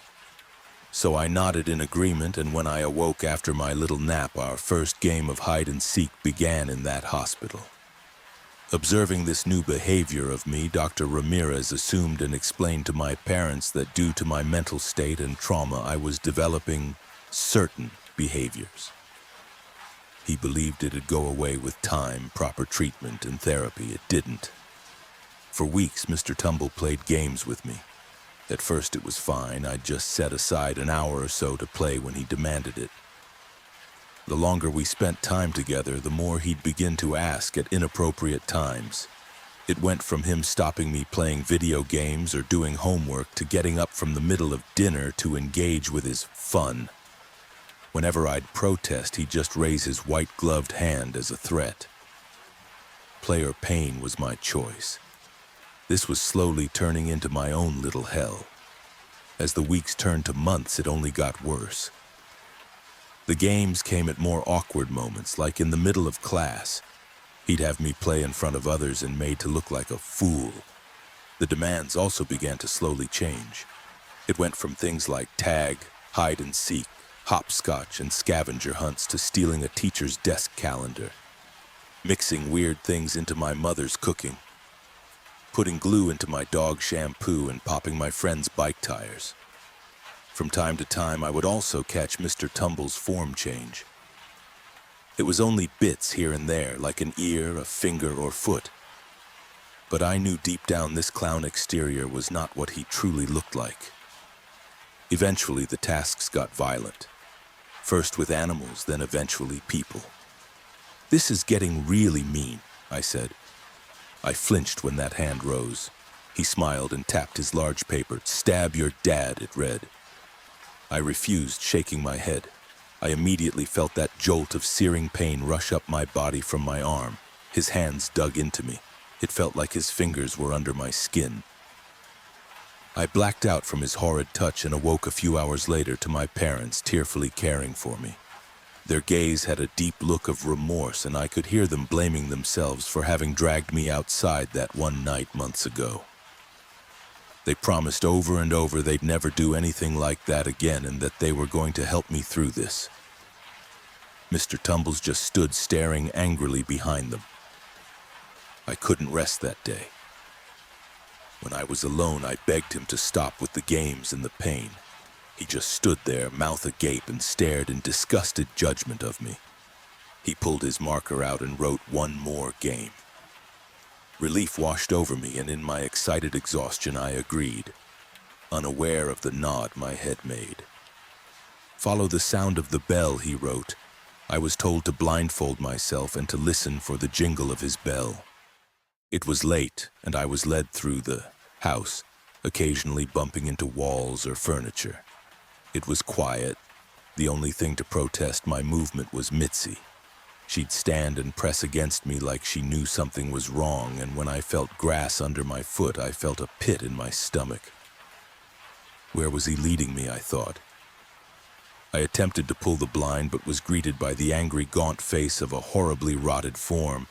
So I nodded in agreement, and when I awoke after my little nap, our first game of hide-and-seek began in that hospital. Observing this new behavior of me, Dr. Ramirez assumed and explained to my parents that due to my mental state and trauma, I was developing certain behaviors. He believed it'd go away with time, proper treatment, and therapy. It didn't. For weeks, Mr. Tumble played games with me. At first it was fine. I'd just set aside an hour or so to play when he demanded it. The longer we spent time together, the more he'd begin to ask at inappropriate times. It went from him stopping me playing video games or doing homework to getting up from the middle of dinner to engage with his fun. Whenever I'd protest, he'd just raise his white-gloved hand as a threat. Play or pain was my choice. This was slowly turning into my own little hell. As the weeks turned to months, it only got worse. The games came at more awkward moments, like in the middle of class. He'd have me play in front of others and made to look like a fool. The demands also began to slowly change. It went from things like tag, hide and seek, hopscotch, and scavenger hunts to stealing a teacher's desk calendar, mixing weird things into my mother's cooking, putting glue into my dog shampoo, and popping my friend's bike tires. From time to time, I would also catch Mr. Tumble's form change. It was only bits here and there, like an ear, a finger, or foot. But I knew deep down this clown exterior was not what he truly looked like. Eventually, the tasks got violent. First with animals, then eventually people. "This is getting really mean," I said. I flinched when that hand rose. He smiled and tapped his large paper. "Stab your dad," it read. I refused, shaking my head. I immediately felt that jolt of searing pain rush up my body from my arm. His hands dug into me. It felt like his fingers were under my skin. I blacked out from his horrid touch and awoke a few hours later to my parents tearfully caring for me. Their gaze had a deep look of remorse, and I could hear them blaming themselves for having dragged me outside that one night months ago. They promised over and over they'd never do anything like that again and that they were going to help me through this. Mr. Tumbles just stood staring angrily behind them. I couldn't rest that day. When I was alone, I begged him to stop with the games and the pain. He just stood there, mouth agape, and stared in disgusted judgment of me. He pulled his marker out and wrote one more game. Relief washed over me, and in my excited exhaustion, I agreed, unaware of the nod my head made. "Follow the sound of the bell," he wrote. I was told to blindfold myself and to listen for the jingle of his bell. It was late, and I was led through the house, occasionally bumping into walls or furniture. It was quiet. The only thing to protest my movement was Mitzi. She'd stand and press against me like she knew something was wrong, and when I felt grass under my foot, I felt a pit in my stomach. Where was he leading me, I thought. I attempted to pull the blind, but was greeted by the angry, gaunt face of a horribly rotted form.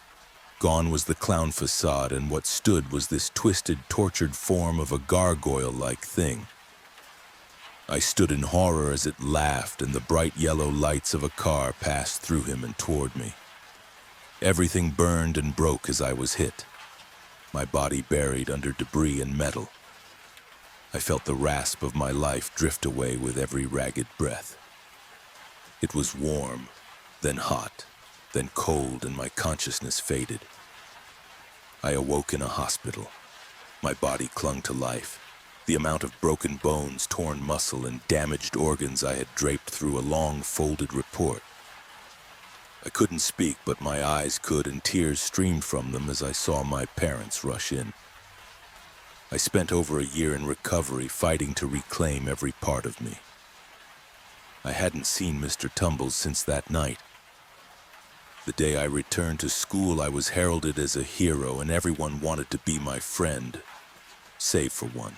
Gone was the clown facade, and what stood was this twisted, tortured form of a gargoyle-like thing. I stood in horror as it laughed, and the bright yellow lights of a car passed through him and toward me. Everything burned and broke as I was hit, my body buried under debris and metal. I felt the rasp of my life drift away with every ragged breath. It was warm, then hot, then cold, and my consciousness faded. I awoke in a hospital. My body clung to life. The amount of broken bones, torn muscle, and damaged organs I had draped through a long folded report. I couldn't speak, but my eyes could, and tears streamed from them as I saw my parents rush in. I spent over a year in recovery, fighting to reclaim every part of me. I hadn't seen Mr. Tumbles since that night. The day I returned to school, I was heralded as a hero, and everyone wanted to be my friend, save for one.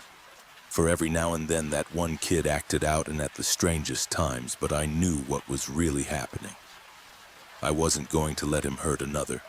For every now and then, that one kid acted out and at the strangest times, but I knew what was really happening. I wasn't going to let him hurt another.